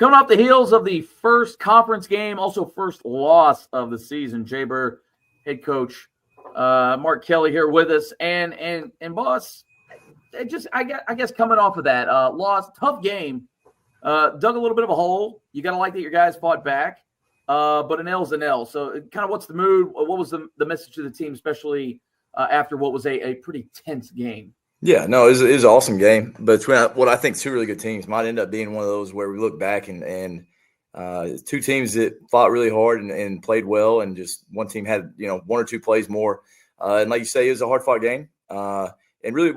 Coming off the heels of the first conference game, also first loss of the season, Jay Burr, head coach, Mark Kelly here with us, and boss, I guess coming off of that loss, tough game, dug a little bit of a hole. You got to like that your guys fought back, but an L's an L. So kind of what's the mood? What was the message to the team, especially after what was a pretty tense game? Yeah, no, it was an awesome game. But between what I think two really good teams might end up being one of those where we look back and two teams that fought really hard and played well, and just one team had one or two plays more. And like you say, it was a hard fought game. And really,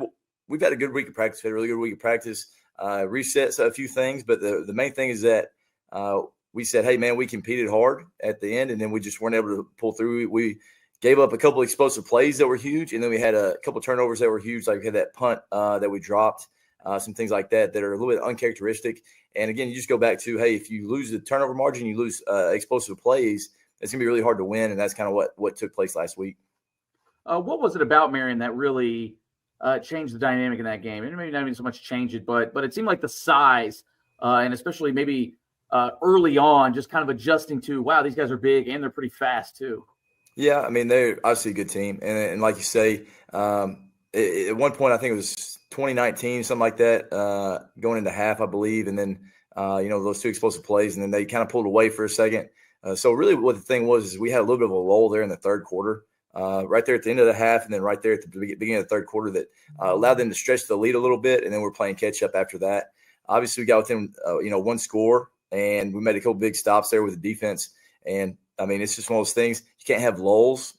we've had a good week of practice. We had a really good week of practice. Resets a few things, but the main thing is that we said, hey man, we competed hard at the end, and then we just weren't able to pull through. We gave up a couple of explosive plays that were huge, and then we had a couple of turnovers that were huge. Like we had that punt that we dropped, some things like that are a little bit uncharacteristic. And again, you just go back to, hey, if you lose the turnover margin, you lose explosive plays, it's going to be really hard to win, and that's kind of what took place last week. What was it about Marion that really changed the dynamic in that game? And maybe not even so much change it, but it seemed like the size and especially maybe early on, just kind of adjusting to, wow, these guys are big and they're pretty fast too. Yeah, I mean, they're obviously a good team. And like you say, at one point, I think it was 2019, something like that, going into half, I believe. And then, those two explosive plays, and then they kind of pulled away for a second. So really what the thing was is we had a little bit of a lull there in the third quarter, right there at the end of the half, and then right there at the beginning of the third quarter that allowed them to stretch the lead a little bit. And then we're playing catch up after that. Obviously, we got within, one score, and we made a couple big stops there with the defense. And I mean, it's just one of those things. You can't have lulls.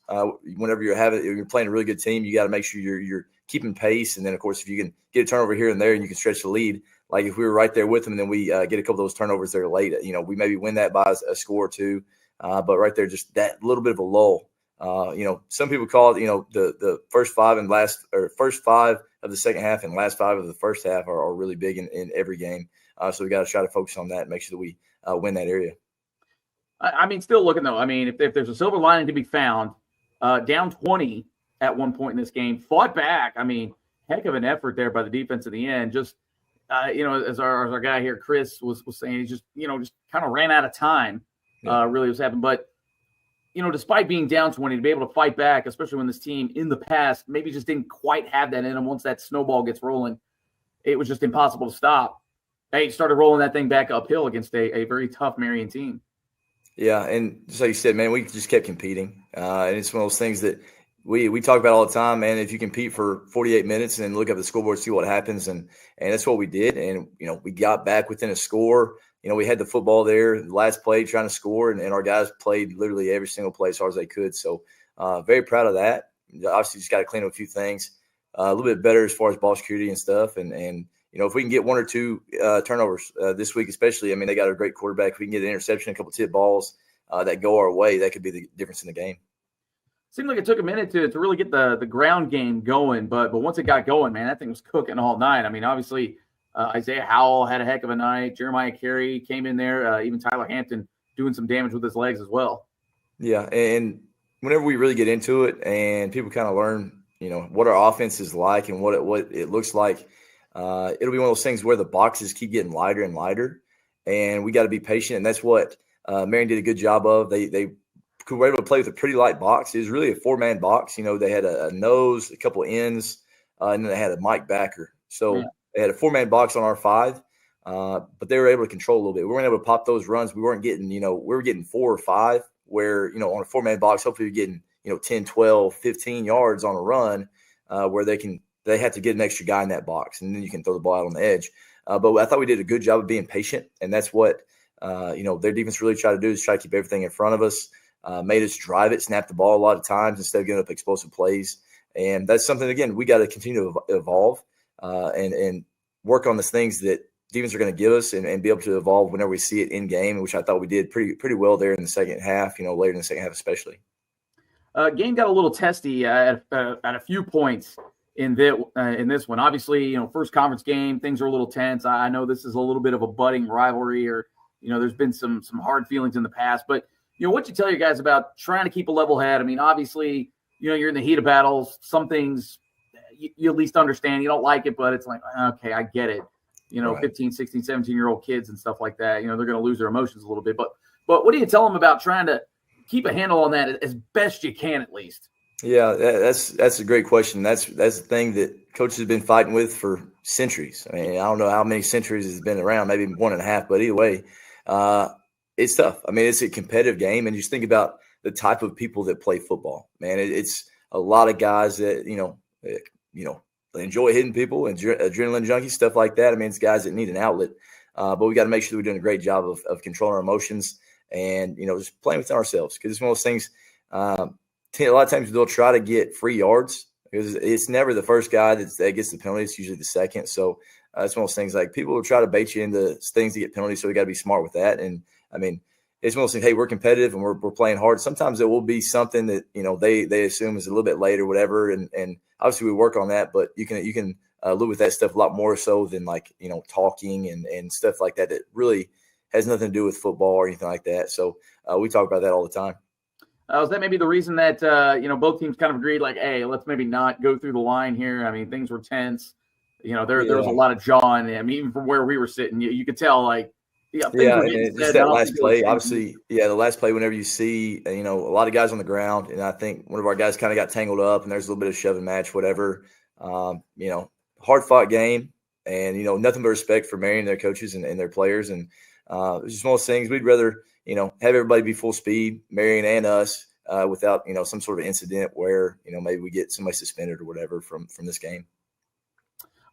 Whenever you're playing a really good team, you got to make sure you're keeping pace. And then, of course, if you can get a turnover here and there and you can stretch the lead, like if we were right there with them and then we get a couple of those turnovers there late, we maybe win that by a score or two. But right there, just that little bit of a lull. Some people call it, the first five of the second half and last five of the first half are really big in every game. So we got to try to focus on that and make sure that we win that area. I mean, still looking, though. I mean, if there's a silver lining to be found, down 20 at one point in this game, fought back. I mean, heck of an effort there by the defense in the end. Just, as our guy here, Chris, was saying, he just kind of ran out of time, really was happening. But, despite being down 20, to be able to fight back, especially when this team in the past maybe just didn't quite have that in them. Once that snowball gets rolling, it was just impossible to stop. They started rolling that thing back uphill against a very tough Marion team. Yeah, and just like you said, man, we just kept competing. And it's one of those things that we talk about all the time, man. If you compete for 48 minutes and then look at the scoreboard, see what happens, and that's what we did. And, we got back within a score. We had the football there, the last play trying to score, and our guys played literally every single play as hard as they could. So very proud of that. Obviously, just got to clean up a few things. A little bit better as far as ball security and stuff. And if we can get one or two turnovers this week especially, I mean, they got a great quarterback. If we can get an interception, a couple tip balls that go our way, that could be the difference in the game. Seemed like it took a minute to really get the ground game going, but once it got going, man, that thing was cooking all night. I mean, obviously, Isaiah Howell had a heck of a night. Jeremiah Carey came in there. Even Tyler Hampton doing some damage with his legs as well. Yeah, and whenever we really get into it and people kind of learn, what our offense is like and what it looks like, it'll be one of those things where the boxes keep getting lighter and lighter, and we got to be patient. And that's what Marion did a good job of. They were able to play with a pretty light box. It was really a four-man box. They had a nose, a couple of ends, and then they had a Mike backer. So they had a four-man box on our five, but they were able to control a little bit. We weren't able to pop those runs. We weren't getting, we were getting 4 or 5 where, on a four-man box, hopefully you're getting, 10, 12, 15 yards on a run where they have to get an extra guy in that box, and then you can throw the ball out on the edge. But I thought we did a good job of being patient, and that's what, their defense really tried to do is try to keep everything in front of us, made us drive it, snap the ball a lot of times instead of giving up explosive plays. And that's something, again, we got to continue to evolve and work on the things that defense are going to give us and be able to evolve whenever we see it in game, which I thought we did pretty well there in the second half, later in the second half especially. Game got a little testy at a few points in this one. Obviously, first conference game, things are a little tense. I know this is a little bit of a budding rivalry, or there's been some hard feelings in the past. But what you tell your guys about trying to keep a level head. I mean, obviously, you're in the heat of battles. Some things you at least understand. You don't like it, but it's like, okay, I get it. Right. 15, 16, 17-year-old kids and stuff like that. They're going to lose their emotions a little bit. But what do you tell them about trying to keep a handle on that as best you can, at least? Yeah, that's a great question. That's the thing that coaches have been fighting with for centuries. I mean, I don't know how many centuries it's been around, maybe 1.5, but either way, it's tough. I mean, it's a competitive game, and you just think about the type of people that play football. Man, it's a lot of guys that they enjoy hitting people and adrenaline junkies, stuff like that. I mean, it's guys that need an outlet, but we got to make sure that we're doing a great job of controlling our emotions and just playing within ourselves, because it's one of those things. A lot of times they'll try to get free yards because it's never the first guy that gets the penalty. It's usually the second. So it's one of those things, like, people will try to bait you into things to get penalties. So we got to be smart with that. And I mean, it's one of those things, hey, we're competitive and we're playing hard. Sometimes it will be something that, they assume is a little bit late or whatever. And obviously we work on that, but you can live with that stuff a lot more so than talking and stuff like that really has nothing to do with football or anything like that. So we talk about that all the time. Was that maybe the reason that, both teams kind of agreed, like, hey, let's maybe not go through the line here? I mean, things were tense. There was a lot of jawing. I mean, even from where we were sitting, you could tell, like, things were getting said. Just that last play, obviously, the last play, whenever you see, a lot of guys on the ground, and I think one of our guys kind of got tangled up, and there's a little bit of shoving match, whatever. Hard-fought game, and, nothing but respect for Marion and their coaches and their players. And it's just one of those things. We'd rather – have everybody be full speed, Marion and us, without, some sort of incident where, maybe we get somebody suspended or whatever from this game.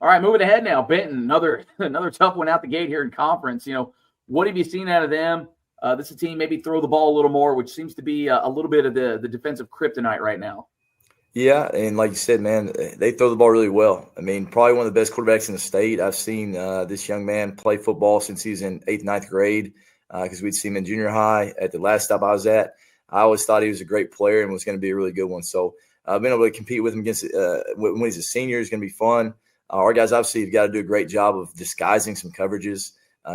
All right, moving ahead now. Benton, another tough one out the gate here in conference. What have you seen out of them? This is a team maybe throw the ball a little more, which seems to be a little bit of the defensive kryptonite right now. Yeah, and like you said, man, they throw the ball really well. I mean, probably one of the best quarterbacks in the state. I've seen this young man play football since he was in 8th, 9th grade. Because we'd see him in junior high at the last stop I was at. I always thought he was a great player and was going to be a really good one. So being able to compete with him against when he's a senior is going to be fun. Our guys obviously have got to do a great job of disguising some coverages,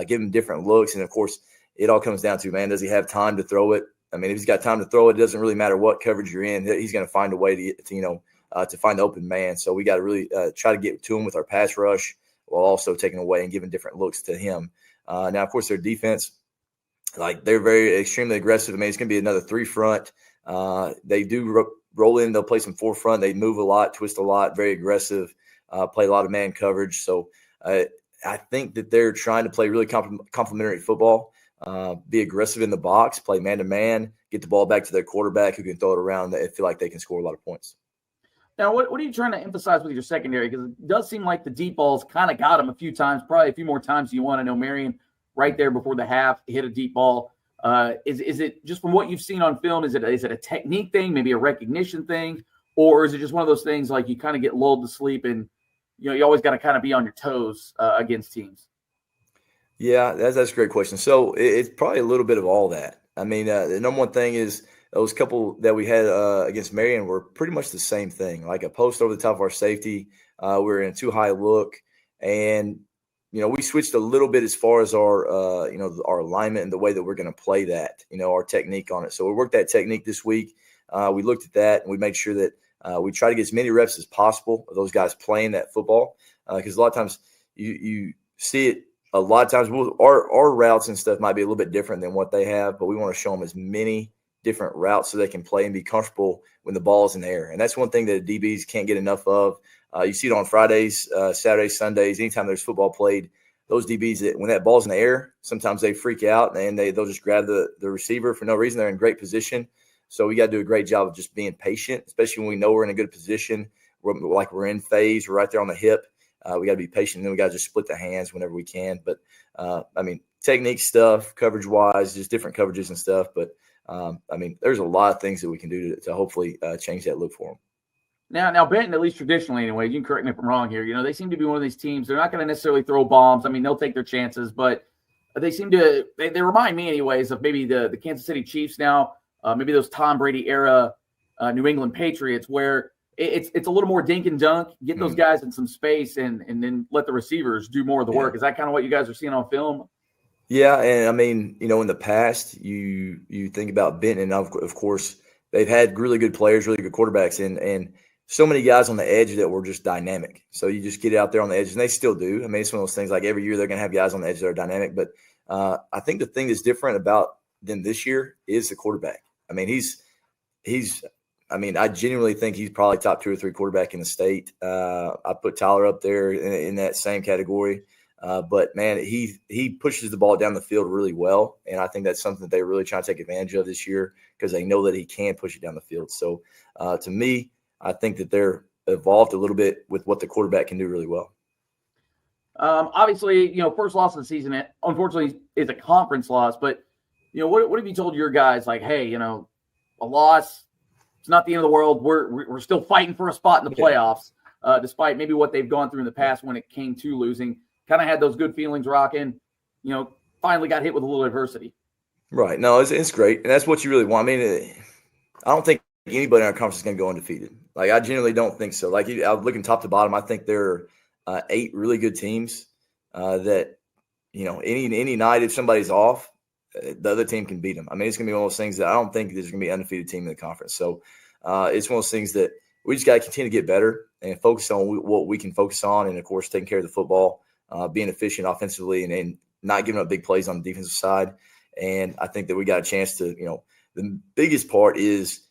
give him different looks. And, of course, it all comes down to, man, does he have time to throw it? I mean, if he's got time to throw it, it doesn't really matter what coverage you're in. He's going to find a way to find the open man. So we got to really try to get to him with our pass rush while also taking away and giving different looks to him. Now, of course, their defense – they're very extremely aggressive. I mean, it's going to be another 3-front. They do roll in. They'll play some 4-front. They move a lot, twist a lot, very aggressive, play a lot of man coverage. So I think that they're trying to play really complementary football, be aggressive in the box, play man-to-man, get the ball back to their quarterback who can throw it around and feel like they can score a lot of points. Now, what are you trying to emphasize with your secondary? Because it does seem like the deep balls kind of got them a few times, probably a few more times than you want. I know Marion – right there before the half, hit a deep ball. Is it just from what you've seen on film, is it a technique thing, maybe a recognition thing, or is it just one of those things like you kind of get lulled to sleep and you always got to kind of be on your toes against teams? Yeah, that's a great question. So it's probably a little bit of all that. I mean, the number one thing is those couple that we had against Marion were pretty much the same thing, like a post over the top of our safety. We were in a too high look, and we switched a little bit as far as our, our alignment and the way that we're going to play that, our technique on it. So we worked that technique this week. We looked at that and we made sure that we try to get as many reps as possible of those guys playing that football. Because a lot of times you see it a lot of times. Our routes and stuff might be a little bit different than what they have, but we want to show them as many different routes so they can play and be comfortable when the ball's in the air. And that's one thing that DBs can't get enough of. You see it on Fridays, Saturdays, Sundays, anytime there's football played, those DBs, that when that ball's in the air, sometimes they freak out and they'll just grab the receiver for no reason. They're in great position. So we got to do a great job of just being patient, especially when we know we're in a good position. We're in phase. We're right there on the hip. We got to be patient. And then we got to just split the hands whenever we can. But, technique stuff, coverage-wise, just different coverages and stuff. But, there's a lot of things that we can do to hopefully change that look for them. Now, Benton, at least traditionally anyway, you can correct me if I'm wrong here, they seem to be one of these teams. They're not going to necessarily throw bombs. I mean, they'll take their chances, but they seem to – they remind me anyways of maybe the Kansas City Chiefs now, maybe those Tom Brady era New England Patriots where it's a little more dink and dunk, get those guys in some space and then let the receivers do more of the work. Is that kind of what you guys are seeing on film? Yeah, and in the past, you think about Benton, and of course, they've had really good players, really good quarterbacks, and so many guys on the edge that were just dynamic. So you just get out there on the edge, and they still do. I mean, it's one of those things like every year they're going to have guys on the edge that are dynamic. But I think the thing that's different about them this year is the quarterback. I mean, I genuinely think he's probably top 2 or 3 quarterback in the state. I put Tyler up there in that same category. But, man, he pushes the ball down the field really well, and I think that's something that they're really trying to take advantage of this year because they know that he can push it down the field. So, to me, I think that they're evolved a little bit with what the quarterback can do really well. Obviously, first loss of the season, unfortunately, is a conference loss. But, what have you told your guys? Like, hey, a loss, it's not the end of the world. We're still fighting for a spot in the playoffs, despite maybe what they've gone through in the past when it came to losing. Kind of had those good feelings rocking, finally got hit with a little adversity. Right. No, it's great. And that's what you really want. I mean, I don't think anybody in our conference is going to go undefeated. Like, I genuinely don't think so. Like, I'm looking top to bottom, I think there are 8 really good teams that, any night if somebody's off, the other team can beat them. I mean, it's going to be one of those things that I don't think there's going to be an undefeated team in the conference. So it's one of those things that we just got to continue to get better and focus on what we can focus on. And, of course, taking care of the football, being efficient offensively and not giving up big plays on the defensive side. And I think that we got a chance to, the biggest part is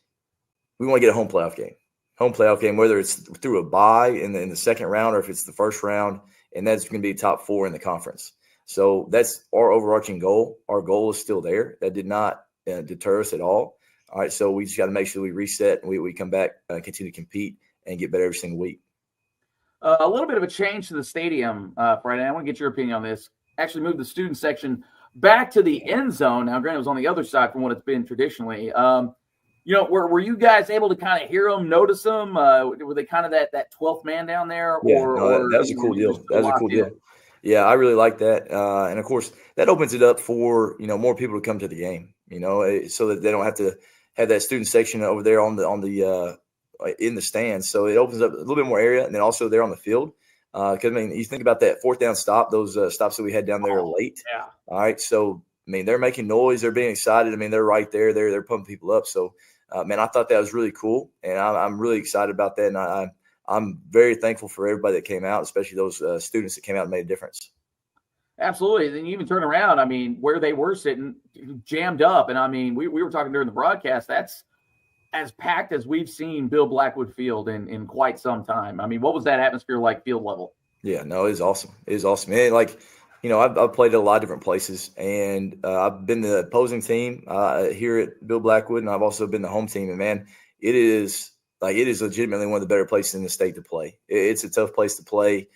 we want to get a home playoff game, whether it's through a bye in the second round or if it's the first round, and that's going to be top 4 in the conference. So that's our overarching goal. Our goal is still there. That did not deter us at all. All right, so we just got to make sure we reset and we come back, continue to compete, and get better every single week. A little bit of a change to the stadium, Friday. I want to get your opinion on this. Actually moved the student section back to the end zone. Now, granted, it was on the other side from what it's been traditionally. Were you guys able to kind of hear them, notice them? Were they kind of that 12th man down there? Yeah, that was a cool deal. That was a cool deal. Yeah, I really like that. And, of course, that opens it up for, more people to come to the game, so that they don't have to have that student section over there on the in the stands. So it opens up a little bit more area, and then also there on the field. Because, you think about that 4th down stop, those stops that we had down there late. Yeah. All right. So, they're making noise. They're being excited. They're right there. They're pumping people up. So, I thought that was really cool, and I'm really excited about that. And I'm very thankful for everybody that came out, especially those students that came out and made a difference. Absolutely. Then you even turn around, where they were sitting, jammed up. And, we were talking during the broadcast, that's as packed as we've seen Bill Blackwood Field in quite some time. What was that atmosphere like field level? Yeah, no, it was awesome. It was awesome. And I've played at a lot of different places, and I've been the opposing team here at Bill Blackwood, and I've also been the home team. And, man, it is legitimately one of the better places in the state to play. It's a tough place to play.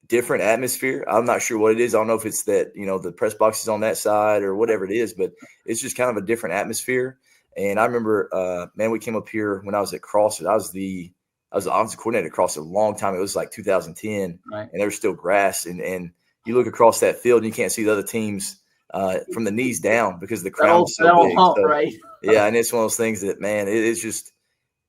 Different atmosphere. I'm not sure what it is. I don't know if it's that, the press box is on that side or whatever it is, but it's just kind of a different atmosphere. And I remember, we came up here when I was at CrossFit. I was the offensive coordinator at CrossFit a long time. It was like 2010, right. And there was still grass. And you look across that field and you can't see the other teams from the knees down because the crowd is so big. So, right? Yeah, and it's one of those things that, man, it's just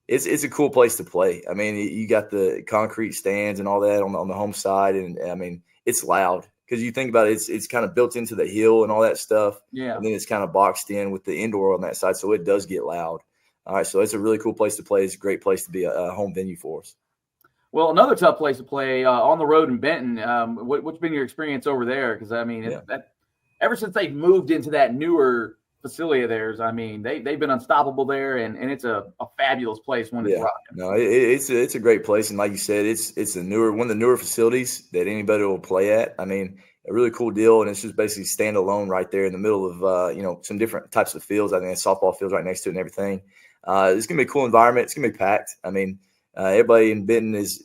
it's a cool place to play. You got the concrete stands and all that on the home side, and it's loud. Because you think about it, it's kind of built into the hill and all that stuff. Yeah. And then it's kind of boxed in with the indoor on that side, so it does get loud. All right, so it's a really cool place to play. It's a great place to be a home venue for us. Well, another tough place to play on the road in Benton. What's been your experience over there? Because, ever since they've moved into that newer facility of theirs, they've been unstoppable there, and it's a fabulous place when it's rocking. No, it's a great place, and like you said, it's one of the newer facilities that anybody will play at. A really cool deal, and it's just basically standalone right there in the middle of some different types of fields. I think softball fields right next to it and everything. It's gonna be a cool environment. It's gonna be packed. Everybody in Benton is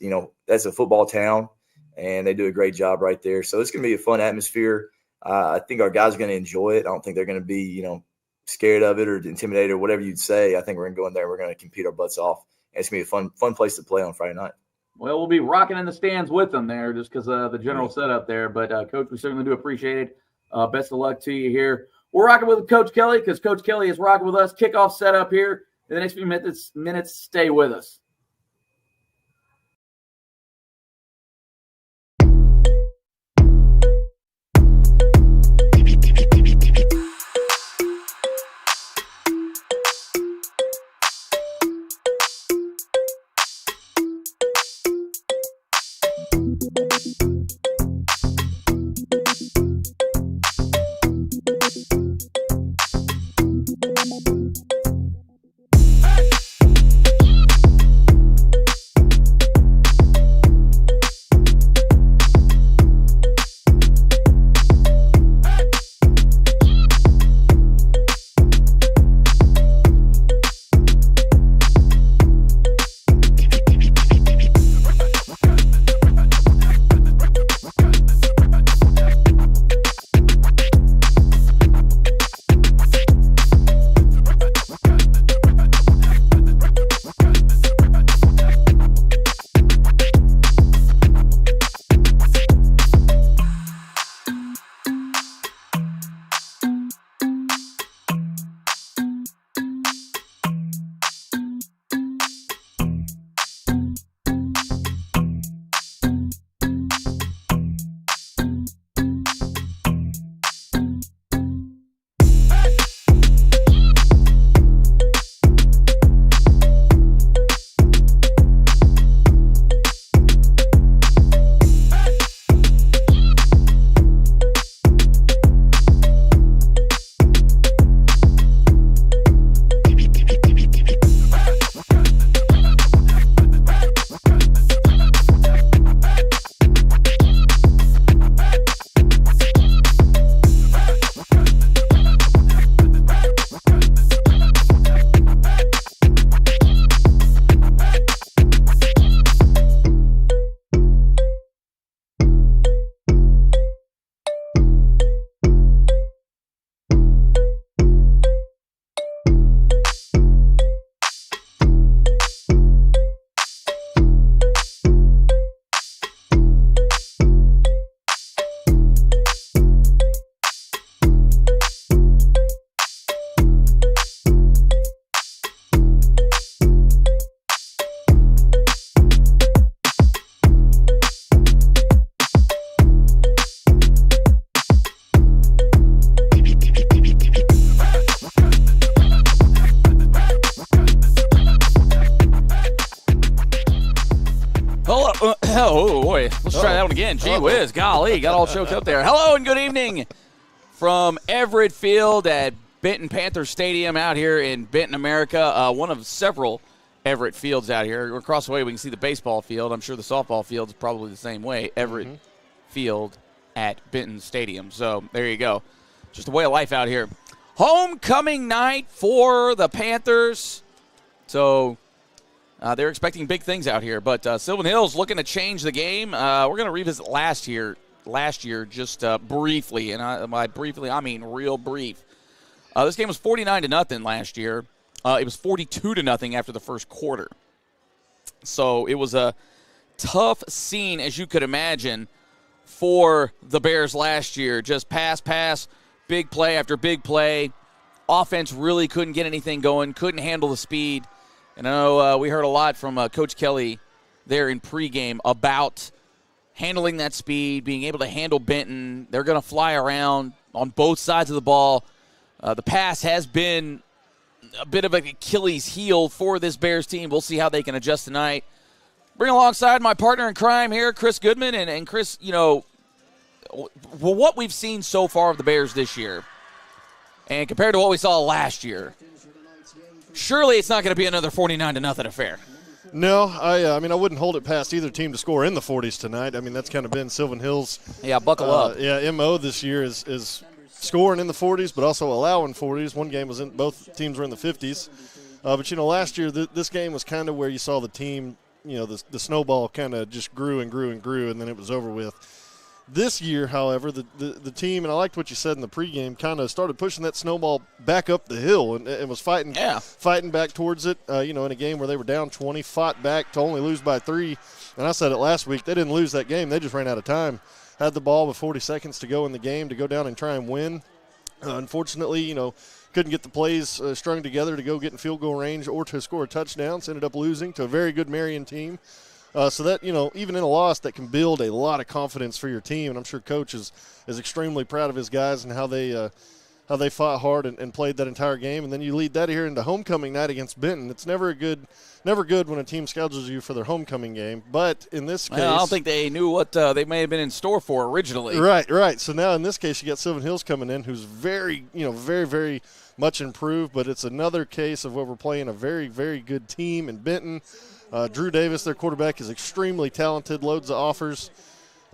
that's a football town, and they do a great job right there. So it's gonna be a fun atmosphere. I think our guys are going to enjoy it. I don't think they're going to be, scared of it or intimidated or whatever you'd say. I think we're going to go in there. We're going to compete our butts off. And it's going to be a fun place to play on Friday night. Well, we'll be rocking in the stands with them there just because of the general setup there. But, Coach, we certainly do appreciate it. Best of luck to you here. We're rocking with Coach Kelly because Coach Kelly is rocking with us. Kickoff setup here. In the next few minutes, stay with us. again. Gee whiz, golly, got all choked up there. Hello and good evening from Everett Field at Benton Panthers Stadium out here in Benton, America. One of several Everett fields out here. Across the way, we can see the baseball field. I'm sure the softball field is probably the same way. Everett Field at Benton Stadium. So there you go. Just a way of life out here. Homecoming night for the Panthers. So they're expecting big things out here. But Sylvan Hill's looking to change the game. We're going to revisit last year just briefly. And by briefly, I mean real brief. This game was 49-0 last year. It was 42-0 after the first quarter. So it was a tough scene, as you could imagine, for the Bears last year. Just pass, big play after big play. Offense really couldn't get anything going, couldn't handle the speed. And I know we heard a lot from Coach Kelly there in pregame about handling that speed, being able to handle Benton. They're going to fly around on both sides of the ball. The pass has been a bit of an Achilles heel for this Bears team. We'll see how they can adjust tonight. Bring alongside my partner in crime here, Chris Goodman. And Chris, what we've seen so far of the Bears this year, and compared to what we saw last year, surely it's not going to be another 49-0 affair. No, I mean, I wouldn't hold it past either team to score in the 40s tonight. I mean, that's kind of been Sylvan Hill's buckle up. MO this year is scoring in the 40s, but also allowing 40s. One game was both teams were in the 50s. But last year this game was kind of where you saw the team, the snowball kind of just grew and grew and grew, and then it was over with. This year, however, the team, and I liked what you said in the pregame, kind of started pushing that snowball back up the hill and was fighting back towards it. In a game where they were down 20, fought back to only lose by 3. And I said it last week, they didn't lose that game. They just ran out of time. Had the ball with 40 seconds to go in the game to go down and try and win. Unfortunately, couldn't get the plays strung together to go get in field goal range or to score touchdowns. Ended up losing to a very good Marion team. So that, even in a loss, that can build a lot of confidence for your team. And I'm sure Coach is extremely proud of his guys and how they fought hard and played that entire game. And then you lead that here into homecoming night against Benton. It's never good when a team schedules you for their homecoming game. But in this case, I don't think they knew what they may have been in store for originally. Right. So now in this case, you got Sylvan Hills coming in, who's very, very, very much improved. But it's another case of where we're playing a very, very good team in Benton. Drew Davis, their quarterback, is extremely talented, loads of offers.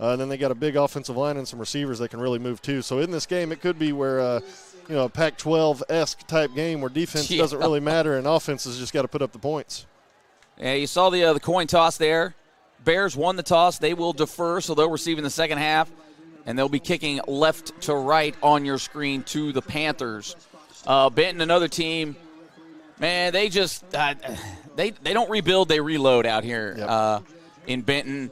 And then they got a big offensive line and some receivers that can really move too. So in this game, it could be where, a Pac-12-esque type game where defense doesn't really matter and offense has just got to put up the points. Yeah, you saw the coin toss there. Bears won the toss. They will defer, so they'll receive in the second half. And they'll be kicking left to right on your screen to the Panthers. Benton, another team, man, they just they don't rebuild, they reload out here in Benton.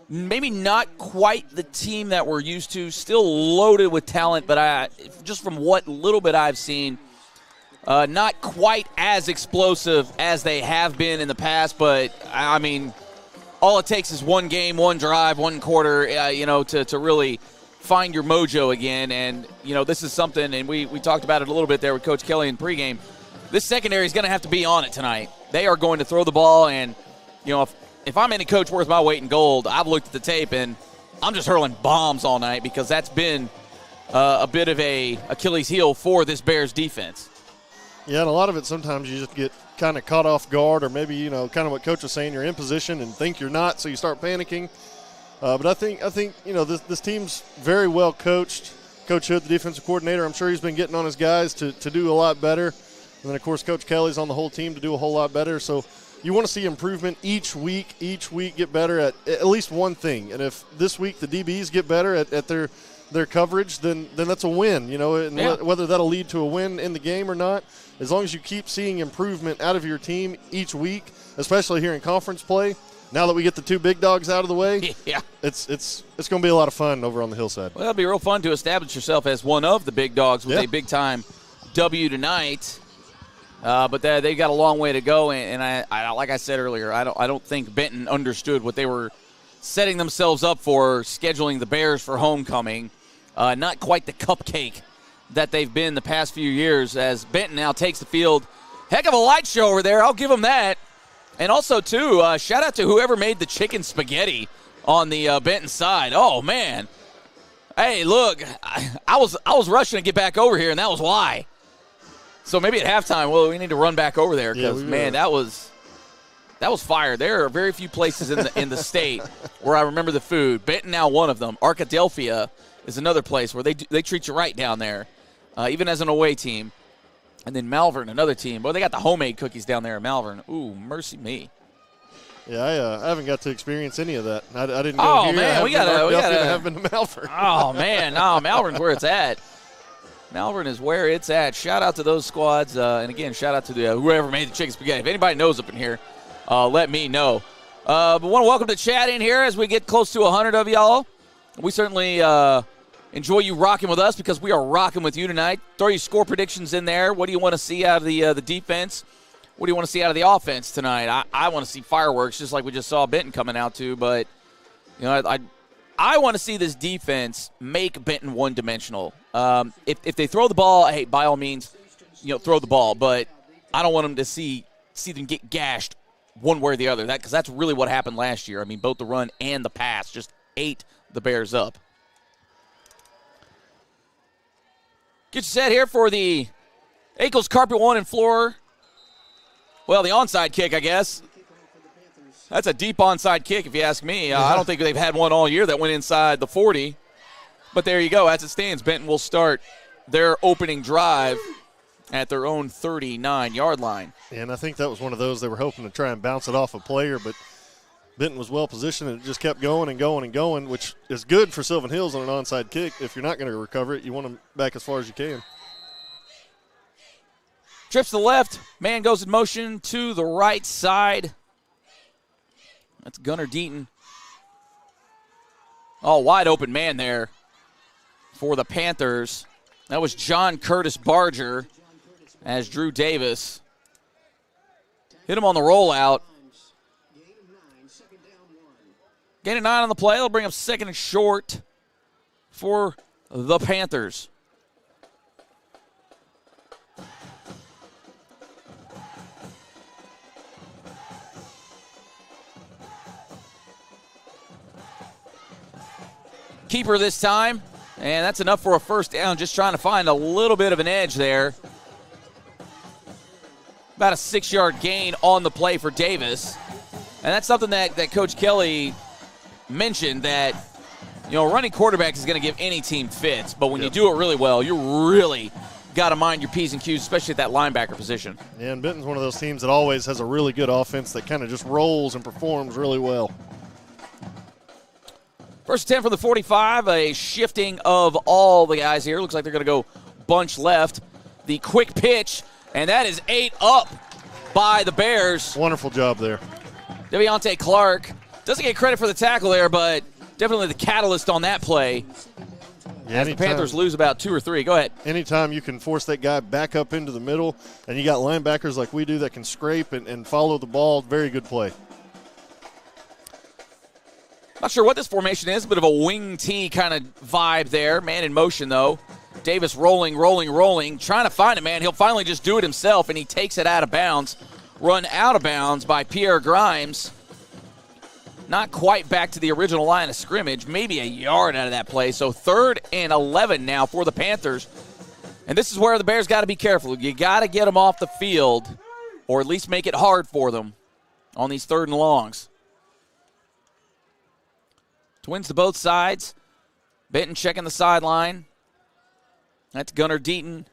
Maybe not quite the team that we're used to, still loaded with talent, but just from what little bit I've seen, not quite as explosive as they have been in the past, but, I mean, all it takes is one game, one drive, one quarter, to really find your mojo again. And, this is something, and we talked about it a little bit there with Coach Kelly in pregame. This secondary is going to have to be on it tonight. They are going to throw the ball, and, if I'm any coach worth my weight in gold, I've looked at the tape, and I'm just hurling bombs all night because that's been a bit of a Achilles heel for this Bears defense. Yeah, and a lot of it sometimes you just get kind of caught off guard, or maybe, kind of what Coach was saying, you're in position and think you're not, so you start panicking. But I think this team's very well coached. Coach Hood, the defensive coordinator, I'm sure he's been getting on his guys to do a lot better. And then, of course, Coach Kelly's on the whole team to do a whole lot better. So you want to see improvement each week get better at least one thing. And if this week the DBs get better at their coverage, then that's a win, and whether that'll lead to a win in the game or not, as long as you keep seeing improvement out of your team each week, especially here in conference play, now that we get the two big dogs out of the way, it's going to be a lot of fun over on the hillside. Well, it'll be real fun to establish yourself as one of the big dogs with a big-time W tonight. But they got a long way to go, and I like I said earlier, I don't think Benton understood what they were setting themselves up for, scheduling the Bears for homecoming. Not quite the cupcake that they've been the past few years, as Benton now takes the field. Heck of a light show over there, I'll give them that. And also, too, shout out to whoever made the chicken spaghetti on the Benton side. Oh, man. Hey, look, I was rushing to get back over here, and that was why. So maybe at halftime, well, we need to run back over there because, man, that was fire. There are very few places in the state where I remember the food. Benton now one of them. Arkadelphia is another place where they treat you right down there, even as an away team. And then Malvern, another team. Boy, they got the homemade cookies down there in Malvern. Ooh, mercy me. Yeah, I haven't got to experience any of that. I didn't go Oh, here. man, we gotta have been to Malvern. Oh, man, no, Malvern's where it's at. Malvern is where it's at. Shout out to those squads. And, again, shout out to whoever made the chicken spaghetti. If anybody knows up in here, let me know. But want to welcome the chat in here as we get close to 100 of y'all. We certainly enjoy you rocking with us because we are rocking with you tonight. Throw your score predictions in there. What do you want to see out of the defense? What do you want to see out of the offense tonight? I want to see fireworks, just like we just saw Benton coming out to. But I want to see this defense make Benton one-dimensional. If they throw the ball, hey, by all means, throw the ball. But I don't want them to see them get gashed one way or the other. Because that's really what happened last year. I mean, both the run and the pass just ate the Bears up. Get you set here for the Ankles Carpet One and Floor. Well, the onside kick, I guess. That's a deep onside kick, if you ask me. I don't think they've had one all year that went inside the 40. But there you go. As it stands, Benton will start their opening drive at their own 39-yard line. And I think that was one of those they were hoping to try and bounce it off a player, but Benton was well positioned and it just kept going and going and going, which is good for Sylvan Hills on an onside kick. If you're not going to recover it, you want them back as far as you can. Trips to the left. Man goes in motion to the right side. That's Gunnar Deaton. Oh, wide open man there for the Panthers. That was John Curtis Barger as Drew Davis hit him on the rollout. Gain of 9 on the play. They'll bring up second and short for the Panthers. Keeper this time, and that's enough for a first down, just trying to find a little bit of an edge there. About a 6-yard gain on the play for Davis. And that's something that Coach Kelly mentioned, that running quarterback is going to give any team fits, but when you do it really well, you really got to mind your P's and Q's, especially at that linebacker position. Yeah, and Benton's one of those teams that always has a really good offense that kind of just rolls and performs really well. First 10 for the 45, a shifting of all the guys here. Looks like they're going to go bunch left. The quick pitch, and that is 8 up by the Bears. Wonderful job there. De'Vonte Clark doesn't get credit for the tackle there, but definitely the catalyst on that play. Yeah, as the Panthers lose about 2 or 3. Go ahead. Anytime you can force that guy back up into the middle, and you got linebackers like we do that can scrape and follow the ball, very good play. Not sure what this formation is, bit of a wing T kind of vibe there. Man in motion, though. Davis rolling, trying to find a man. He'll finally just do it himself, and he takes it out of bounds. Run out of bounds by Pierre Grimes. Not quite back to the original line of scrimmage, maybe a yard out of that play. So 3rd and 11 now for the Panthers. And this is where the Bears got to be careful. You got to get them off the field, or at least make it hard for them on these 3rd and longs. Twins to both sides. Benton checking the sideline. That's Gunnar Deaton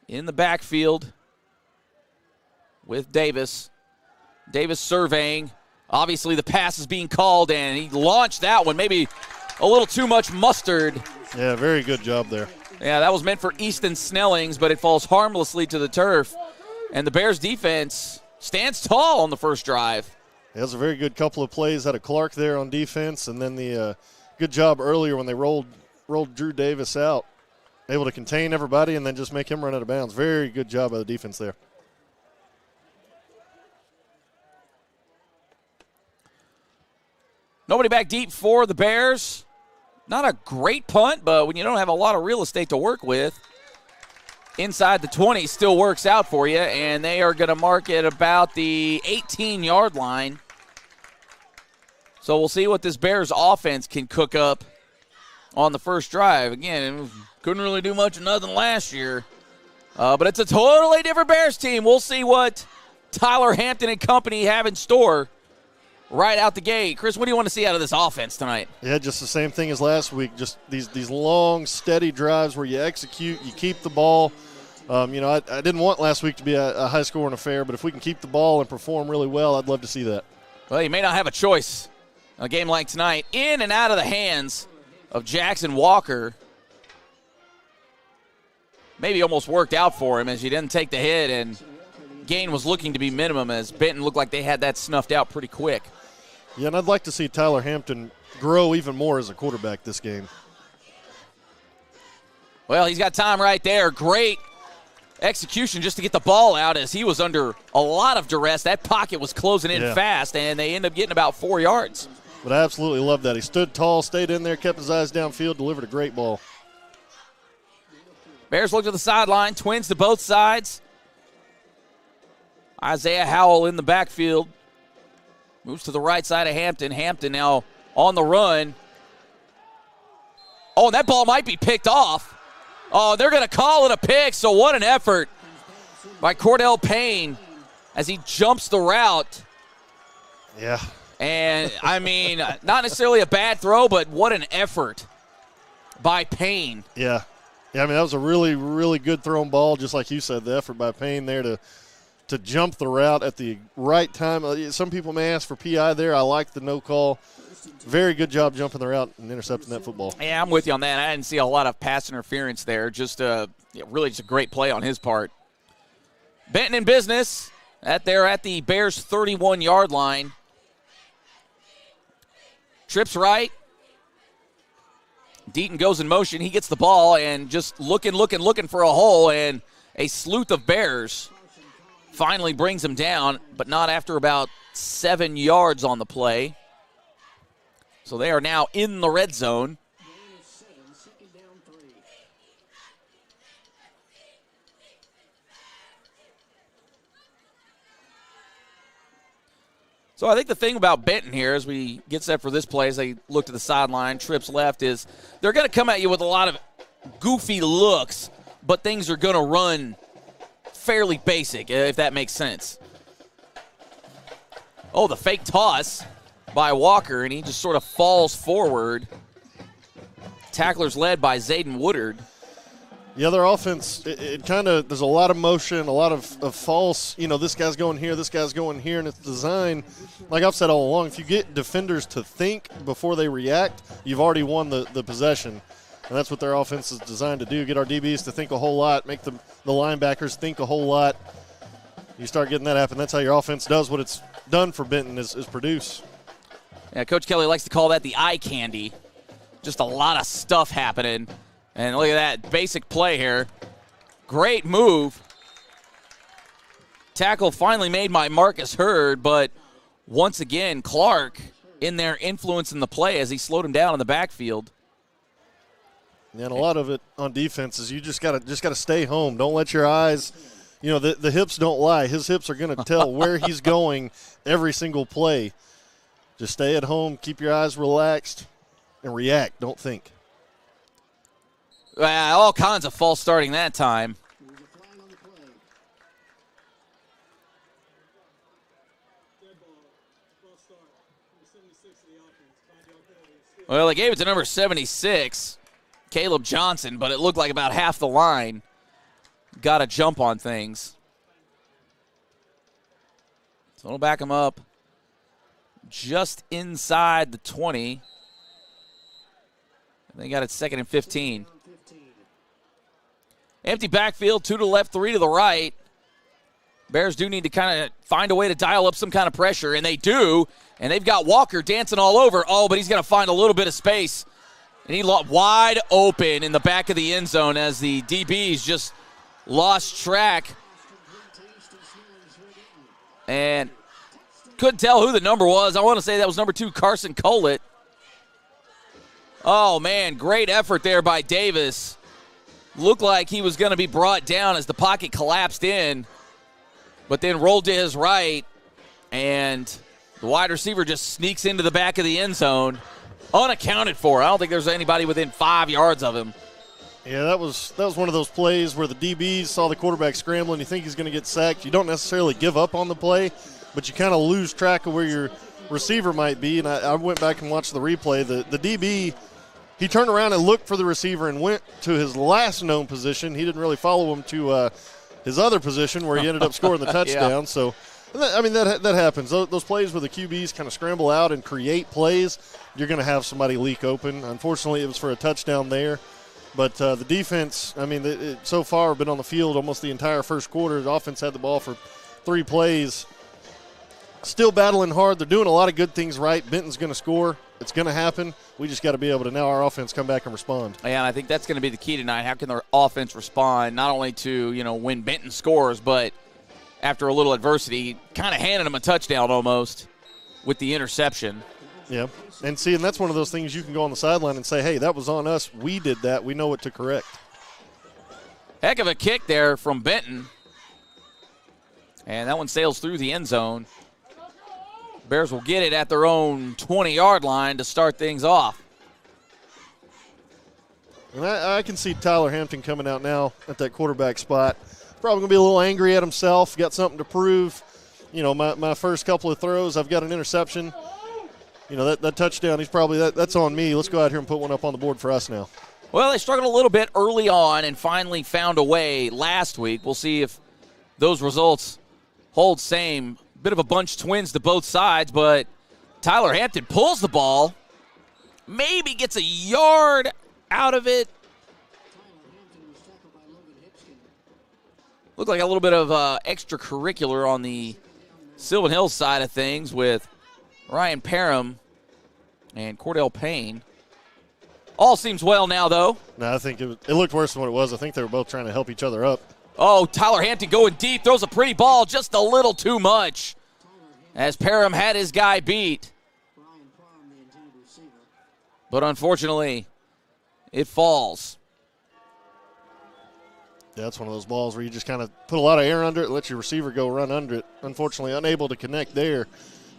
in the backfield with Davis. Davis surveying. Obviously the pass is being called, and he launched that one. Maybe a little too much mustard. Yeah, very good job there. Yeah, that was meant for Easton Snellings, but it falls harmlessly to the turf. And the Bears defense stands tall on the first drive. It was a very good couple of plays out of Clark there on defense, and then the good job earlier when they rolled Drew Davis out, able to contain everybody and then just make him run out of bounds. Very good job by the defense there. Nobody back deep for the Bears. Not a great punt, but when you don't have a lot of real estate to work with, inside the 20 still works out for you, and they are going to mark it about the 18-yard line. So we'll see what this Bears offense can cook up on the first drive. Again, couldn't really do much of nothing last year. But it's a totally different Bears team. We'll see what Tyler Hampton and company have in store right out the gate. Chris, what do you want to see out of this offense tonight? Yeah, just the same thing as last week. Just these long, steady drives where you execute, you keep the ball. I didn't want last week to be a high-scoring affair, but if we can keep the ball and perform really well, I'd love to see that. Well, you may not have a choice on a game like tonight. In and out of the hands of Jackson Walker. Maybe almost worked out for him as he didn't take the hit, and gain was looking to be minimum as Benton looked like they had that snuffed out pretty quick. Yeah, and I'd like to see Tyler Hampton grow even more as a quarterback this game. Well, he's got time right there. Great execution just to get the ball out as he was under a lot of duress. That pocket was closing in fast, and they end up getting about 4 yards. But I absolutely love that. He stood tall, stayed in there, kept his eyes downfield, delivered a great ball. Bears look to the sideline, twins to both sides. Isaiah Howell in the backfield. Moves to the right side of Hampton. Hampton now on the run. Oh, and that ball might be picked off. Oh, they're going to call it a pick, so what an effort by Cordell Payne as he jumps the route. Yeah. And, I mean, not necessarily a bad throw, but what an effort by Payne. Yeah. Yeah, I mean, that was a really, really good thrown ball, just like you said, the effort by Payne there to jump the route at the right time. Some people may ask for PI there. I like the no call. Very good job jumping the route and intercepting that football. Yeah, I'm with you on that. I didn't see a lot of pass interference there. Really just a great play on his part. Benton in business. They're at the Bears' 31-yard line. Trips right. Deaton goes in motion. He gets the ball and just looking for a hole, and a sleuth of Bears finally brings him down, but not after about 7 yards on the play. So they are now in the red zone. So I think the thing about Benton here as we get set for this play, as they look to the sideline, trips left, is they're going to come at you with a lot of goofy looks, but things are going to run fairly basic, if that makes sense. Oh, the fake toss by Walker, and he just sort of falls forward. Tacklers led by Zayden Woodard. Yeah, their offense, it kind of, there's a lot of motion, a lot of false, this guy's going here, this guy's going here, and it's designed, like I've said all along, if you get defenders to think before they react, you've already won the possession. And that's what their offense is designed to do, get our DBs to think a whole lot, make the linebackers think a whole lot. You start getting that happen, that's how your offense does what it's done for Benton is produce. Yeah, Coach Kelly likes to call that the eye candy. Just a lot of stuff happening. And look at that basic play here. Great move. Tackle finally made by Marcus Hurd, but once again, Clark in there influencing the play as he slowed him down in the backfield. Yeah, and a lot of it on defense is you just gotta stay home. Don't let your eyes, the hips don't lie. His hips are going to tell where he's going every single play. Just stay at home, keep your eyes relaxed, and react. Don't think. All kinds of false starting that time. Well, they gave it to number 76, Caleb Johnson, but it looked like about half the line got a jump on things. So it'll back him up just inside the 20. They got it 2nd and 15. Empty backfield, 2 to the left, 3 to the right. Bears do need to kind of find a way to dial up some kind of pressure, and they do. And they've got Walker dancing all over. Oh, but he's going to find a little bit of space. And he wide open in the back of the end zone as the DBs just lost track. And couldn't tell who the number was. I want to say that was number 2, Carson Collett. Oh, man, great effort there by Davis. Looked like he was going to be brought down as the pocket collapsed in, but then rolled to his right and The wide receiver just sneaks into the back of the end zone, unaccounted for. I don't think there's anybody within 5 yards of him. Yeah, that was one of those plays where the DBs saw the quarterback scrambling. You think he's going to get sacked. You don't necessarily give up on the play, but you kind of lose track of where your receiver might be. And I went back and watched the replay. The DB, he turned around and looked for the receiver and went to his last known position. He didn't really follow him to his other position where he ended up scoring the touchdown. Yeah. So, that happens. Those plays where the QBs kind of scramble out and create plays, you're going to have somebody leak open. Unfortunately, it was for a touchdown there. But the defense, so far been on the field almost the entire first quarter. The offense had the ball for 3 plays. Still battling hard. They're doing a lot of good things right. Benton's going to score. It's going to happen. We just got to be able to now our offense come back and respond. Yeah, and I think that's going to be the key tonight. How can their offense respond not only to, when Benton scores, but after a little adversity, kind of handing them a touchdown almost with the interception. Yeah. And that's one of those things you can go on the sideline and say, hey, that was on us. We did that. We know what to correct. Heck of a kick there from Benton. And that one sails through the end zone. Bears will get it at their own 20-yard line to start things off. And I can see Tyler Hampton coming out now at that quarterback spot. Probably going to be a little angry at himself. Got something to prove. My first couple of throws, I've got an interception. That touchdown, he's probably, that's on me. Let's go out here and put one up on the board for us now. Well, they struggled a little bit early on and finally found a way last week. We'll see if those results hold same. Bit of a bunch twins to both sides, but Tyler Hampton pulls the ball, maybe gets a yard out of it. Looked like a little bit of extracurricular on the Sylvan Hills side of things with Ryan Parham and Cordell Payne. All seems well now, though. No, I think it looked worse than what it was. I think they were both trying to help each other up. Oh, Tyler Hampton going deep, throws a pretty ball, just a little too much, as Parham had his guy beat. But unfortunately, it falls. Yeah, that's one of those balls where you just kind of put a lot of air under it, let your receiver go run under it. Unfortunately, unable to connect there.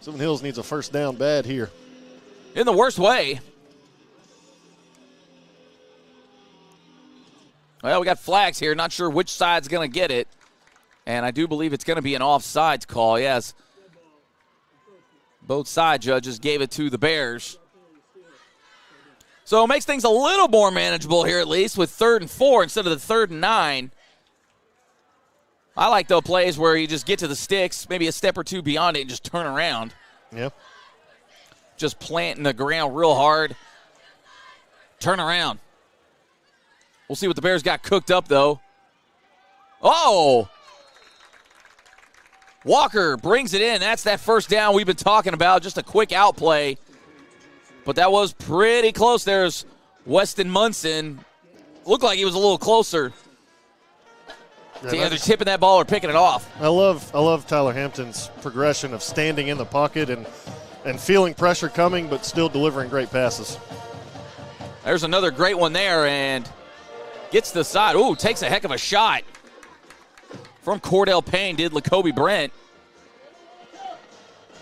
Sylvan Hills needs a first down bad here. In the worst way. Well, we got flags here. Not sure which side's going to get it. And I do believe it's going to be an offsides call, yes. Both side judges gave it to the Bears. So it makes things a little more manageable here at least with 3rd and 4 instead of the 3rd and 9. I like those plays where you just get to the sticks, maybe a step or two beyond it, and just turn around. Yep. Just planting the ground real hard. Turn around. We'll see what the Bears got cooked up, though. Oh! Walker brings it in. That's that first down we've been talking about. Just a quick out play. But that was pretty close. There's Weston Munson. Looked like he was a little closer to either tipping that ball or picking it off. I love Tyler Hampton's progression of standing in the pocket and feeling pressure coming, but still delivering great passes. There's another great one there, and gets to the side. Ooh, takes a heck of a shot from Cordell Payne, did Lacoby Brent.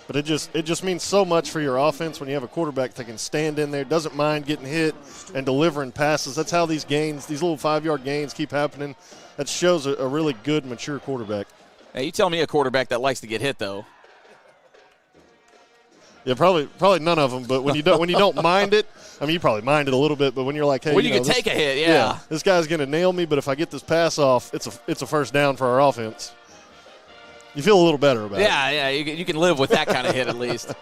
But it just means so much for your offense when you have a quarterback that can stand in there, doesn't mind getting hit and delivering passes. That's how these gains, these little 5-yard gains keep happening. That shows a really good, mature quarterback. Hey, you tell me a quarterback that likes to get hit, though. Yeah, probably none of them. But when you don't mind it, you probably mind it a little bit. But when you're like, hey, when you can take a hit, yeah, this guy's gonna nail me. But if I get this pass off, it's a first down for our offense. You feel a little better about it. Yeah, you can live with that kind of hit at least.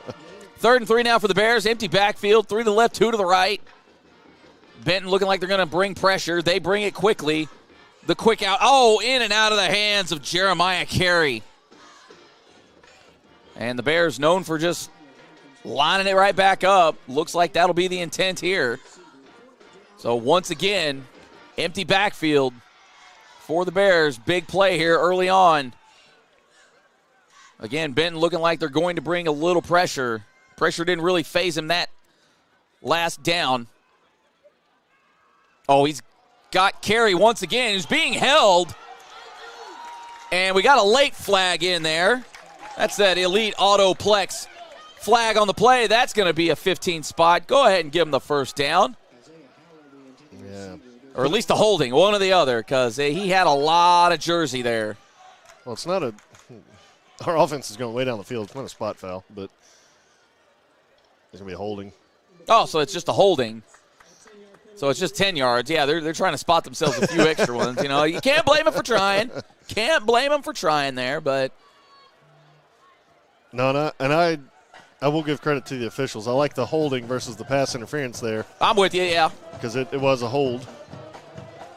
3rd and 3 now for the Bears. Empty backfield, 3 to the left, 2 to the right. Benton looking like they're going to bring pressure. They bring it quickly. The quick out. Oh, in and out of the hands of Jeremiah Carey. And the Bears known for just lining it right back up. Looks like that'll be the intent here. So once again, empty backfield for the Bears. Big play here early on. Again, Benton looking like they're going to bring a little pressure. Pressure didn't really phase him that last down. Oh, he's got Carey once again. He's being held. And we got a late flag in there. That's that elite Autoplex Flag on the play. That's going to be a 15 spot. Go ahead and give him the first down. Yeah. Or at least a holding, one or the other, because he had a lot of jersey there. Well, it's not a – our offense is going way down the field. It's not a spot foul, but it's going to be a holding. Oh, so it's just a holding. So it's just 10 yards. Yeah, they're trying to spot themselves a few extra ones. You know, you can't blame them for trying. Can't blame them for trying there, but. No, and I will give credit to the officials. I like the holding versus the pass interference there. I'm with you, yeah. Because it was a hold.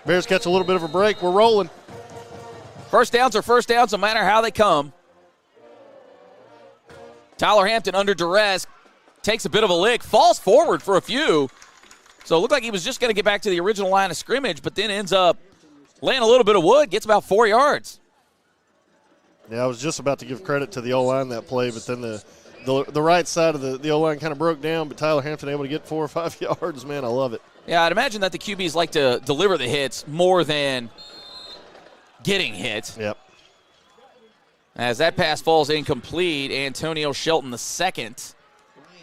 Bears catch a little bit of a break. We're rolling. First downs are first downs no matter how they come. Tyler Hampton under duress. Takes a bit of a lick. Falls forward for a few. So it looked like he was just going to get back to the original line of scrimmage, but then ends up laying a little bit of wood, gets about 4 yards. Yeah, I was just about to give credit to the O-line that play, but then the right side of the O-line kind of broke down, but Tyler Hampton able to get 4 or 5 yards. Man, I love it. Yeah, I'd imagine that the QBs like to deliver the hits more than getting hit. Yep. As that pass falls incomplete, Antonio Shelton the second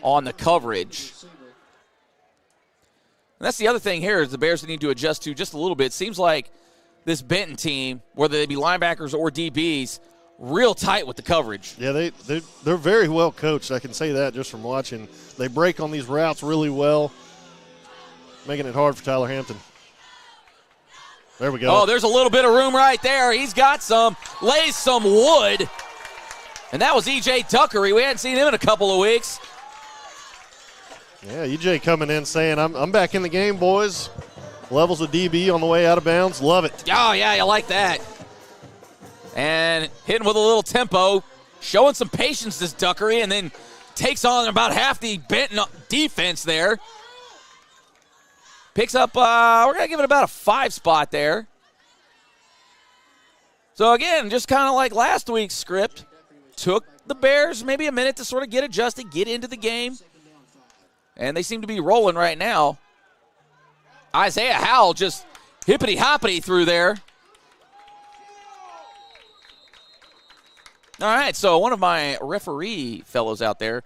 on the coverage. And that's the other thing here is the Bears need to adjust to just a little bit. Seems like this Benton team, whether they be linebackers or DBs, real tight with the coverage. Yeah, they're very well coached. I can say that just from watching. They break on these routes really well, making it hard for Tyler Hampton. There we go. Oh, there's a little bit of room right there. He's got some, lays some wood. And that was E.J. Duckery. We hadn't seen him in a couple of weeks. Yeah, EJ coming in saying, I'm back in the game, boys. Levels of DB on the way out of bounds. Love it. Oh, yeah, you like that. And hitting with a little tempo, showing some patience, this Duckery, and then takes on about half the Benton defense there. Picks up, we're going to give it about a 5 spot there. So, again, just kind of like last week's script, took the Bears maybe a minute to sort of get adjusted, get into the game. And they seem to be rolling right now. Isaiah Howell just hippity-hoppity through there. All right, so one of my referee fellows out there,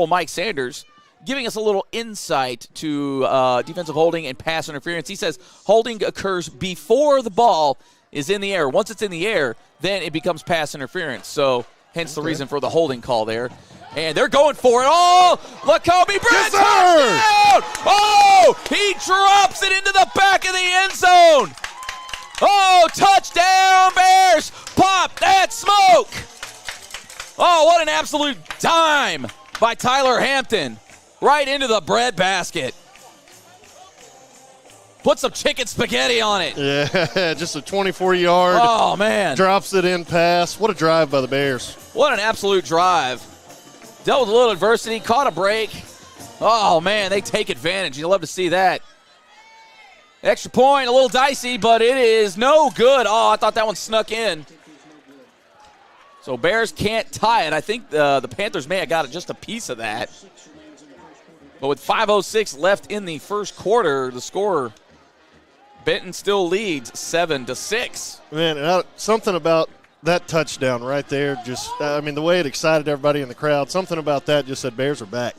Mike Sanders, giving us a little insight to defensive holding and pass interference. He says holding occurs before the ball is in the air. Once it's in the air, then it becomes pass interference. So hence the reason for the holding call there. And they're going for it. Oh, Lacobe Brent, touchdown! Oh, he drops it into the back of the end zone. Oh, touchdown, Bears. Pop that smoke. Oh, what an absolute dime by Tyler Hampton. Right into the bread basket. Put some chicken spaghetti on it. Yeah, just a 24-yard. Oh, man. Drops it in pass. What a drive by the Bears. What an absolute drive. Dealt with a little adversity, caught a break. Oh, man, they take advantage. You love to see that. Extra point, a little dicey, but it is no good. Oh, I thought that one snuck in. So Bears can't tie it. I think the Panthers may have got just a piece of that. But with 5:06 left in the first quarter, the score, Benton still leads 7-6. Man, something about that touchdown right there, just, the way it excited everybody in the crowd, something about that just said Bears are back.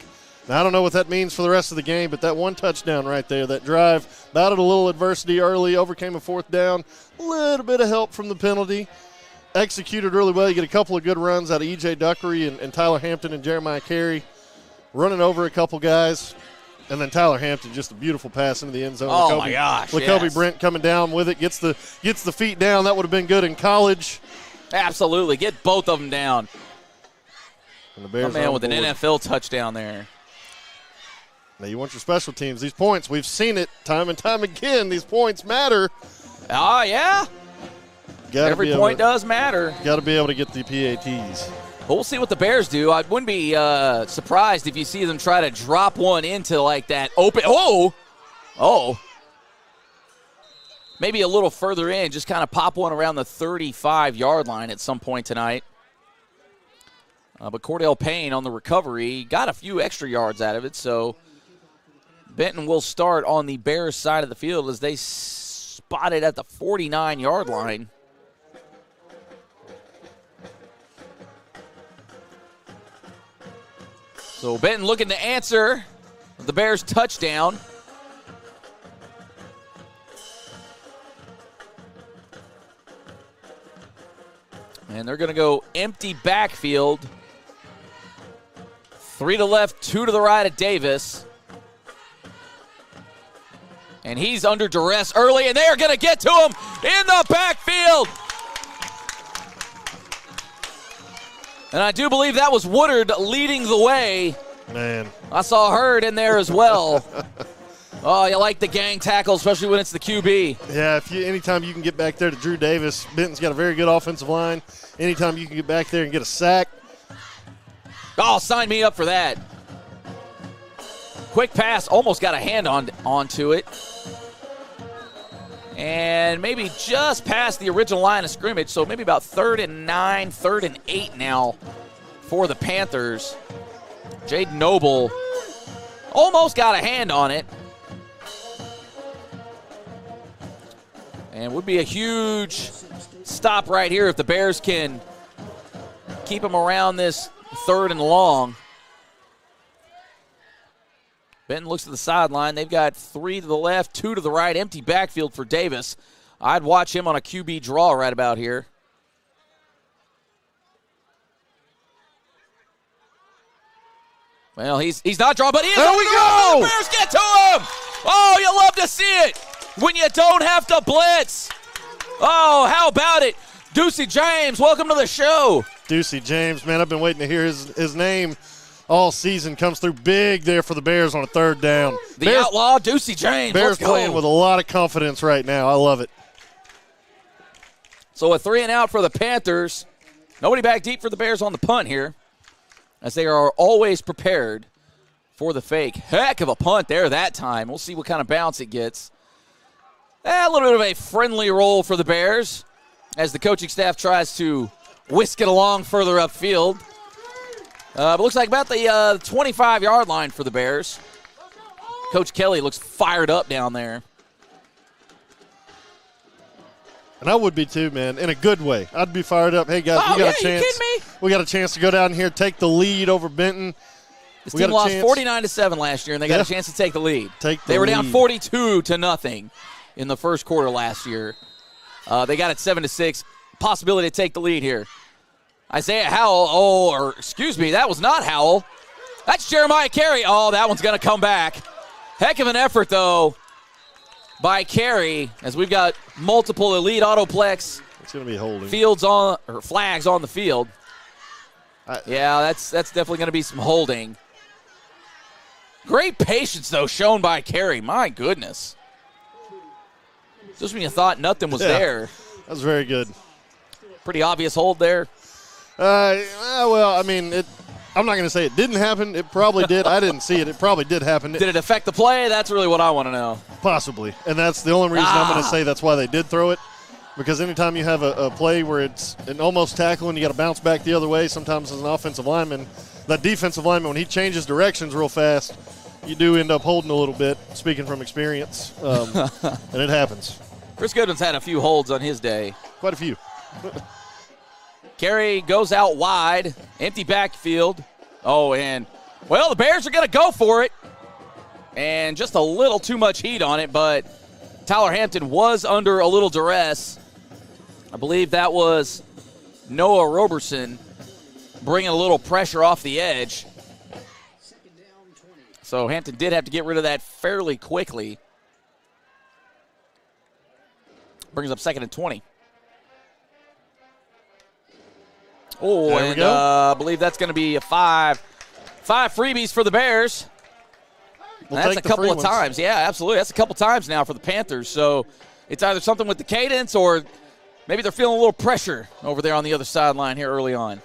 Now, I don't know what that means for the rest of the game, but that one touchdown right there, that drive, battled a little adversity early, overcame a 4th down, a little bit of help from the penalty, executed really well. You get a couple of good runs out of E.J. Duckery and Tyler Hampton and Jeremiah Carey, running over a couple guys. And then Tyler Hampton, just a beautiful pass into the end zone. Oh, my gosh, Lacobe Brent coming down with it, gets the feet down. That would have been good in college. Absolutely. Get both of them down. And the Bears with an NFL touchdown there. Now you want your special teams. These points, we've seen it time and time again. These points matter. Oh, yeah. Every point does matter. Got to be able to get the PATs. But we'll see what the Bears do. I wouldn't be surprised if you see them try to drop one into like that open. Oh. Maybe a little further in, just kind of pop one around the 35-yard line at some point tonight. But Cordell Payne on the recovery got a few extra yards out of it, so Benton will start on the Bears side of the field as they spot it at the 49-yard line. So Benton looking to answer the Bears' touchdown. And they're going to go empty backfield. 3 to the left, 2 to the right of Davis. And he's under duress early, and they are going to get to him in the backfield. And I do believe that was Woodard leading the way. Man. I saw Hurd in there as well. Oh, you like the gang tackle, especially when it's the QB. Yeah, anytime you can get back there to Drew Davis, Benton's got a very good offensive line. Anytime you can get back there and get a sack. Oh, sign me up for that. Quick pass, almost got a hand onto it. And maybe just past the original line of scrimmage, so maybe about 3rd and 9, 3rd and 8 now for the Panthers. Jaden Noble almost got a hand on it. And would be a huge stop right here if the Bears can keep him around this 3rd and long. Benton looks to the sideline. They've got 3 to the left, 2 to the right, empty backfield for Davis. I'd watch him on a QB draw right about here. Well, he's not drawn, but he is. There we go! The Bears get to him! Oh, you love to see it when you don't have to blitz. Oh, how about it? Ducey James, welcome to the show. Ducey James, man, I've been waiting to hear his name all season. Comes through big there for the Bears on a 3rd down. The Bears, outlaw, Ducey James. Bears playing with a lot of confidence right now. I love it. So a 3 and out for the Panthers. Nobody back deep for the Bears on the punt here, as they are always prepared for the fake. Heck of a punt there that time. We'll see what kind of bounce it gets. A little bit of a friendly roll for the Bears as the coaching staff tries to whisk it along further upfield. But looks like about the 25-yard line for the Bears. Coach Kelly looks fired up down there. And I would be too, man, in a good way. I'd be fired up. Hey, guys, we got a chance. You kidding me? We got a chance to go down here, take the lead over Benton. This team lost 49-7 last year, and they got a chance to take the lead. They were down 42-0 in the first quarter last year. They got it 7-6. Possibility to take the lead here. Isaiah Howell, that was not Howell. That's Jeremiah Carey. Oh, that one's going to come back. Heck of an effort, though, by Carey, as we've got multiple elite autoplex it's going to be holding. Flags on the field. Yeah, that's definitely going to be some holding. Great patience, though, shown by Carey. My goodness. Just when you thought nothing was there. That was very good. Pretty obvious hold there. Well, I mean, I'm not going to say it didn't happen. It probably did. I didn't see it. It probably did happen. Did it affect the play? That's really what I want to know. Possibly. And that's the only reason I'm going to say that's why they did throw it. Because anytime you have a play where it's an almost tackle and you got to bounce back the other way, sometimes as an offensive lineman, that defensive lineman, when he changes directions real fast, you do end up holding a little bit, speaking from experience. And it happens. Chris Goodwin's had a few holds on his day. Quite a few. Carey goes out wide, empty backfield. Oh, and, well, the Bears are going to go for it. And just a little too much heat on it, but Tyler Hampton was under a little duress. I believe that was Noah Roberson bringing a little pressure off the edge. So Hampton did have to get rid of that fairly quickly. Brings up 2nd and 20. Oh, there and I believe that's going to be a five freebies for the Bears. That's a couple of times. Yeah, absolutely. That's a couple times now for the Panthers. So it's either something with the cadence or maybe they're feeling a little pressure over there on the other sideline here early on.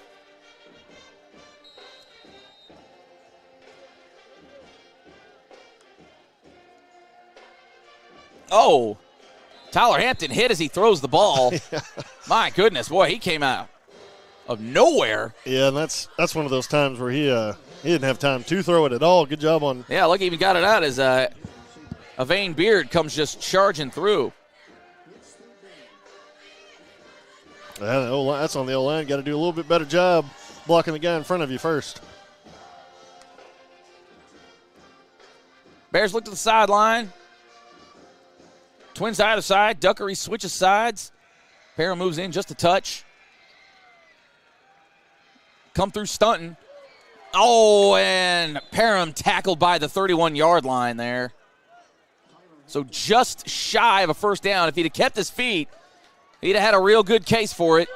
Oh, Tyler Hampton hit as he throws the ball. Yeah. My goodness, boy, he came out of nowhere. Yeah, and that's one of those times where he didn't have time to throw it at all. Good job on. Yeah, look, he even got it out as Avane Beard comes just charging through. That's on the O-line. Got to do a little bit better job blocking the guy in front of you first. Bears look to the sideline. Twins either side. Duckery switches sides. Parham moves in just a touch. Come through Stunton. Oh, and Parham tackled by the 31-yard line there. So just shy of a first down. If he'd have kept his feet, he'd have had a real good case for it.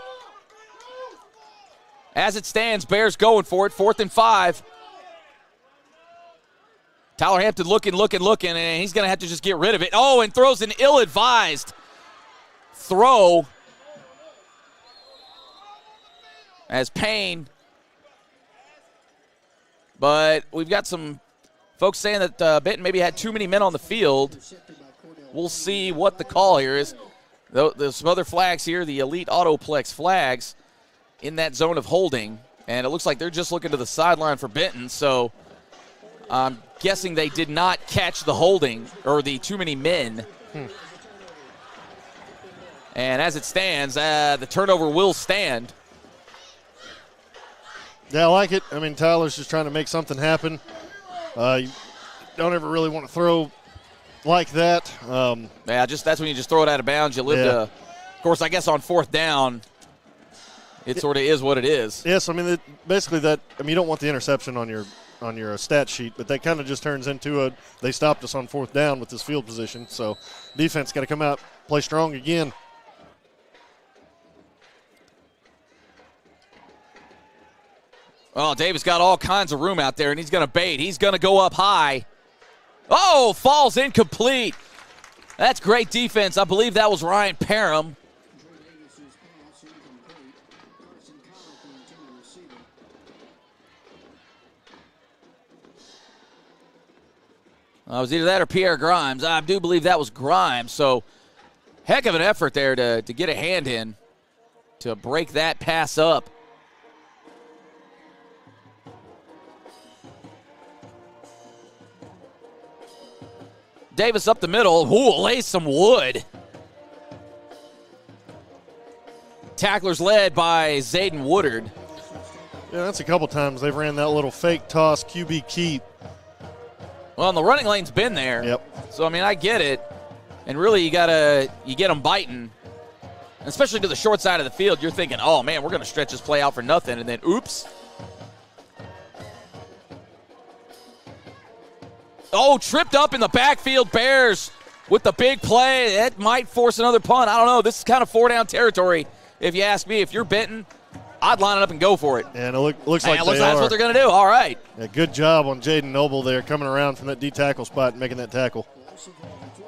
As it stands, Bears going for it. 4th and 5. Tyler Hampton looking, and he's going to have to just get rid of it. Oh, and throws an ill-advised throw as Payne. But we've got some folks saying that Benton maybe had too many men on the field. We'll see what the call here is. There's some other flags here, the Elite Autoplex flags in that zone of holding. And it looks like they're just looking to the sideline for Benton. So I'm guessing they did not catch the holding or the too many men. And as it stands, the turnover will stand. Yeah, I like it. I mean, Tyler's just trying to make something happen. You don't ever really want to throw like that. That's when you just throw it out of bounds. You live to, of course, I guess on 4th down, it sort of is what it is. Yes, I mean, basically that. I mean, you don't want the interception on your stat sheet, but that kind of just turns into they stopped us on 4th down with this field position. So defense got to come out, play strong again. Oh, Davis got all kinds of room out there, and he's going to bait. He's going to go up high. Oh, falls incomplete. That's great defense. I believe that was Ryan Parham. It was either that or Pierre Grimes. I do believe that was Grimes. So heck of an effort there to get a hand in to break that pass up. Davis up the middle. Ooh, lays some wood. Tacklers led by Zayden Woodard. Yeah, that's a couple times they've ran that little fake toss QB keep. Well, and the running lane's been there. Yep. So, I mean, I get it. And really, you get them biting. Especially to the short side of the field, you're thinking, oh, man, we're going to stretch this play out for nothing. And then, oops. Oh, tripped up in the backfield. Bears with the big play. That might force another punt. I don't know. This is kind of 4-down territory, if you ask me. If you're Benton, I'd line it up and go for it. And it looks like that's what they're going to do. All right. Yeah, good job on Jaden Noble there, coming around from that D-tackle spot and making that tackle.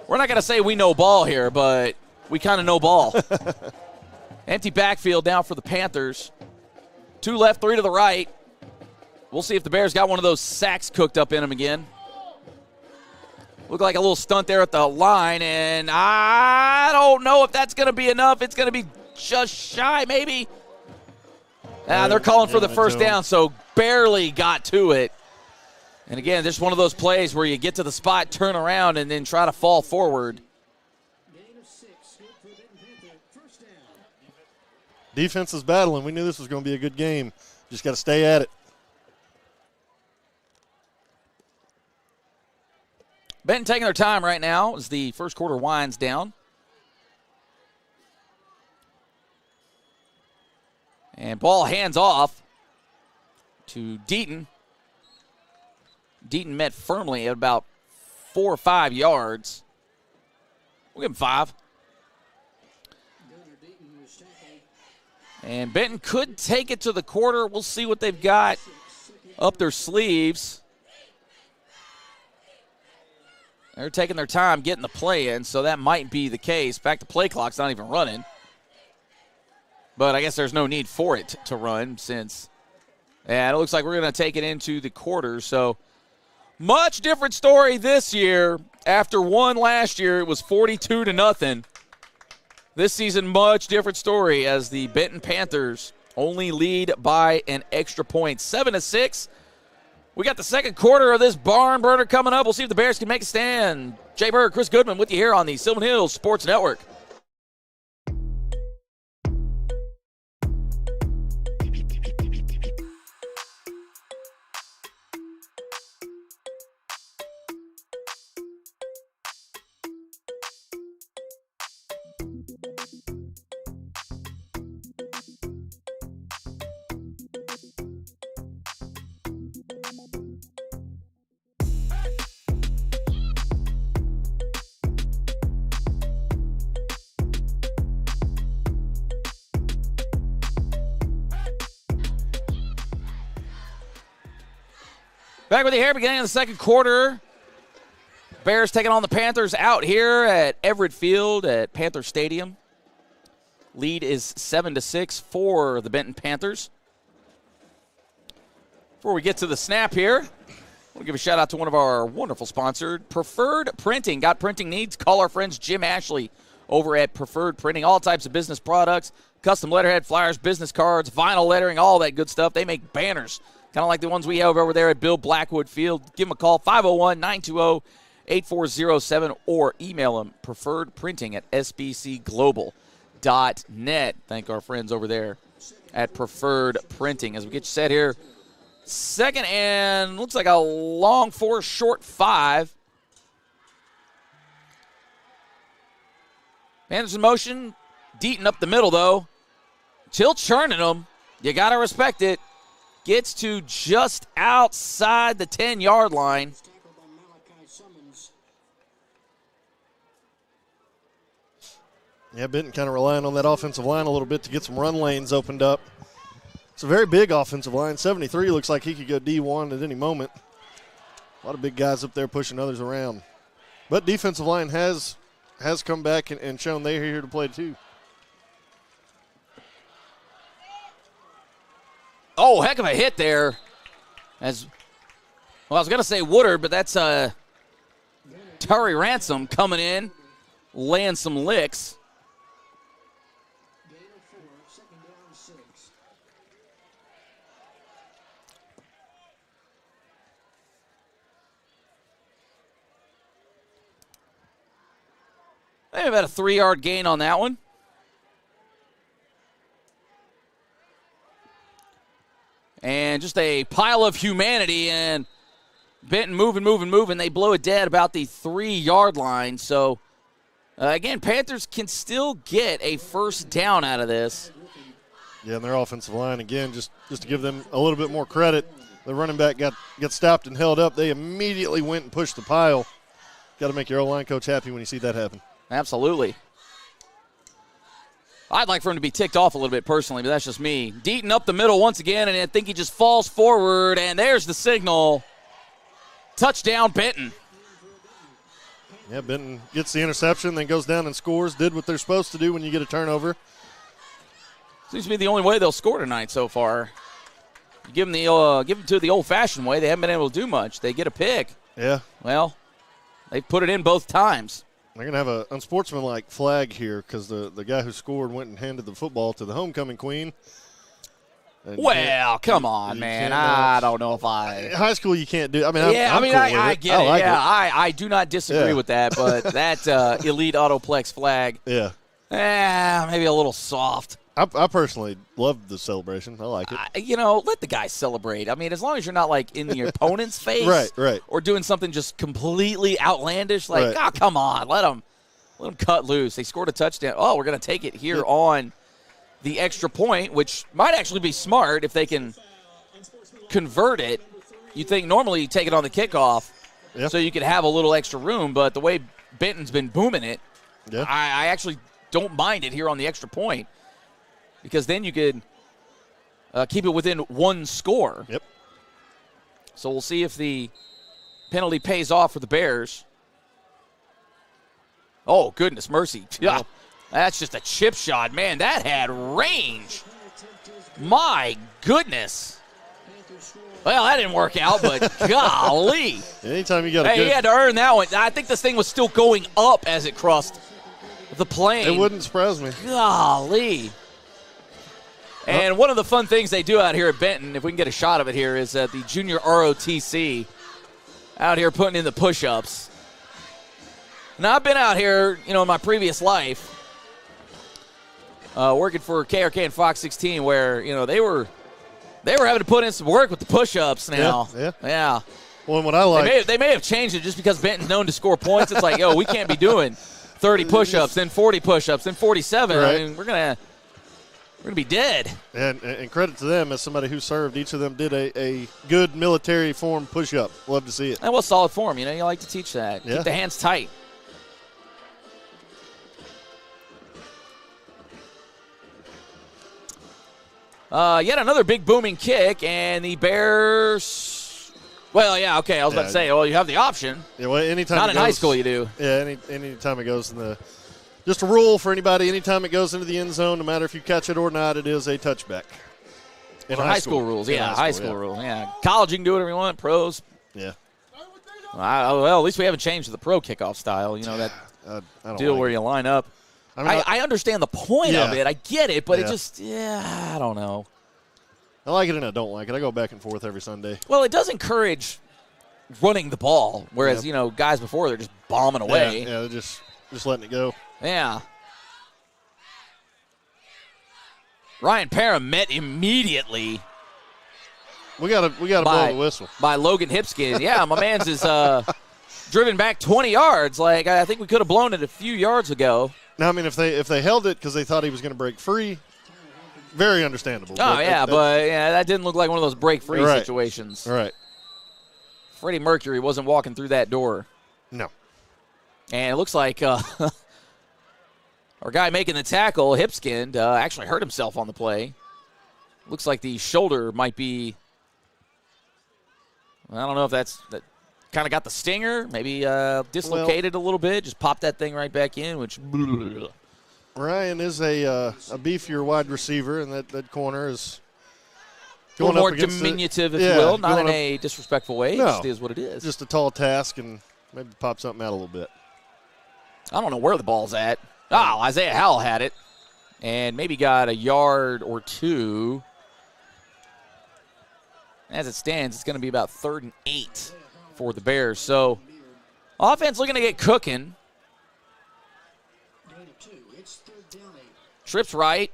We're not going to say we know ball here, but we kind of know ball. Empty backfield now for the Panthers. 2 left, 3 to the right. We'll see if the Bears got one of those sacks cooked up in them again. Looked like a little stunt there at the line, and I don't know if that's going to be enough. It's going to be just shy, maybe. They're calling for the first down, so barely got to it. And again, just one of those plays where you get to the spot, turn around, and then try to fall forward. Defense is battling. We knew this was going to be a good game. Just got to stay at it. Benton taking their time right now as the first quarter winds down. And ball hands off to Deaton. Deaton met firmly at about 4 or 5 yards. We'll give him 5. And Benton could take it to the quarter. We'll see what they've got up their sleeves. They're taking their time getting the play in, so that might be the case. In fact, the play clock's not even running. But I guess there's no need for it to run since, it looks like we're going to take it into the quarter. So much different story this year. After one last year, it was 42-0. This season, much different story as the Benton Panthers only lead by an extra point, 7-6. We got the second quarter of this barn burner coming up. We'll see if the Bears can make a stand. Jay Berg, Chris Goodman with you here on the Sylvan Hills Sports Network. Back with you here, beginning of the second quarter. Bears taking on the Panthers out here at Everett Field at Panther Stadium. Lead is 7-6 for the Benton Panthers. Before we get to the snap here, we'll give a shout out to one of our wonderful sponsors, Preferred Printing. Got printing needs? Call our friends Jim Ashley over at Preferred Printing. All types of business products, custom letterhead, flyers, business cards, vinyl lettering, all that good stuff. They make banners, kind of like the ones we have over there at Bill Blackwood Field. Give them a call, 501-920-8407, or email them, preferredprinting@sbcglobal.net. Thank our friends over there at Preferred Printing. As we get you set here, second and looks like a long 4, short 5. Panthers in motion. Deaton up the middle, though. Still churning them. You got to respect it. Gets to just outside the 10-yard line. Yeah, Benton kind of relying on that offensive line a little bit to get some run lanes opened up. It's a very big offensive line. 73 looks like he could go D1 at any moment. A lot of big guys up there pushing others around. But defensive line has come back and shown they're here to play too. Oh, heck of a hit there. I was going to say Woodard, but that's Terry Ransom coming in, laying some licks. Maybe about a 3-yard gain on that one. And just a pile of humanity, and Benton moving. They blow it dead about the 3-yard line. So, again, Panthers can still get a first down out of this. Yeah, and their offensive line, again, just to give them a little bit more credit, the running back got stopped and held up. They immediately went and pushed the pile. Got to make your O-line coach happy when you see that happen. Absolutely. I'd like for him to be ticked off a little bit personally, but that's just me. Deaton up the middle once again, and I think he just falls forward, and there's the signal. Touchdown, Benton. Yeah, Benton gets the interception, then goes down and scores. Did what they're supposed to do when you get a turnover. Seems to be the only way they'll score tonight so far. You give them to the old-fashioned way. They haven't been able to do much. They get a pick. Yeah. Well, they put it in both times. They're going to have an unsportsmanlike flag here because the guy who scored went and handed the football to the homecoming queen. Well, come on, man. I don't know if I. High school, you can't do. I mean, I get it. like yeah, it. I do not disagree with that, but that elite Autoplex flag. Yeah. Maybe a little soft. I personally love the celebration. I like it. Let the guy celebrate. I mean, as long as you're not like in your opponent's face, right, or doing something just completely outlandish, like, right. Oh, come on, let them cut loose. They scored a touchdown. Oh, we're gonna take it here on the extra point, which might actually be smart if they can convert it. You think normally you take it on the kickoff, so you could have a little extra room, but the way Benton's been booming it, I actually don't mind it here on the extra point. Because then you could keep it within one score. Yep. So we'll see if the penalty pays off for the Bears. Oh, goodness mercy. Yeah, that's just a chip shot. Man, that had range. My goodness. Well, that didn't work out, but golly. Anytime you got he had to earn that one. I think this thing was still going up as it crossed the plane. It wouldn't surprise me. Golly. And one of the fun things they do out here at Benton, if we can get a shot of it here, is the junior ROTC out here putting in the push-ups. Now, I've been out here, in my previous life, working for KRK and Fox 16, where, they were having to put in some work with the push-ups now. Yeah. Well, what I like, they may have changed it just because Benton's known to score points. It's like, we can't be doing 30 push-ups, then 40 push-ups, then 47. Right. I mean, we're going to be dead. And credit to them as somebody who served. Each of them did a good military form push-up. Love to see it. That was solid form. You like to teach that. Yeah. Keep the hands tight. Yet another big booming kick, and the Bears, Well, yeah, okay. I was about to say, well, you have the option. Yeah, well, anytime Not it in goes, high school you do. Yeah, any time it goes in the – just a rule for anybody, anytime it goes into the end zone, no matter if you catch it or not, it is a touchback. In high school rules, yeah. High school yeah. rule, yeah. College, you can do whatever you want. Pros. Yeah. Well, at least we haven't changed the pro kickoff style. You know, that I don't deal like where it. you line up. I mean, I understand the point of Yeah. it. I get it, but it Yeah. just, I don't know. I like it and I don't like it. I go back and forth every Sunday. Well, it does encourage running the ball, whereas, you know, guys before, they're just bombing away. Yeah, they're just letting it go. Yeah. Ryan Parham met immediately We gotta blow the whistle. by Logan Hipskin. Yeah, my man's is driven back 20 yards. Like, I think we could have blown it a few yards ago. Now, I mean, if they held it because they thought he was going to break free, very understandable. Oh, but that didn't look like one of those break-free Right. situations. All right. Freddie Mercury wasn't walking through that door. No. And it looks like our guy making the tackle, Hipskind, actually hurt himself on the play. Looks like the shoulder might be, I don't know if that kind of got the stinger, maybe dislocated a little bit, just popped that thing right back in, which. Ryan is a beefier wide receiver, and that corner is A little going more up against diminutive, if yeah, you will, not going in up- a disrespectful way. It No. just is what it is. just a tall task and maybe pop something out a little bit. I don't know where the ball's at. Oh, Isaiah Howell had it and maybe got a yard or two. As it stands, it's going to be about 3rd and 8 for the Bears. So, offense looking to get cooking. Trips right.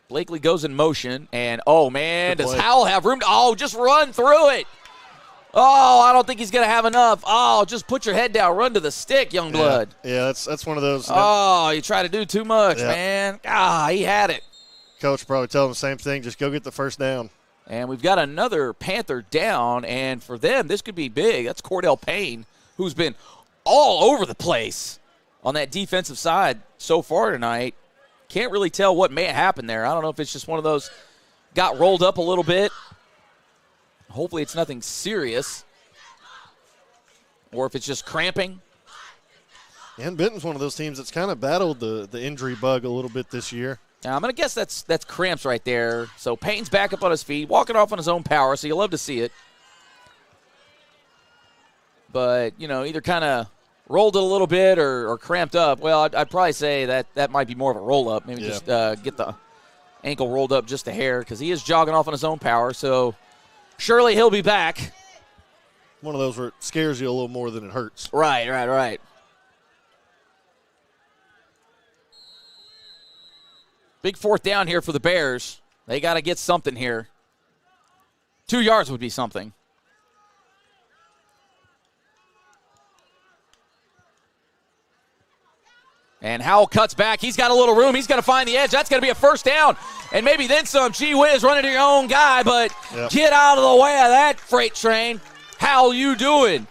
Blakely goes in motion. And, oh, man, Good does play. Howell have room? Just run through it. Oh, I don't think he's going to have enough. Oh, just put your head down. Run to the stick, young blood. Yeah, that's one of those. Oh, you try to do too much, Yeah. man. He had it. Coach probably tell them the same thing. Just go get the first down. And we've got another Panther down, and for them, this could be big. That's Cordell Payne, who's been all over the place on that defensive side so far tonight. Can't really tell what may have happened there. I don't know if it's just one of those got rolled up a little bit. Hopefully it's nothing serious. Or if it's just cramping. And Benton's one of those teams that's kind of battled the injury bug a little bit this year. Now, I'm going to guess that's cramps right there. So Payne's back up on his feet, walking off on his own power, so you love to see it. But, you know, either kind of rolled it a little bit or cramped up. Well, I'd probably say that might be more of a roll-up. Maybe just get the ankle rolled up just a hair because he is jogging off on his own power. So surely he'll be back. One of those where it scares you a little more than it hurts. Right. Big 4th down here for the Bears. They got to get something here. 2 yards would be something. And Howell cuts back. He's got a little room. He's going to find the edge. That's going to be a 1st down. And maybe then some. Gee whiz, running to your own guy, but get out of the way of that freight train. How you doing?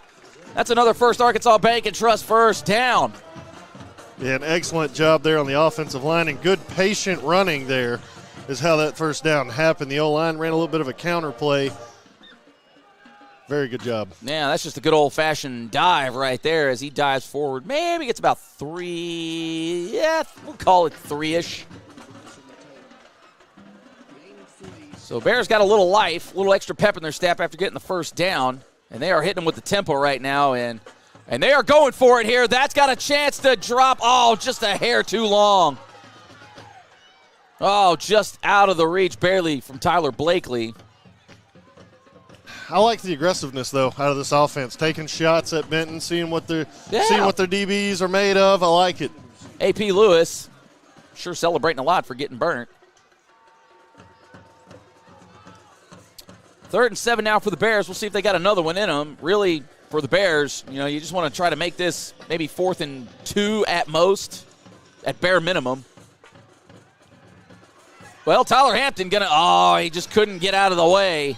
That's another First Arkansas Bank and Trust 1st down. Yeah, an excellent job there on the offensive line, and good patient running there is how that 1st down happened. The O-line ran a little bit of a counter play. Very good job. Yeah, that's just a good old-fashioned dive right there as he dives forward. Maybe gets about 3. Yeah, we'll call it 3-ish. So Bears got a little life, a little extra pep in their step after getting the 1st down, and they are hitting them with the tempo right now, and they are going for it here. That's got a chance to drop. Oh, just a hair too long. Oh, just out of the reach, barely, from Tyler Blakely. I like the aggressiveness, though, out of this offense. Taking shots at Benton, seeing what their DBs are made of. I like it. AP Lewis, sure celebrating a lot for getting burnt. 3rd and 7 now for the Bears. We'll see if they got another one in them. Really, for the Bears, you know, you just want to try to make this maybe 4th and 2 at most, at bare minimum. Well, Tyler Hampton he just couldn't get out of the way.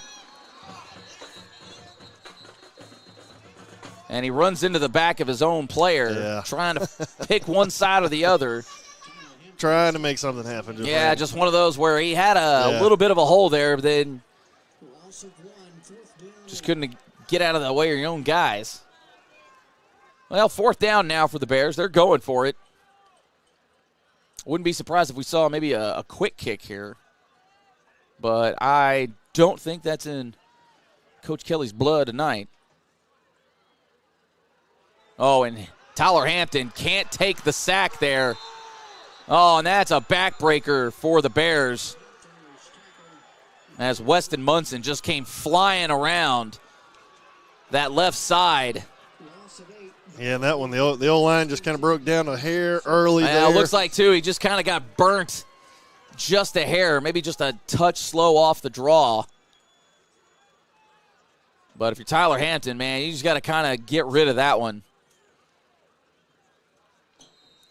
And he runs into the back of his own player, trying to pick one side or the other. Trying to make something happen. Just one of those where he had a little bit of a hole there, but then just couldn't get out of the way of your own guys. Well, 4th down now for the Bears. They're going for it. Wouldn't be surprised if we saw maybe a quick kick here. But I don't think that's in Coach Kelly's blood tonight. Oh, and Tyler Hampton can't take the sack there. Oh, and that's a backbreaker for the Bears. As Weston Munson just came flying around that left side. Yeah, and that one, the old line just kind of broke down a hair early there. It looks like, too, he just kind of got burnt just a hair, maybe just a touch slow off the draw. But if you're Tyler Hampton, man, you just got to kind of get rid of that one.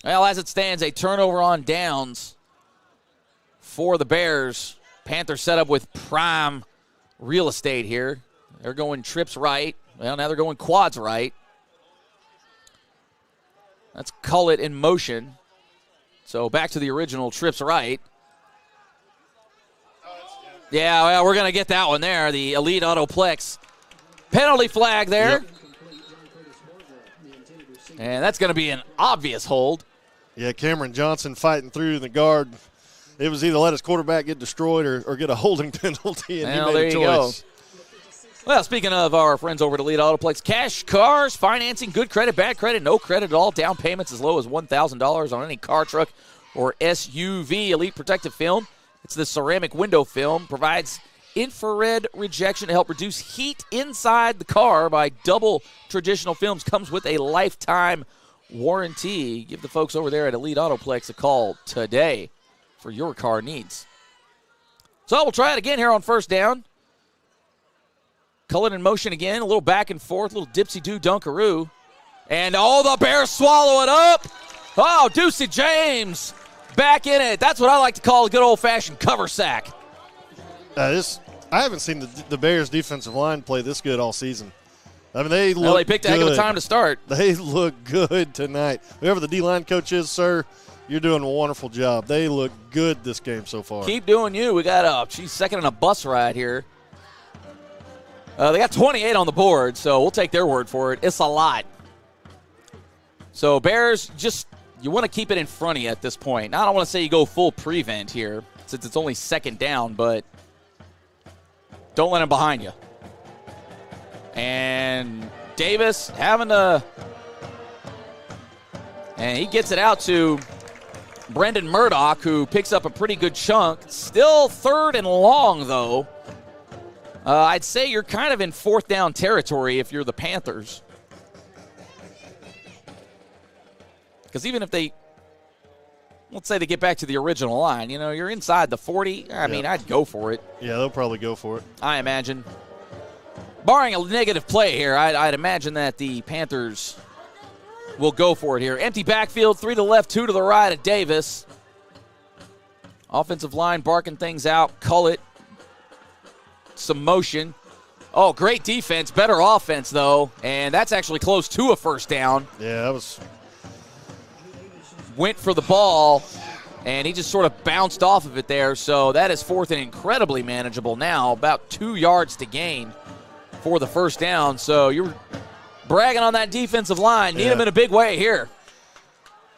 Well, as it stands, a turnover on downs for the Bears. Panthers set up with prime real estate here. They're going trips right. Well, now they're going quads right. That's Cullett in motion. So back to the original trips right. Yeah, well, we're going to get that one there. The Elite Autoplex penalty flag there. Yep. And that's going to be an obvious hold. Yeah, Cameron Johnson fighting through the guard. It was either let his quarterback get destroyed or get a holding penalty, and Well, he made a choice. Go. Well, speaking of our friends over at Elite Autoplex, cash cars, financing, good credit, bad credit, no credit at all. Down payments as low as $1,000 on any car, truck, or SUV. Elite Protective Film. It's the ceramic window film. Provides infrared rejection to help reduce heat inside the car by double traditional films. Comes with a lifetime warranty. Give the folks over there at Elite Autoplex a call today for your car needs. So we'll try it again here on 1st down. Cullen in motion again, a little back and forth, a little dipsy-do dunkaroo. And, the Bears swallow it up. Oh, Deucey James back in it. That's what I like to call a good old-fashioned cover sack. I haven't seen the Bears' defensive line play this good all season. I mean, they look they picked a heck of a time to start. They look good tonight. Whoever the D-line coach is, sir, you're doing a wonderful job. They look good this game so far. Keep doing you. We got she's second in a bus ride here. They got 28 on the board, so we'll take their word for it. It's a lot. So Bears, you want to keep it in front of you at this point. Now, I don't want to say you go full prevent here since it's only 2nd down, but don't let them behind you. And Davis and he gets it out to Brendan Murdoch, who picks up a pretty good chunk. Still 3rd and long, though. I'd say you're kind of in 4th down territory if you're the Panthers. Because even if let's say they get back to the original line, you're inside the 40. I mean, I'd go for it. Yeah, they'll probably go for it. I imagine. Barring a negative play here, I'd imagine that the Panthers will go for it here. Empty backfield, 3 to the left, 2 to the right of Davis. Offensive line barking things out. Cullett. Some motion. Oh, great defense. Better offense, though. And that's actually close to a 1st down. Yeah, that was. Went for the ball, and he just sort of bounced off of it there. So that is 4th and incredibly manageable now. About 2 yards to gain for the 1st down. So you're bragging on that defensive line. Need him in a big way here.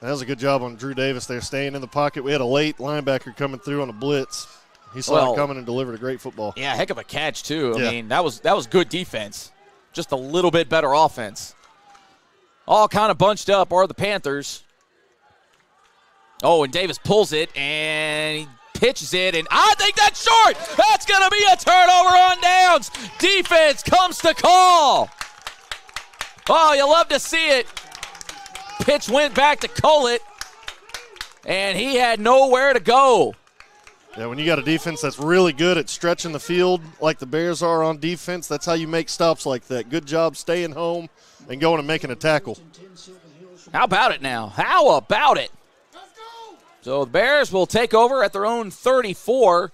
That was a good job on Drew Davis there, staying in the pocket. We had a late linebacker coming through on a blitz. He saw it coming and delivered a great football. Yeah, heck of a catch, too. I mean, that was good defense. Just a little bit better offense. All kind of bunched up are the Panthers. Oh, and Davis pulls it, and he pitches it, and I think that's short. That's going to be a turnover on downs. Defense comes to call. Oh, you love to see it. Pitch went back to Cullett, and he had nowhere to go. Yeah, when you got a defense that's really good at stretching the field like the Bears are on defense, that's how you make stops like that. Good job staying home and going and making a tackle. How about it now? How about it? So the Bears will take over at their own 34.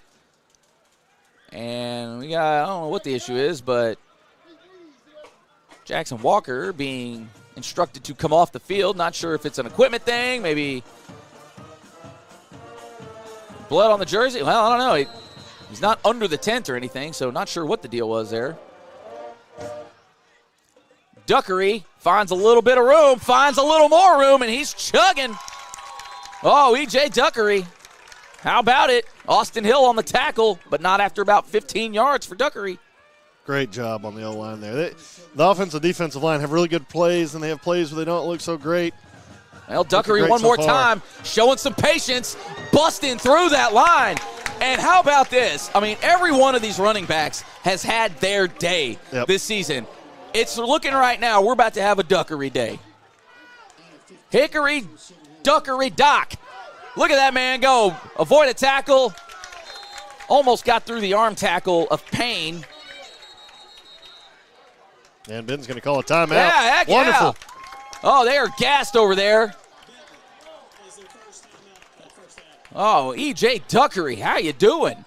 And we got, I don't know what the issue is, but Jackson Walker being instructed to come off the field. Not sure if it's an equipment thing, maybe blood on the jersey. Well, I don't know. He's not under the tent or anything, so not sure what the deal was there. Duckery finds a little bit of room, finds a little more room, and he's chugging. Oh, E.J. Duckery. How about it? Austin Hill on the tackle, but not after about 15 yards for Duckery. Great job on the O-line there. The offensive defensive line have really good plays, and they have plays where they don't look so great. Well, Duckery one more time, showing some patience, busting through that line. And how about this? I mean, every one of these running backs has had their day this season. It's looking right now, we're about to have a Duckery day. Hickory, Duckery, Doc. Look at that man go. Avoid a tackle. Almost got through the arm tackle of Payne. And Benton's going to call a timeout. Yeah, heck wonderful. Yeah. Oh, they are gassed over there. Oh, E.J. Duckery, how you doing?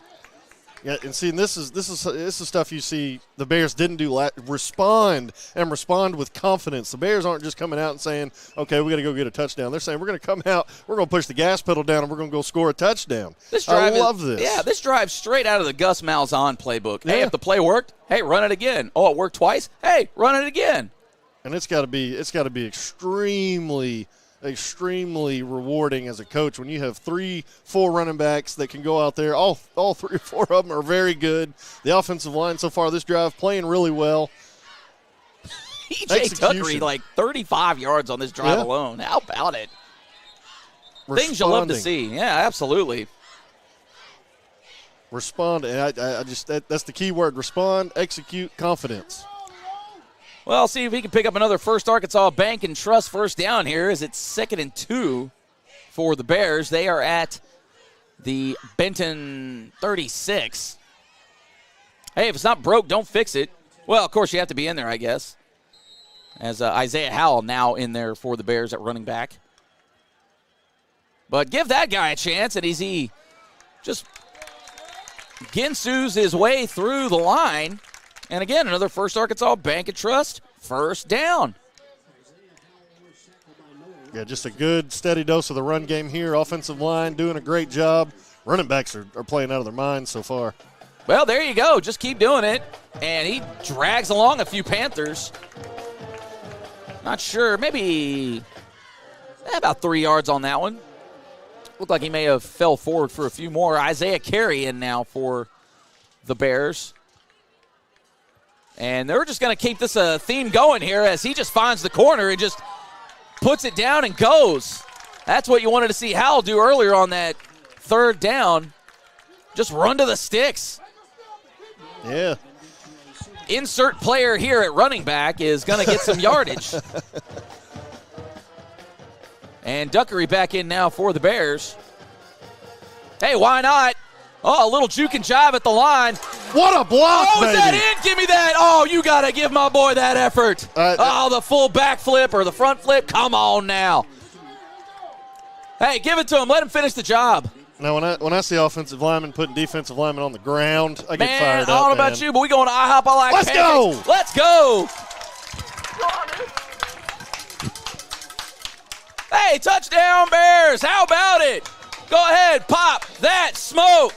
Yeah, and see, this is stuff you see the Bears didn't do. Respond with confidence. The Bears aren't just coming out and saying, okay, we got to go get a touchdown. They're saying, we're going to come out, we're going to push the gas pedal down, and we're going to go score a touchdown. I love this. Yeah, this drive's straight out of the Gus Malzahn playbook. Hey, if the play worked, hey, run it again. Oh, it worked twice? Hey, run it again. And it's got to be extremely rewarding as a coach when you have 3-4 running backs that can go out there. All 3 or 4 of them are very good. The offensive line so far this drive playing really well. E.J. Duckery, like 35 yards on this drive alone. How about it? Things you love to see. Yeah, absolutely. Respond. And I just that's the key word. Respond, execute, confidence. Well, see if he can pick up another First Arkansas Bank and Trust first down here as it's 2nd and 2 for the Bears. They are at the Benton 36. Hey, if it's not broke, don't fix it. Well, of course, you have to be in there, I guess. As Isaiah Howell now in there for the Bears at running back. But give that guy a chance, and he just Ginsu's his way through the line. And again, another First Arkansas Bank and Trust first down. Yeah, just a good, steady dose of the run game here. Offensive line doing a great job. Running backs are playing out of their minds so far. Well, there you go. Just keep doing it. And he drags along a few Panthers. Not sure. Maybe about 3 yards on that one. Looked like he may have fell forward for a few more. Isaiah Carey in now for the Bears. And they're just going to keep this theme going here as he just finds the corner and just puts it down and goes. That's what you wanted to see Howell do earlier on that 3rd down. Just run to the sticks. Yeah. Insert player here at running back is going to get some yardage. And Duckery back in now for the Bears. Hey, why not? Oh, a little juke and jive at the line. What a block, baby. Is that in? Give me that. Oh, you got to give my boy that effort. The full back flip or the front flip. Come on now. Hey, give it to him. Let him finish the job. Now, when I see offensive linemen putting defensive linemen on the ground, I get fired up. I don't know about you, but we going to IHOP. I like Let's pancakes. go. Let's go. Hey, touchdown Bears. How about it? Go ahead, pop that smoke.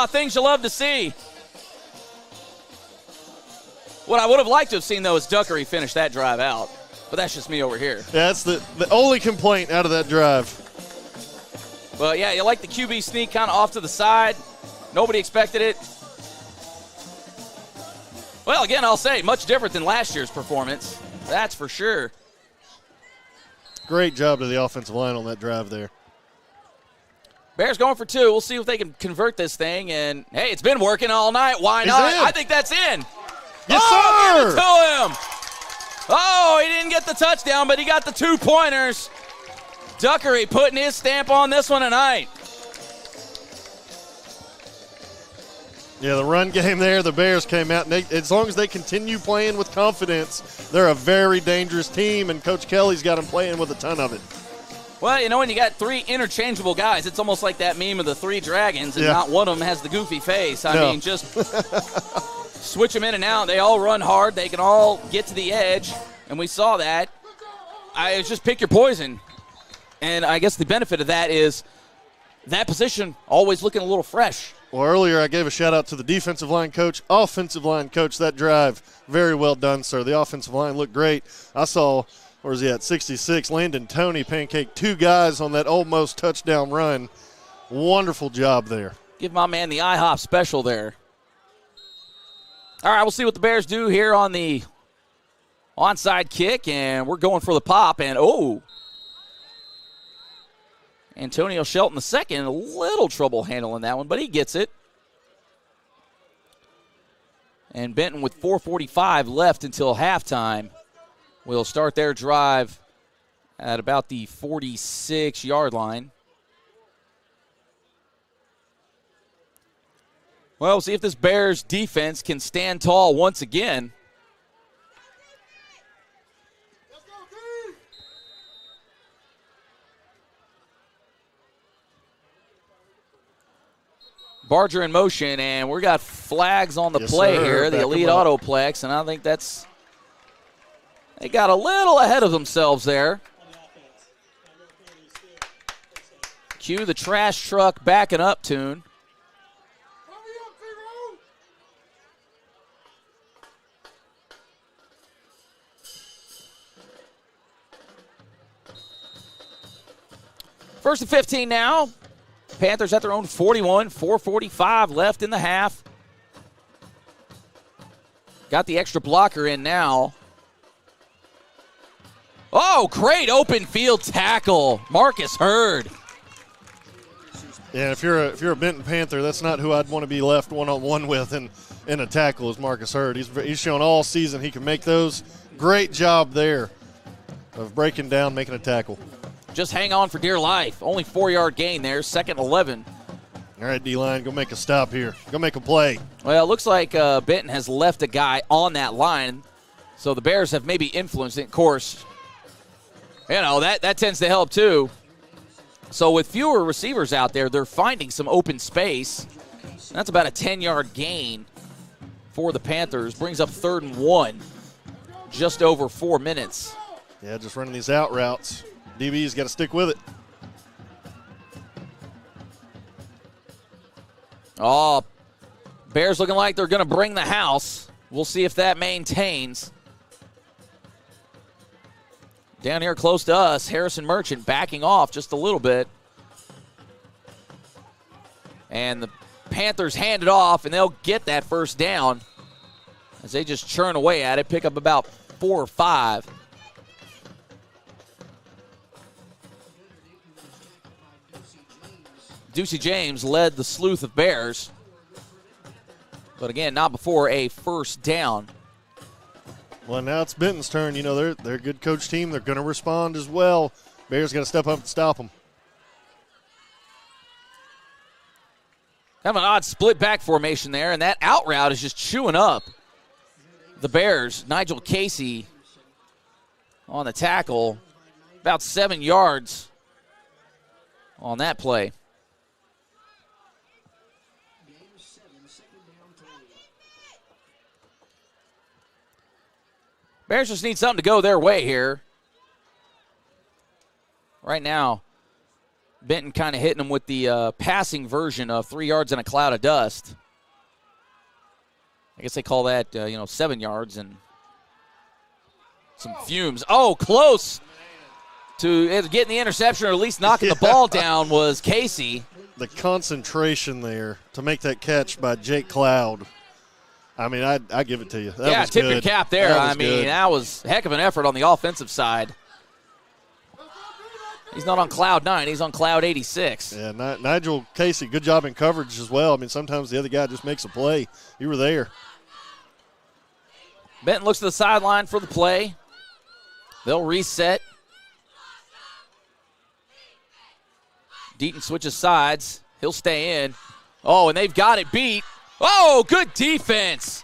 Things you love to see. What I would have liked to have seen, though, is Duckery finish that drive out. But that's just me over here. Yeah, that's the only complaint out of that drive. But, yeah, you like the QB sneak kind of off to the side. Nobody expected it. Well, again, I'll say, much different than last year's performance. That's for sure. Great job to the offensive line on that drive there. Bears going for 2. We'll see if they can convert this thing. And, hey, it's been working all night. Why not? I think that's in. Yes, sir. Give it to him. Oh, he didn't get the touchdown, but he got the 2 pointers. Duckery putting his stamp on this one tonight. Yeah, the run game there, the Bears came out. And as long as they continue playing with confidence, they're a very dangerous team, and Coach Kelly's got them playing with a ton of it. Well, you know, when you got 3 interchangeable guys, it's almost like that meme of the 3 dragons, and not one of them has the goofy face. I mean, just switch them in and out. They all run hard. They can all get to the edge, and we saw that. Just pick your poison. And I guess the benefit of that is that position always looking a little fresh. Well, earlier I gave a shout-out to the defensive line coach, offensive line coach. That drive, very well done, sir. The offensive line looked great. I saw, where is he at, 66, Landon Toney pancake 2 guys on that almost touchdown run. Wonderful job there. Give my man the IHOP special there. All right, we'll see what the Bears do here on the onside kick, and we're going for the pop, and Antonio Shelton II, a little trouble handling that one, but he gets it. And Benton with 4:45 left until halftime will start their drive at about the 46-yard line. Well, we'll see if this Bears defense can stand tall once again. Barger in motion, and we got flags on the play here, the Elite Autoplex, and I think they got a little ahead of themselves there. Cue the trash truck backing up tune. First and 15 now. Panthers at their own 41, 4:45 left in the half. Got the extra blocker in now. Oh, great open field tackle. Marcus Hurd. Yeah, if you're a Benton Panther, that's not who I'd want to be left one-on-one with in a tackle is Marcus Hurd. He's shown all season he can make those. Great job there of breaking down, making a tackle. Just hang on for dear life. Only 4-yard gain there, 2nd and 11. All right, D-line, go make a stop here. Go make a play. Well, it looks like Benton has left a guy on that line, so the Bears have maybe influenced it. Of course, you know, that tends to help too. So with fewer receivers out there, they're finding some open space. That's about a 10-yard gain for the Panthers. Brings up 3rd and 1, just over 4 minutes. Yeah, just running these out routes. DB's got to stick with it. Oh, Bears looking like they're going to bring the house. We'll see if that maintains. Down here close to us, Harrison Merchant backing off just a little bit. And the Panthers hand it off, and they'll get that first down as they just churn away at it, pick up about 4 or 5. Ducey James led the sleuth of Bears. But again, not before a first down. Well, now it's Benton's turn. You know, they're a good coach team. They're going to respond as well. Bears got to step up and stop them. Kind of an odd split back formation there, and that out route is just chewing up the Bears. Nigel Casey on the tackle. About 7 yards on that play. Bears just need something to go their way here. Right now, Benton kind of hitting them with the passing version of 3 yards in a cloud of dust. I guess they call that, 7 yards and some fumes. Oh, close to getting the interception or at least knocking the ball down was Casey. The concentration there to make that catch by Jake Cloud. I mean, I give it to you. That was tip good. Your cap there. That was a heck of an effort on the offensive side. He's not on cloud 9. He's on cloud 86. Yeah, Nigel Casey, good job in coverage as well. I mean, sometimes the other guy just makes a play. You were there. Benton looks to the sideline for the play. They'll reset. Deaton switches sides. He'll stay in. Oh, and they've got it beat. Oh, good defense.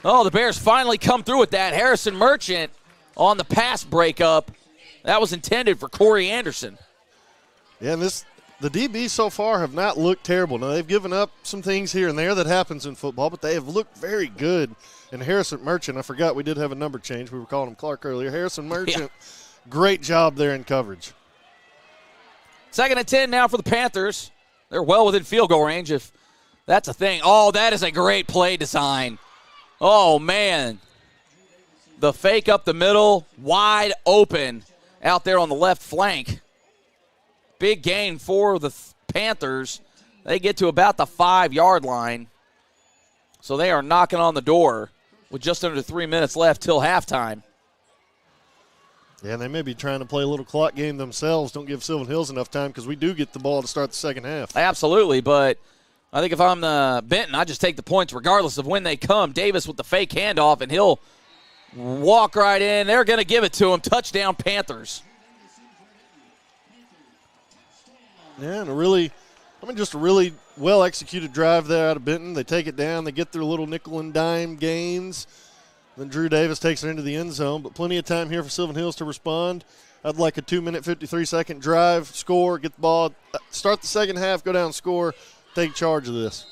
Oh, the Bears finally come through with that. Harrison Merchant on the pass breakup. That was intended for Corey Anderson. Yeah, and the DBs so far have not looked terrible. Now, they've given up some things here and there that happens in football, but they have looked very good. And Harrison Merchant, I forgot we did have a number change. We were calling him Clark earlier. Harrison Merchant, great job there in coverage. 2nd and 10 now for the Panthers. They're well within field goal range if That's a thing. Oh, that is a great play design. Oh, man. The fake up the middle, wide open out there on the left flank. Big gain for the Panthers. They get to about the 5-yard line. So they are knocking on the door with just under 3 minutes left till halftime. Yeah, and they may be trying to play a little clock game themselves. Don't give Sylvan Hills enough time because we do get the ball to start the second half. Absolutely, but I think if I'm the Benton, I just take the points regardless of when they come. Davis with the fake handoff, and he'll walk right in. They're going to give it to him. Touchdown, Panthers. Yeah, and just a really well-executed drive there out of Benton. They take it down. They get their little nickel and dime gains. Then Drew Davis takes it into the end zone, but plenty of time here for Sylvan Hills to respond. I'd like a 2-minute, 53-second drive, score, get the ball, start the second half, go down, score, take charge of this.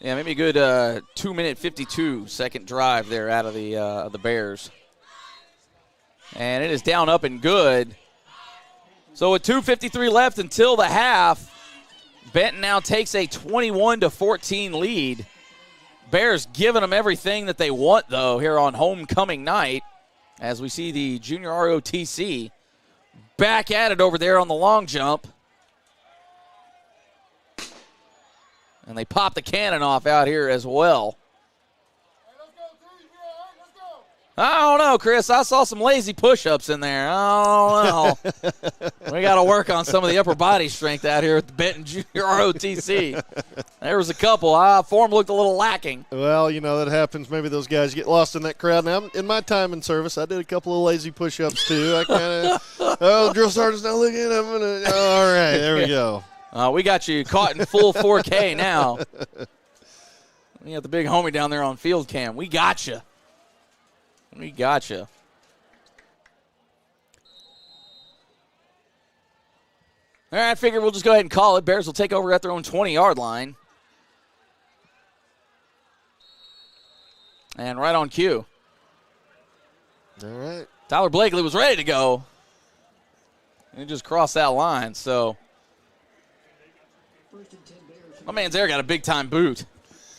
Yeah, maybe a good 2-minute, 52-second drive there out of the Bears. And it is down, up, and good. So with 2:53 left until the half, Benton now takes a 21-14 lead. Bears giving them everything that they want, though, here on homecoming night, as we see the junior ROTC back at it over there on the long jump. And they pop the cannon off out here as well. I don't know, Chris. I saw some lazy push-ups in there. I don't know. We got to work on some of the upper body strength out here at the Benton Junior ROTC. There was a couple. Form looked a little lacking. Well, that happens. Maybe those guys get lost in that crowd. Now, in my time in service, I did a couple of lazy push-ups, too. I kind of, drill sergeant's not looking. All right, there we go. We got you caught in full 4K now. We got the big homie down there on field cam. We got you. We got you. All right, I figured we'll just go ahead and call it. Bears will take over at their own 20-yard line. And right on cue. All right. Tyler Blakely was ready to go. And he just crossed that line, so. My man's there got a big-time boot.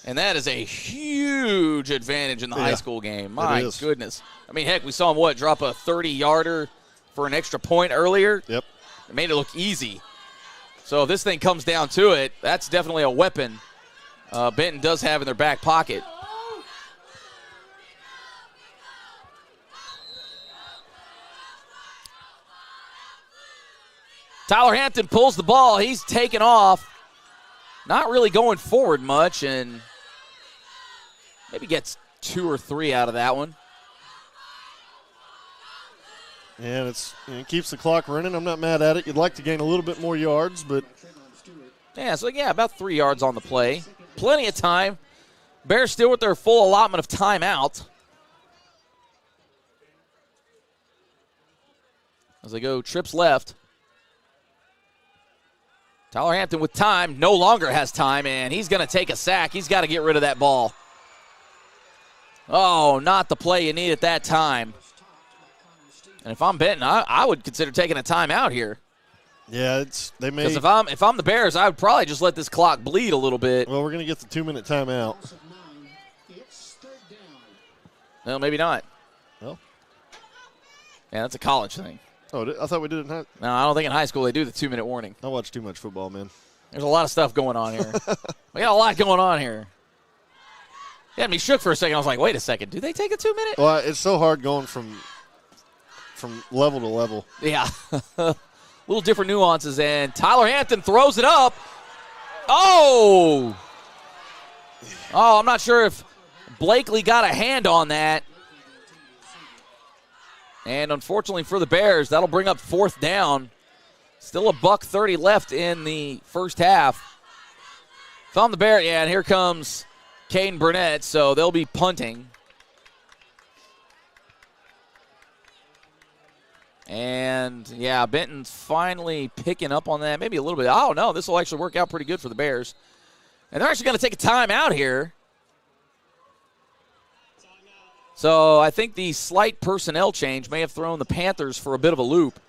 And that is a huge advantage in the high school game. My goodness. I mean, heck, we saw him, drop a 30-yarder for an extra point earlier. Yep. It made it look easy. So if this thing comes down to it, that's definitely a weapon Benton does have in their back pocket. Tyler Hampton pulls the ball. He's taken off. Not really going forward much, and maybe gets 2 or 3 out of that one. And it keeps the clock running. I'm not mad at it. You'd like to gain a little bit more yards, but. Yeah, so about 3 yards on the play. Plenty of time. Bears still with their full allotment of timeout. As they go trips left. Tyler Hampton with time, no longer has time, and he's going to take a sack. He's got to get rid of that ball. Oh, not the play you need at that time. And if I'm Benton, I would consider taking a timeout here. Yeah, they may. Because if I'm the Bears, I would probably just let this clock bleed a little bit. Well, we're going to get the 2-minute timeout. No, maybe not. Well. Yeah, that's a college thing. Oh, I thought we did it in high. No, I don't think in high school they do the 2-minute warning. I watch too much football, man. There's a lot of stuff going on here. We got a lot going on here. You had me shook for a second. I was like, wait a second. Do they take a 2-minute? Well, it's so hard going from level to level. Yeah. Little different nuances. And Tyler Hampton throws it up. Oh! Oh, I'm not sure if Blakely got a hand on that. And unfortunately for the Bears, that'll bring up 4th down. Still $1:30 left in the first half. If I'm the Bear, and here comes Caden Burnett, so they'll be punting. And, yeah, Benton's finally picking up on that. Maybe a little bit. Oh, no, this will actually work out pretty good for the Bears. And they're actually going to take a timeout here. So I think the slight personnel change may have thrown the Panthers for a bit of a loop.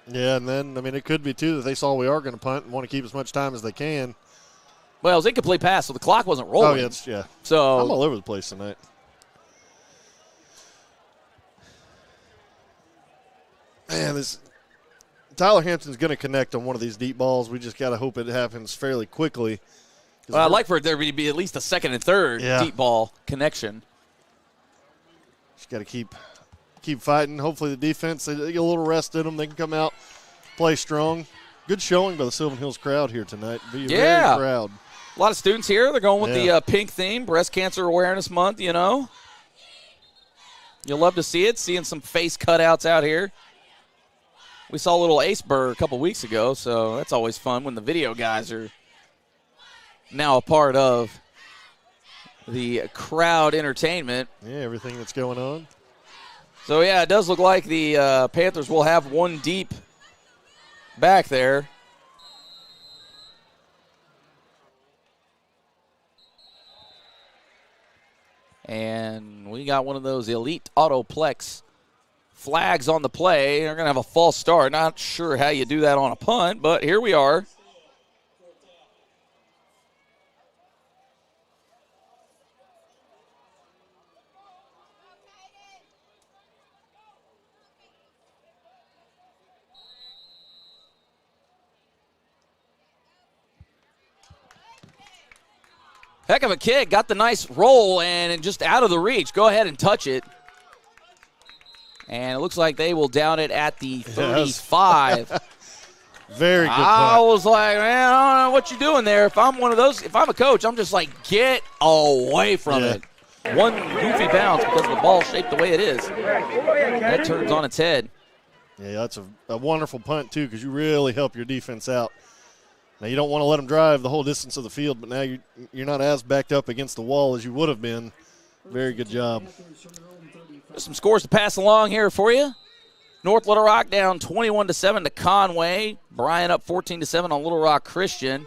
Yeah, and then, it could be, too, that they saw we are going to punt and want to keep as much time as they can. Well, it was incomplete pass, so the clock wasn't rolling. Oh, yeah. So I'm all over the place tonight. Man, Tyler Hampton's going to connect on one of these deep balls. We just got to hope it happens fairly quickly. Well, I'd like for there to be at least a second and third deep ball connection. Just got to keep fighting. Hopefully the defense, they get a little rest in them. They can come out, play strong. Good showing by the Sylvan Hills crowd here tonight. Very proud. A lot of students here. They're going with the pink theme, Breast Cancer Awareness Month, you know. You'll love to see it, seeing some face cutouts out here. We saw a little Ace Burr a couple weeks ago, so that's always fun when the video guys are now a part of the crowd entertainment. Yeah, everything that's going on. So, yeah, it does look like the Panthers will have one deep back there. And we got one of those Elite Autoplex flags on the play. They're going to have a false start. Not sure how you do that on a punt, but here we are. Heck of a kick. Got the nice roll and just out of the reach. Go ahead and touch it. And it looks like they will down it at the 35. Very good punt. I was like, man, I don't know what you're doing there. If I'm one of those, if I'm a coach, I'm just like, get away from it. One goofy bounce because the ball shaped the way it is. That turns on its head. Yeah, that's a wonderful punt, too, because you really help your defense out. Now, you don't want to let them drive the whole distance of the field, but now you're not as backed up against the wall as you would have been. Very good job. Some scores to pass along here for you. North Little Rock down 21-7 to Conway. Bryan up 14-7 on Little Rock Christian.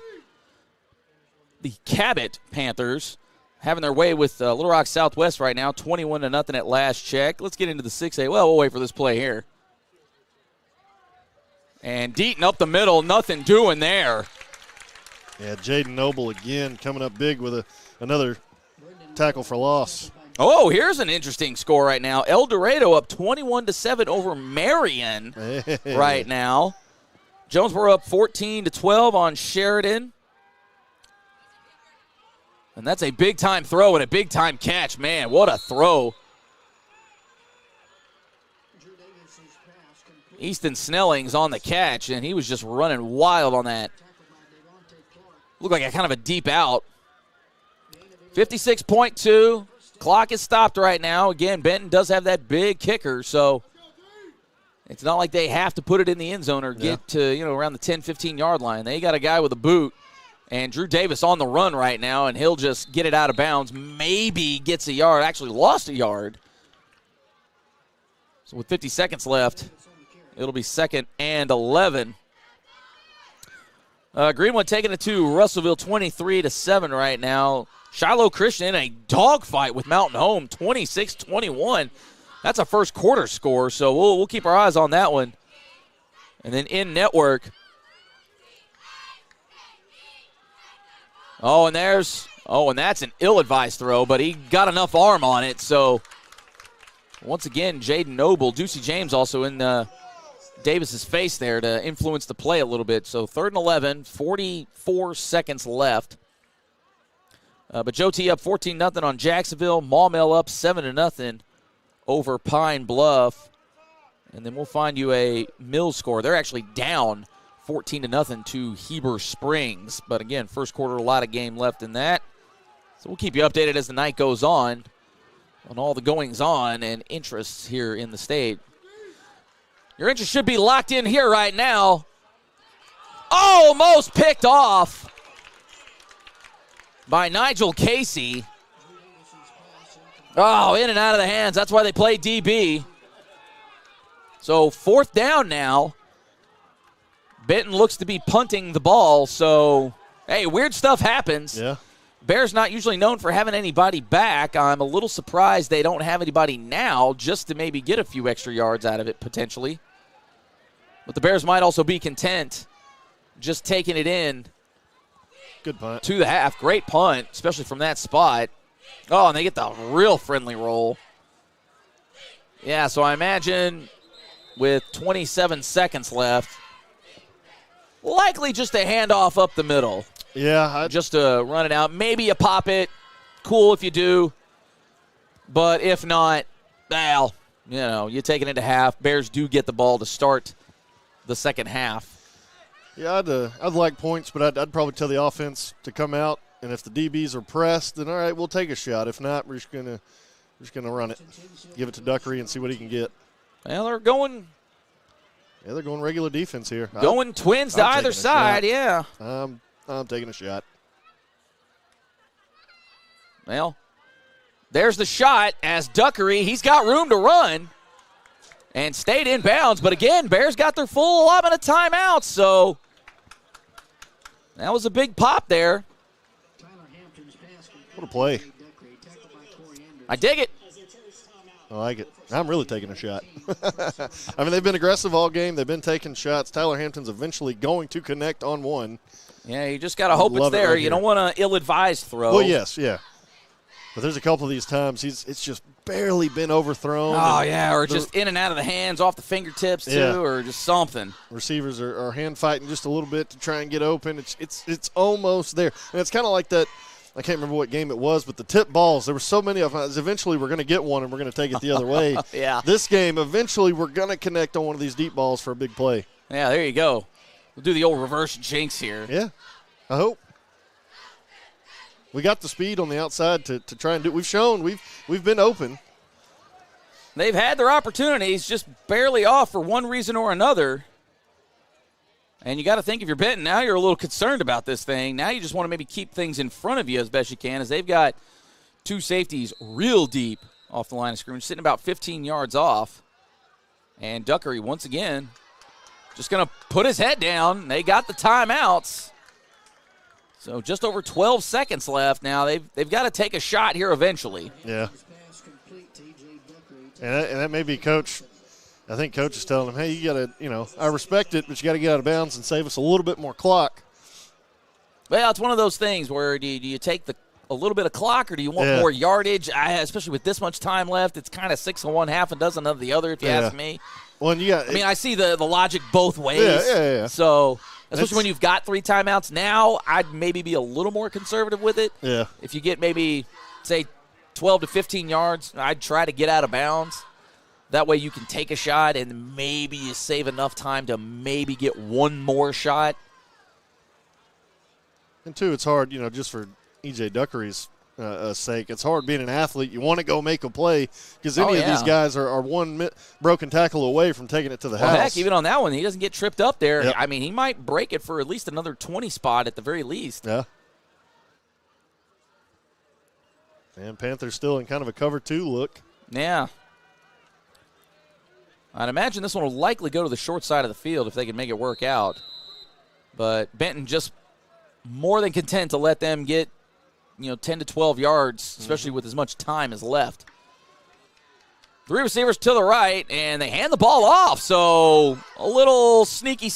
The Cabot Panthers having their way with Little Rock Southwest right now, 21-0 at last check. Let's get into the 6A. Well, we'll wait for this play here. And Deaton up the middle, nothing doing there. Yeah, Jaden Noble again coming up big with another tackle for loss. Oh, here's an interesting score right now. El Dorado up 21-7 over Marion right now. Jonesboro up 14-12 on Sheridan. And that's a big-time throw and a big-time catch. Man, what a throw. Easton Snelling's on the catch, and he was just running wild on that. Looked like a kind of a deep out. 56.2. Clock is stopped right now. Again, Benton does have that big kicker, so it's not like they have to put it in the end zone or get to, around the 10, 15-yard line. They got a guy with a boot, and Drew Davis on the run right now, and he'll just get it out of bounds. Maybe gets a yard. Actually lost a yard. So with 50 seconds left, it'll be 2nd and 11. Greenwood taking it to Russellville 23-7 right now. Shiloh Christian in a dogfight with Mountain Home, 26-21. That's a first quarter score, so we'll keep our eyes on that one. And then in network. And that's an ill-advised throw, but he got enough arm on it. So once again, Jaden Noble, Ducey James also in Davis's face there to influence the play a little bit. So 3rd and 11, 44 seconds left. But Joe T up 14-0 on Jacksonville. Maumelle up 7-0 over Pine Bluff. And then we'll find you a Mills score. They're actually down 14-0 to Heber Springs. But again, first quarter, a lot of game left in that. So we'll keep you updated as the night goes on all the goings-on and interests here in the state. Your interest should be locked in here right now. Almost picked off by Nigel Casey. In and out of the hands. That's why they play DB. So 4th down now. Benton looks to be punting the ball. So, hey, weird stuff happens. Yeah. Bears not usually known for having anybody back. I'm a little surprised they don't have anybody now just to maybe get a few extra yards out of it potentially. But the Bears might also be content just taking it in Good punt. to the half. Great punt, especially from that spot. Oh, and they get the real friendly roll. Yeah, so I imagine with 27 seconds left, likely just a handoff up the middle. Yeah. Just to run it out. Maybe you pop it. Cool if you do. But if not, well, you take it into half. Bears do get the ball to start the second half. Yeah, I'd like points, but I'd probably tell the offense to come out, and if the DBs are pressed, then all right, we'll take a shot. If not, we're just gonna run it, give it to Duckery and see what he can get. Well, they're going regular defense here. Going twins to either side, yeah. I'm taking a shot. Well, there's the shot as Duckery, he's got room to run and stayed in bounds. But again, Bears got their full allotment of timeouts, so that was a big pop there. What a play. I dig it. I like it. I'm really taking a shot. I mean, they've been aggressive all game. They've been taking shots. Tyler Hampton's eventually going to connect on one. Yeah, you just got to hope it's there. You don't want an ill-advised throw. Well, yes, yeah. But there's a couple of these times it's just barely been overthrown. Oh, yeah, or just in and out of the hands, off the fingertips, too, or just something. Receivers are hand fighting just a little bit to try and get open. It's almost there. And it's kind of like that. I can't remember what game it was, but the tip balls, there were so many of them. Eventually, we're going to get one, and we're going to take it the other way. Yeah. This game, eventually, we're going to connect on one of these deep balls for a big play. Yeah, there you go. We'll do the old reverse jinx here. Yeah, I hope. We got the speed on the outside to try and do it. We've shown we've been open. They've had their opportunities, just barely off for one reason or another. And you got to think if you're Benton, now you're a little concerned about this thing. Now you just want to maybe keep things in front of you as best you can, as they've got two safeties real deep off the line of scrimmage, sitting about 15 yards off. And Duckery, once again, just going to put his head down. They got the timeouts. So just over 12 seconds left now. They've got to take a shot here eventually. Yeah. And that may be Coach. I think Coach is telling him, hey, you got to, I respect it, but you got to get out of bounds and save us a little bit more clock. Well, it's one of those things where do you take a little bit of clock or do you want more yardage? Especially with this much time left, it's kind of 6 on one, half a dozen of the other, if you ask me. Well, I see the logic both ways. Yeah. So, especially when you've got 3 timeouts now, I'd maybe be a little more conservative with it. Yeah. If you get maybe, say, 12 to 15 yards, I'd try to get out of bounds. That way you can take a shot and maybe you save enough time to maybe get one more shot. And, two, it's hard, just for E.J. Duckery's sake. It's hard being an athlete. You want to go make a play because any of these guys are one broken tackle away from taking it to the house. Heck, even on that one, he doesn't get tripped up there. Yep. I mean, he might break it for at least another 20 spot at the very least. Yeah. And Panthers still in kind of a cover 2 look. Yeah. I'd imagine this one will likely go to the short side of the field if they can make it work out. But Benton just more than content to let them get, 10 to 12 yards, especially with as much time as left. 3 receivers to the right, and they hand the ball off. So a little sneaky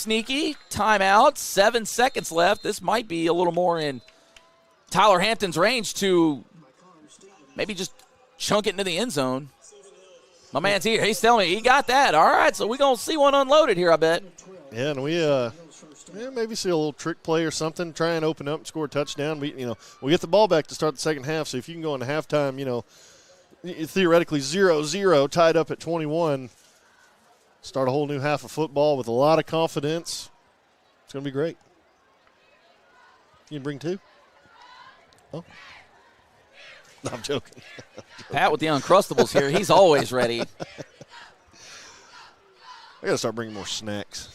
timeout. 7 seconds left. This might be a little more in Tyler Hampton's range to maybe just chunk it into the end zone. My man's here. He's telling me he got that. All right, so we're going to see one unloaded here, I bet. Yeah, and we maybe see a little trick play or something, try and open up and score a touchdown. We get the ball back to start the second half, so if you can go into halftime, theoretically 0-0, tied up at 21, start a whole new half of football with a lot of confidence. It's going to be great. You can bring 2? Oh. No, I'm joking. Pat with the Uncrustables here. He's always ready. I got to start bringing more snacks.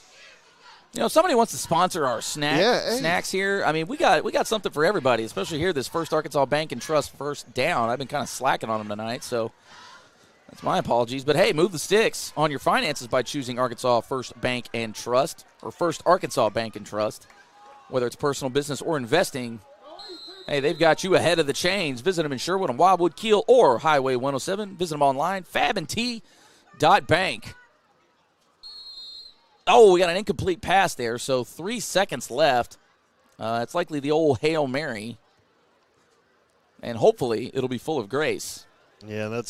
Somebody wants to sponsor our snacks here. I mean, we got something for everybody, especially here, this First Arkansas Bank and Trust First Down. I've been kind of slacking on them tonight, so that's my apologies. But, hey, move the sticks on your finances by choosing Arkansas First Bank and Trust, or First Arkansas Bank and Trust. Whether it's personal, business, or investing, hey, they've got you ahead of the chains. Visit them in Sherwood on Wildwood, Kiel, or Highway 107. Visit them online, fabandT.bank. Oh, we got an incomplete pass there, so 3 seconds left. It's likely the old Hail Mary, and hopefully it'll be full of grace. Yeah,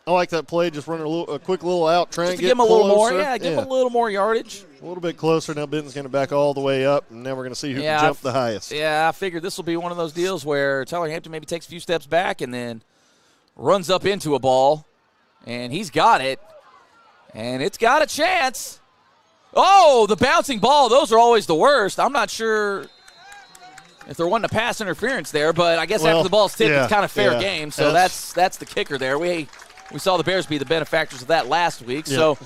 I like that play. Just running a quick little out, trying Just to give get him a little more. closer. Yeah, give him a little more yardage. A little bit closer. Now Benton's going to back all the way up, and now we're going to see who can jump the highest. Yeah, I figured this will be one of those deals where Tyler Hampton maybe takes a few steps back and then runs up into a ball, and he's got it, and it's got a chance. Oh, the bouncing ball. Those are always the worst. I'm not sure if there wasn't a pass interference there, but I guess after the ball's tipped, it's kind of fair game. So that's the kicker there. We saw the Bears be the benefactors of that last week. Yep. So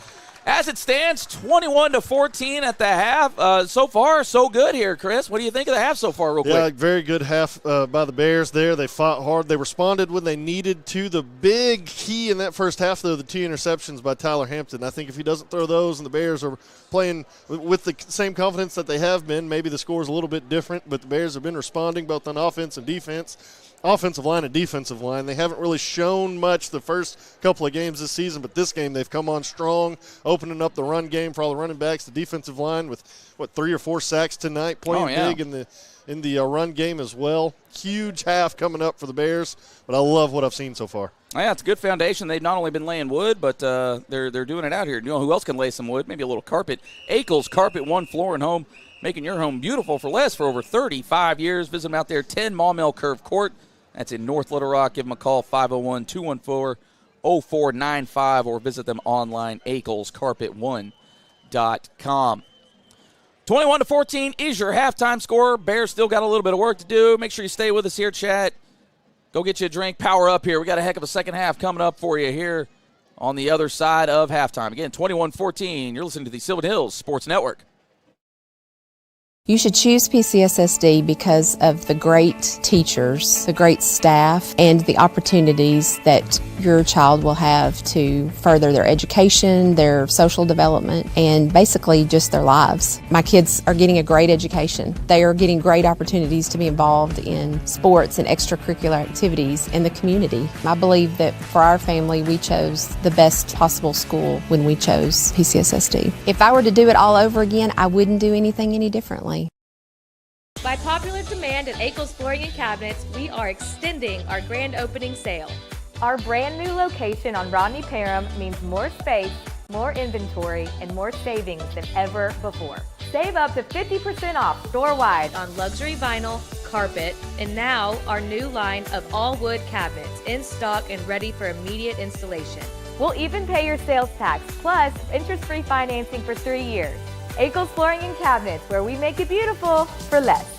as it stands, 21-14 at the half. So far, so good here, Chris. What do you think of the half so far, real quick? Yeah, very good half by the Bears there. They fought hard. They responded when they needed to. The big key in that first half, though, the 2 interceptions by Tyler Hampton. I think if he doesn't throw those and the Bears are playing with the same confidence that they have been, maybe the score is a little bit different, but the Bears have been responding both on offense and defense. Offensive line and defensive line. They haven't really shown much the first couple of games this season, but this game they've come on strong, opening up the run game for all the running backs. The defensive line with, 3 or 4 sacks tonight, playing big in the run game as well. Huge half coming up for the Bears, but I love what I've seen so far. Yeah, it's a good foundation. They've not only been laying wood, but they're doing it out here. You know who else can lay some wood? Maybe a little carpet. Akel's Carpet One Floor and Home, making your home beautiful for less for over 35 years. Visit them out there, 10 Maumelle Curve Court. That's in North Little Rock. Give them a call, 501-214-0495, or visit them online, akelscarpet1.com. 21-14 is your halftime score. Bears still got a little bit of work to do. Make sure you stay with us here, chat. Go get you a drink. Power up here. We got a heck of a second half coming up for you here on the other side of halftime. Again, 21-14. You're listening to the Sylvan Hills Sports Network. You should choose PCSSD because of the great teachers, the great staff, and the opportunities that your child will have to further their education, their social development, and basically just their lives. My kids are getting a great education. They are getting great opportunities to be involved in sports and extracurricular activities in the community. I believe that for our family, we chose the best possible school when we chose PCSSD. If I were to do it all over again, I wouldn't do anything any differently. By popular demand at Akel's Flooring and Cabinets, we are extending our grand opening sale. Our brand new location on Rodney Parham means more space, more inventory, and more savings than ever before. Save up to 50% off store-wide on luxury vinyl, carpet, and now our new line of all wood cabinets in stock and ready for immediate installation. We'll even pay your sales tax, plus interest-free financing for 3 years. Akel's Flooring and Cabinets, where we make it beautiful for less.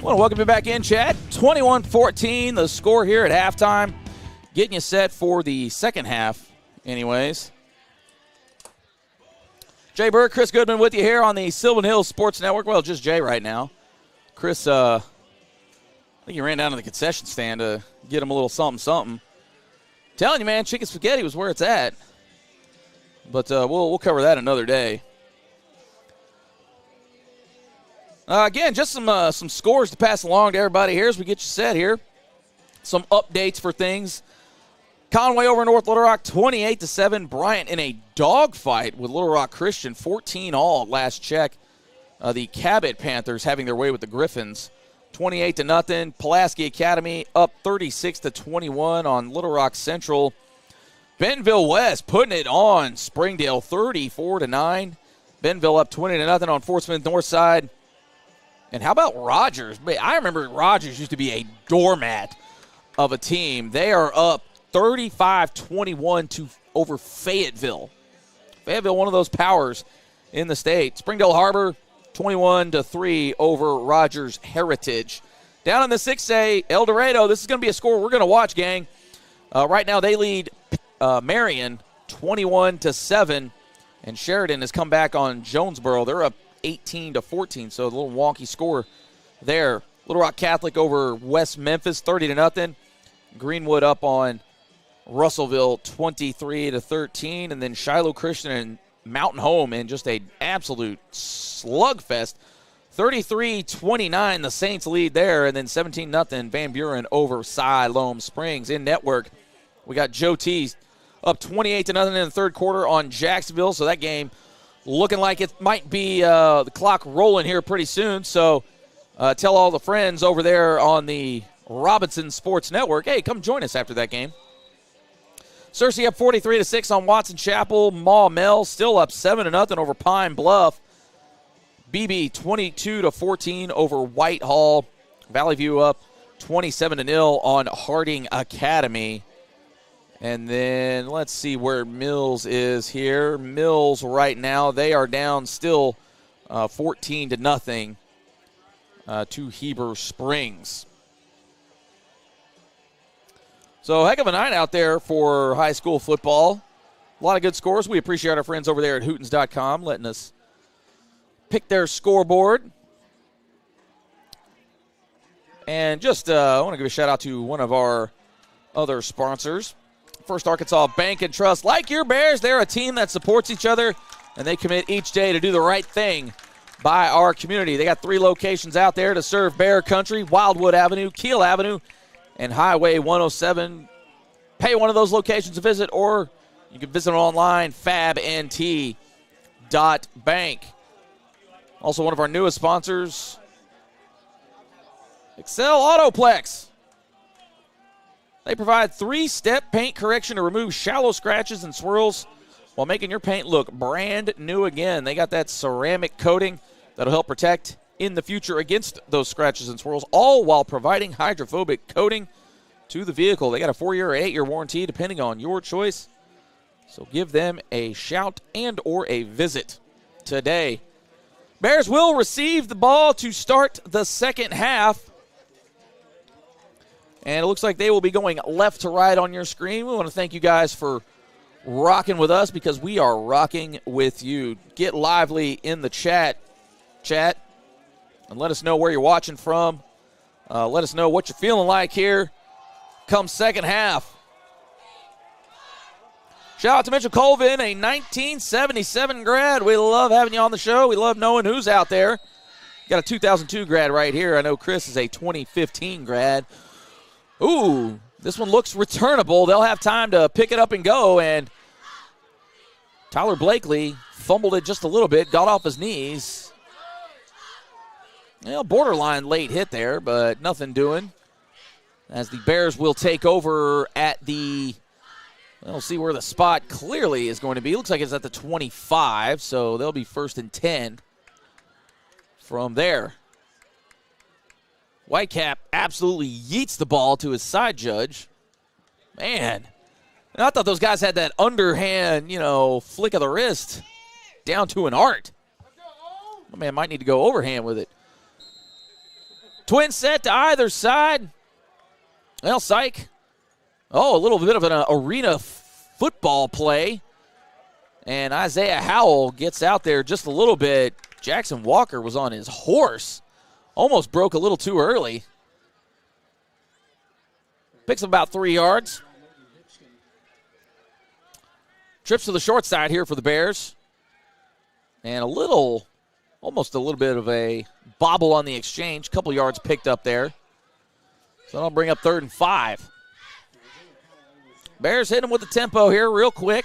I want to welcome you back in, Chad. 21-14, the score here at halftime. Getting you set for the second half, anyways. Jay Burke, Chris Goodman with you here on the Sylvan Hills Sports Network. Well, just Jay right now. Chris, I think he ran down to the concession stand to get him a little something. Telling you, man, chicken spaghetti was where it's at. But we'll cover that another day. Again, just some scores to pass along to everybody here as we get you set here. Some updates for things. Conway over North Little Rock, 28-7. Bryant in a dogfight with Little Rock Christian, 14-all last check. The Cabot Panthers having their way with the Griffins, 28-0. Pulaski Academy up 36-21 on Little Rock Central. Bentonville West putting it on Springdale, 34-9. Bentonville up 20-0 on Fort Smith Northside. And how about Rogers? I remember Rogers used to be a doormat of a team. They are up 35-21 over Fayetteville. Fayetteville, one of those powers in the state. Springdale Harbor, 21-3 over Rogers Heritage. Down in the 6A, El Dorado, this is going to be a score we're going to watch, gang. Right now they lead Marion 21-7, and Sheridan has come back on Jonesboro. They're up 18-14, so a little wonky score there. Little Rock Catholic over West Memphis, 30-0. Greenwood up on Russellville, 23-13, and then Shiloh Christian and Mountain Home in just an absolute slugfest. 33-29, the Saints lead there, and then 17-0 Van Buren over Siloam Springs. In network, we got Joe T up 28-0 in the third quarter on Jacksonville, so that game looking like it might be the clock rolling here pretty soon. So tell all the friends over there on the Robinson Sports Network, hey, come join us after that game. Searcy up 43-6 on Watson Chapel. Maumelle still up 7-0 over Pine Bluff. BB 22-14 over Whitehall. Valley View up 27-0 on Harding Academy. And then let's see where Mills is here. Mills right now, they are down still 14-0 to Heber Springs. So heck of a night out there for high school football. A lot of good scores. We appreciate our friends over there at Hootens.com letting us pick their scoreboard. And just I want to give a shout out to one of our other sponsors. First Arkansas Bank and Trust. Like your Bears, they're a team that supports each other, and they commit each day to do the right thing by our community. They got 3 locations out there to serve Bear Country: Wildwood Avenue, Keel Avenue, and Highway 107. Pay one of those locations a visit, or you can visit online, fabnt.bank. Also one of our newest sponsors, Excel Autoplex. They provide 3-step paint correction to remove shallow scratches and swirls while making your paint look brand new again. They got that ceramic coating that'll help protect in the future against those scratches and swirls, all while providing hydrophobic coating to the vehicle. They got a 4-year or 8-year warranty depending on your choice. So give them a shout and or a visit today. Bears will receive the ball to start the second half. And it looks like they will be going left to right on your screen. We want to thank you guys for rocking with us because we are rocking with you. Get lively in the chat, and let us know where you're watching from. Let us know what you're feeling like here come second half. Shout out to Mitchell Colvin, a 1977 grad. We love having you on the show. We love knowing who's out there. Got a 2002 grad right here. I know Chris is a 2015 grad. Ooh, this one looks returnable. They'll have time to pick it up and go, and Tyler Blakely fumbled it just a little bit, got off his knees. Well, borderline late hit there, but nothing doing. As the Bears will take over at the, we'll see where the spot clearly is going to be. Looks like it's at the 25, so they'll be 1st and 10 from there. Whitecap absolutely yeets the ball to his side judge. Man, and I thought those guys had that underhand, flick of the wrist down to an art. My man might need to go overhand with it. Twin set to either side. Well, psych. Oh, a little bit of an arena football play. And Isaiah Howell gets out there just a little bit. Jackson Walker was on his horse. Almost broke a little too early. Picks up about 3 yards. Trips to the short side here for the Bears. And almost a little bit of a bobble on the exchange. Couple yards picked up there. So that'll bring up 3rd and 5. Bears hit him with the tempo here real quick.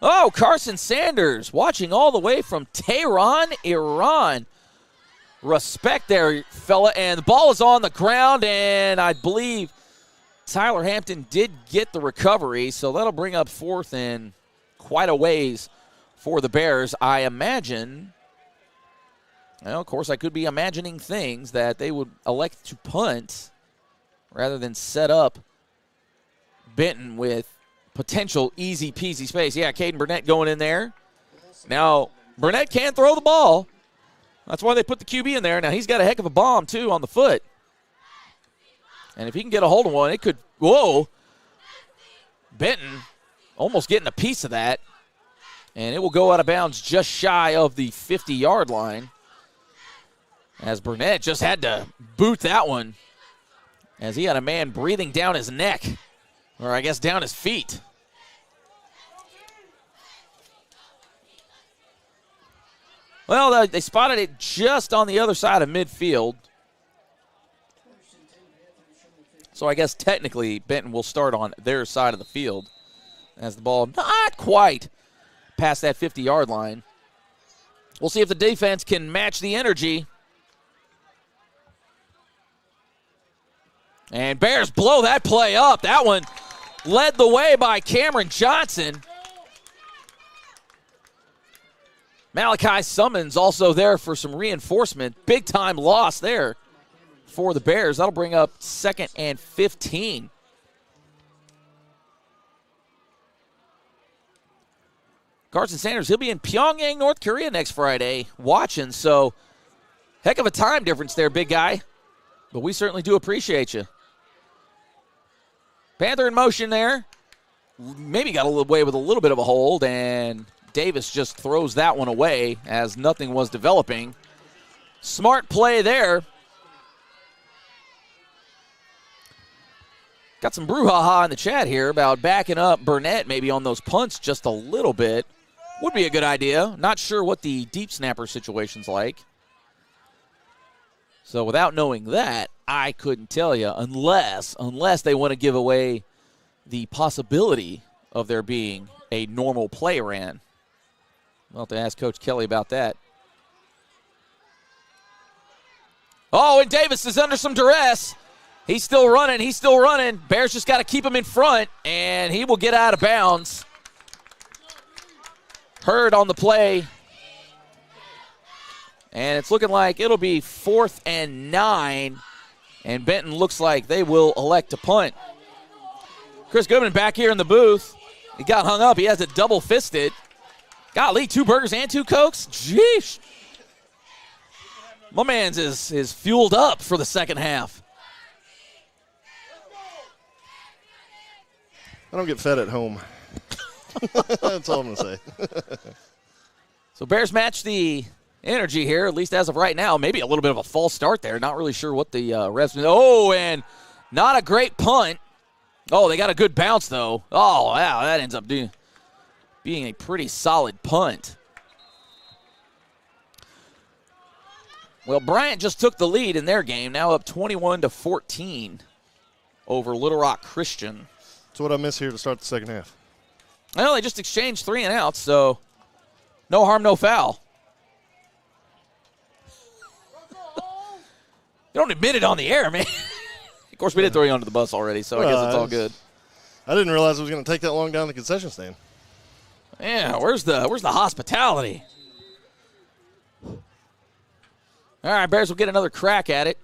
Oh, Carson Sanders watching all the way from Tehran, Iran. Respect there, fella. And the ball is on the ground, and I believe Tyler Hampton did get the recovery, so that'll bring up 4th and quite a ways for the Bears. I imagine, well, of course, I could be imagining things that they would elect to punt rather than set up Benton with potential easy-peasy space. Yeah, Caden Burnett going in there. Now, Burnett can throw the ball. That's why they put the QB in there. Now, he's got a heck of a bomb, too, on the foot. And if he can get a hold of one, it could, whoa. Benton almost getting a piece of that. And it will go out of bounds just shy of the 50-yard line. As Burnett just had to boot that one. As he had a man breathing down his neck. Or I guess down his feet. Well, they spotted it just on the other side of midfield. So I guess technically Benton will start on their side of the field as the ball not quite past that 50-yard line. We'll see if the defense can match the energy. And Bears blow that play up. That one led the way by Cameron Johnson. Malachi Summons also there for some reinforcement. Big-time loss there for the Bears. That'll bring up 2nd and 15. Carson Sanders, he'll be in Pyongyang, North Korea next Friday watching. So, heck of a time difference there, big guy. But we certainly do appreciate you. Panther in motion there. Maybe got away with a little bit of a hold, and Davis just throws that one away as nothing was developing. Smart play there. Got some brouhaha in the chat here about backing up Burnett maybe on those punts just a little bit. Would be a good idea. Not sure what the deep snapper situation's like. So without knowing that, I couldn't tell you unless they want to give away the possibility of there being a normal play ran. We'll have to ask Coach Kelly about that. Oh, and Davis is under some duress. He's still running. Bears just got to keep him in front, and he will get out of bounds. Hurd on the play. And it's looking like it'll be 4th and 9. And Benton looks like they will elect to punt. Chris Goodman back here in the booth. He got hung up. He has it double-fisted. Golly, 2 burgers and 2 Cokes? Jeez. My man's is fueled up for the second half. I don't get fed at home. That's all I'm going to say. So Bears match the energy here, at least as of right now. Maybe a little bit of a false start there. Not really sure what the refs. Oh, and not a great punt. Oh, they got a good bounce, though. Oh, wow, that ends up being a pretty solid punt. Well, Bryant just took the lead in their game, now up 21-14 over Little Rock Christian. That's what I miss here to start the second half. Well, they just exchanged 3 and outs, so no harm, no foul. You don't admit it on the air, man. Of course, we did throw you under the bus already, so I guess it's all good. I didn't realize it was going to take that long down the concession stand. Yeah, where's the hospitality? All right, Bears will get another crack at it.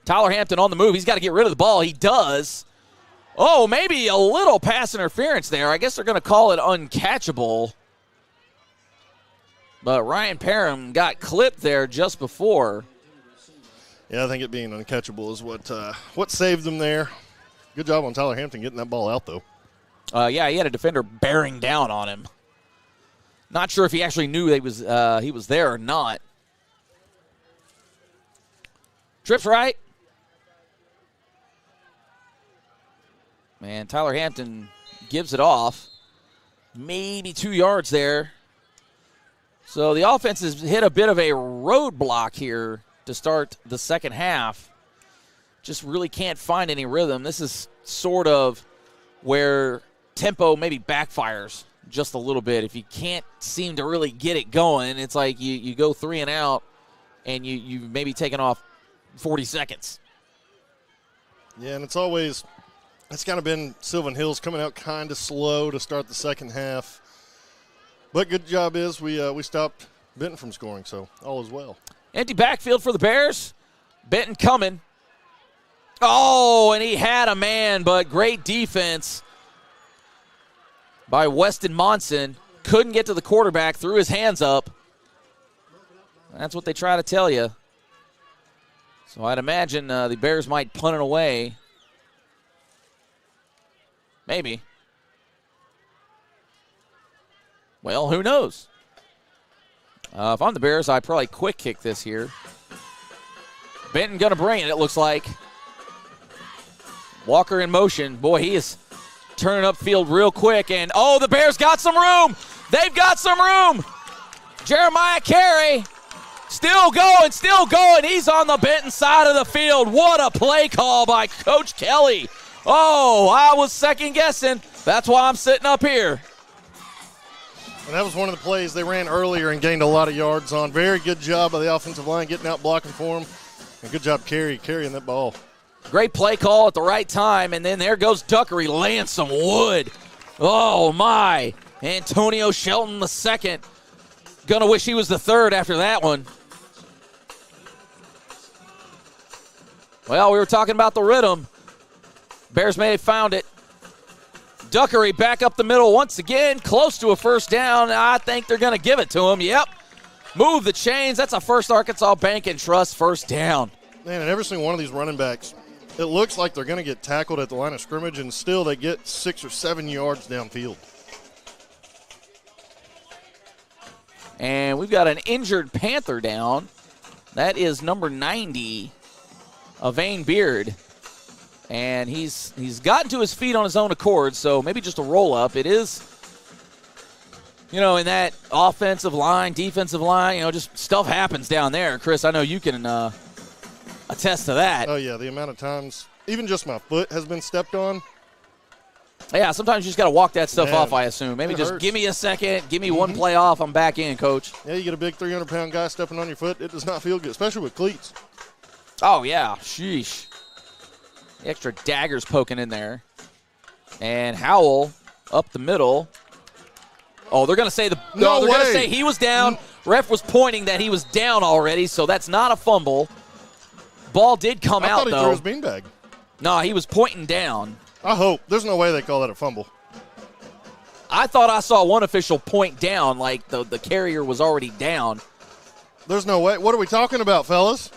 Tyler Hampton on the move. He's got to get rid of the ball. He does. Oh, maybe a little pass interference there. I guess they're going to call it uncatchable. But Ryan Parham got clipped there just before. Yeah, I think it being uncatchable is what saved them there. Good job on Tyler Hampton getting that ball out, though. Yeah, he had a defender bearing down on him. Not sure if he actually knew he was there or not. Trips right. Man, Tyler Hampton gives it off. Maybe 2 yards there. So the offense has hit a bit of a roadblock here to start the second half. Just really can't find any rhythm. This is sort of where tempo maybe backfires just a little bit. If you can't seem to really get it going, it's like you go 3 and out, and you maybe taken off 40 seconds. Yeah, and it's kind of been Sylvan Hills coming out kind of slow to start the second half. But good job is we stopped Benton from scoring, so all is well. Empty backfield for the Bears. Benton coming. Oh, and he had a man, but great defense by Weston Monson. Couldn't get to the quarterback, threw his hands up. That's what they try to tell you. So I'd imagine the Bears might punt it away. Maybe. Well, who knows? If I'm the Bears, I'd probably quick kick this here. Benton going to bring it looks like. Walker in motion. Boy, he is turning upfield real quick. And, oh, the Bears got some room. They've got some room. Jeremiah Carey still going. He's on the Benton side of the field. What a play call by Coach Kelly. Oh, I was second guessing. That's why I'm sitting up here. And that was one of the plays they ran earlier and gained a lot of yards on. Very good job by the offensive line getting out blocking for him. And good job carrying that ball. Great play call at the right time. And then there goes Duckery laying some wood. Oh, my. Antonio Shelton the second. Gonna wish he was the third after that one. Well, we were talking about the rhythm. Bears may have found it. Duckery back up the middle once again, close to a first down. I think they're going to give it to him. Yep. Move the chains. That's a First Arkansas Bank and Trust first down. Man, and every single one of these running backs, it looks like they're going to get tackled at the line of scrimmage, and still they get 6 or 7 yards downfield. And we've got an injured Panther down. That is number 90, Avane Beard. And he's gotten to his feet on his own accord, so maybe just a roll-up. It is, in that offensive line, defensive line, just stuff happens down there. Chris, I know you can attest to that. Oh, yeah, the amount of times, even just my foot has been stepped on. Yeah, sometimes you just got to walk that stuff off, I assume. Maybe just hurts. Give me a second, give me one play off, I'm back in, Coach. Yeah, you get a big 300-pound guy stepping on your foot, it does not feel good, especially with cleats. Oh, yeah, sheesh. The extra daggers poking in there. And Howell up the middle. Oh, they're going to say they're going to say he was down. Ref was pointing that he was down already, so that's not a fumble. Ball did come out, though. I thought he threw his beanbag. No, he was pointing down. I hope. There's no way they call that a fumble. I thought I saw one official point down, like the carrier was already down. There's no way. What are we talking about, fellas?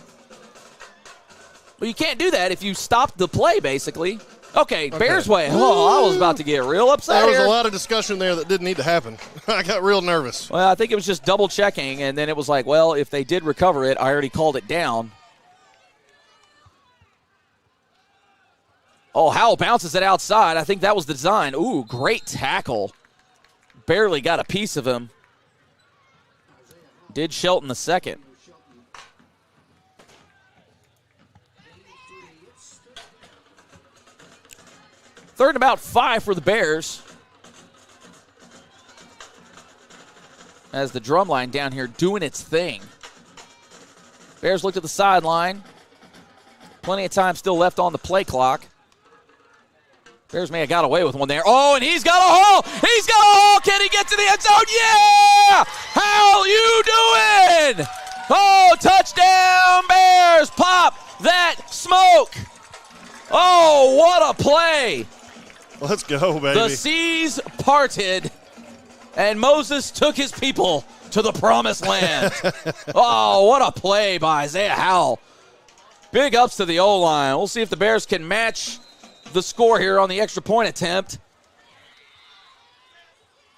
Well, you can't do that if you stop the play, basically. Okay, Bears way. Oh, I was about to get real upset There was here. a lot of discussion there that didn't need to happen. I got real nervous. Well, I think it was just double checking, and then it was like, well, if they did recover it, I already called it down. Oh, Howell bounces it outside. I think that was the design. Ooh, great tackle. Barely got a piece of him. Did Shelton the second. Third and about 5 for the Bears. As the drum line down here doing its thing. Bears looked at the sideline. Plenty of time still left on the play clock. Bears may have got away with one there. Oh, and he's got a hole! He's got a hole! Can he get to the end zone? Yeah! How you doing? Oh, touchdown Bears! Pop that smoke! Oh, what a play! Let's go, baby. The seas parted, and Moses took his people to the promised land. Oh, what a play by Isaiah Howell. Big ups to the O-line. We'll see if the Bears can match the score here on the extra point attempt.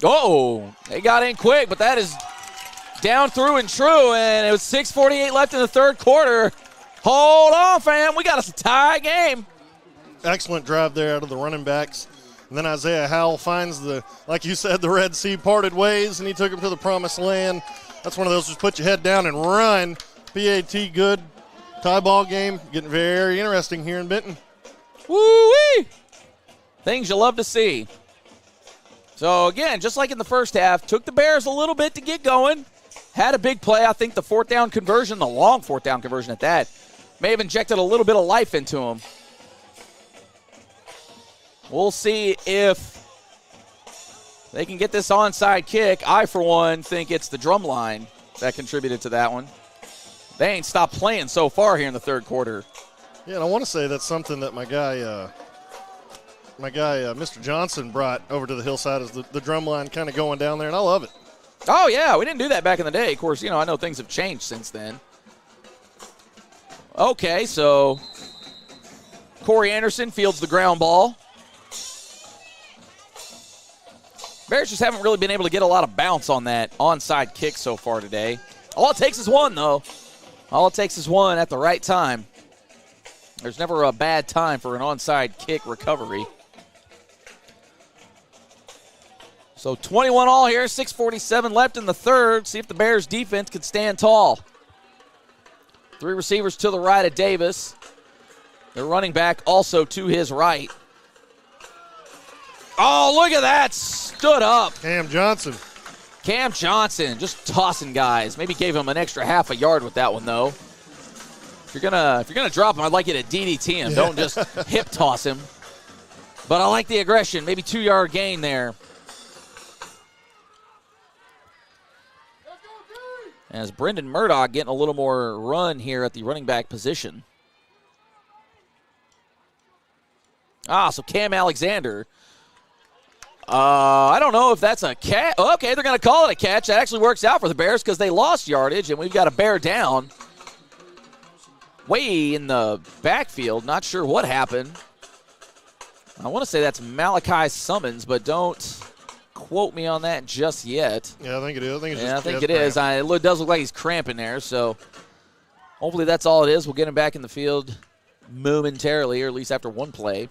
Oh, they got in quick, but that is down through and true, and it was 6:48 left in the third quarter. Hold on, fam. We got a tie game. Excellent drive there out of the running backs. And then Isaiah Howell finds like you said, the Red Sea parted ways, and he took him to the promised land. That's one of those just put your head down and run. PAT good. Tie ball game. Getting very interesting here in Benton. Woo-wee! Things you love to see. So, again, just like in the first half, took the Bears a little bit to get going. Had a big play. I think the fourth down conversion, the long fourth down conversion at that, may have injected a little bit of life into him. We'll see if they can get this onside kick. I, for one, think it's the drum line that contributed to that one. They ain't stopped playing so far here in the third quarter. Yeah, and I want to say that's something that my guy, Mr. Johnson, brought over to the hillside is the drum line kind of going down there, and I love it. Oh, yeah, we didn't do that back in the day. Of course, I know things have changed since then. Okay, so Corey Anderson fields the ground ball. Bears just haven't really been able to get a lot of bounce on that onside kick so far today. All it takes is one, though. All it takes is one at the right time. There's never a bad time for an onside kick recovery. So 21 all here, 6:47 left in the third. See if the Bears defense can stand tall. Three receivers to the right of Davis. The running back also to his right. Oh, look at that. Stood up. Cam Johnson just tossing guys. Maybe gave him an extra half a yard with that one, though. If you're gonna drop him, I'd like you to DDT him. Don't just hip toss him. But I like the aggression. Maybe 2-yard gain there. As Brendan Murdoch getting a little more run here at the running back position. So Cam Alexander. I don't know if that's a catch. Okay, they're going to call it a catch. That actually works out for the Bears because they lost yardage, and we've got a Bear down. Way in the backfield. Not sure what happened. I want to say that's Malachi Summons, but don't quote me on that just yet. Yeah, I think it is. I think it is. It does look like he's cramping there, so hopefully that's all it is. We'll get him back in the field momentarily, or at least after one play.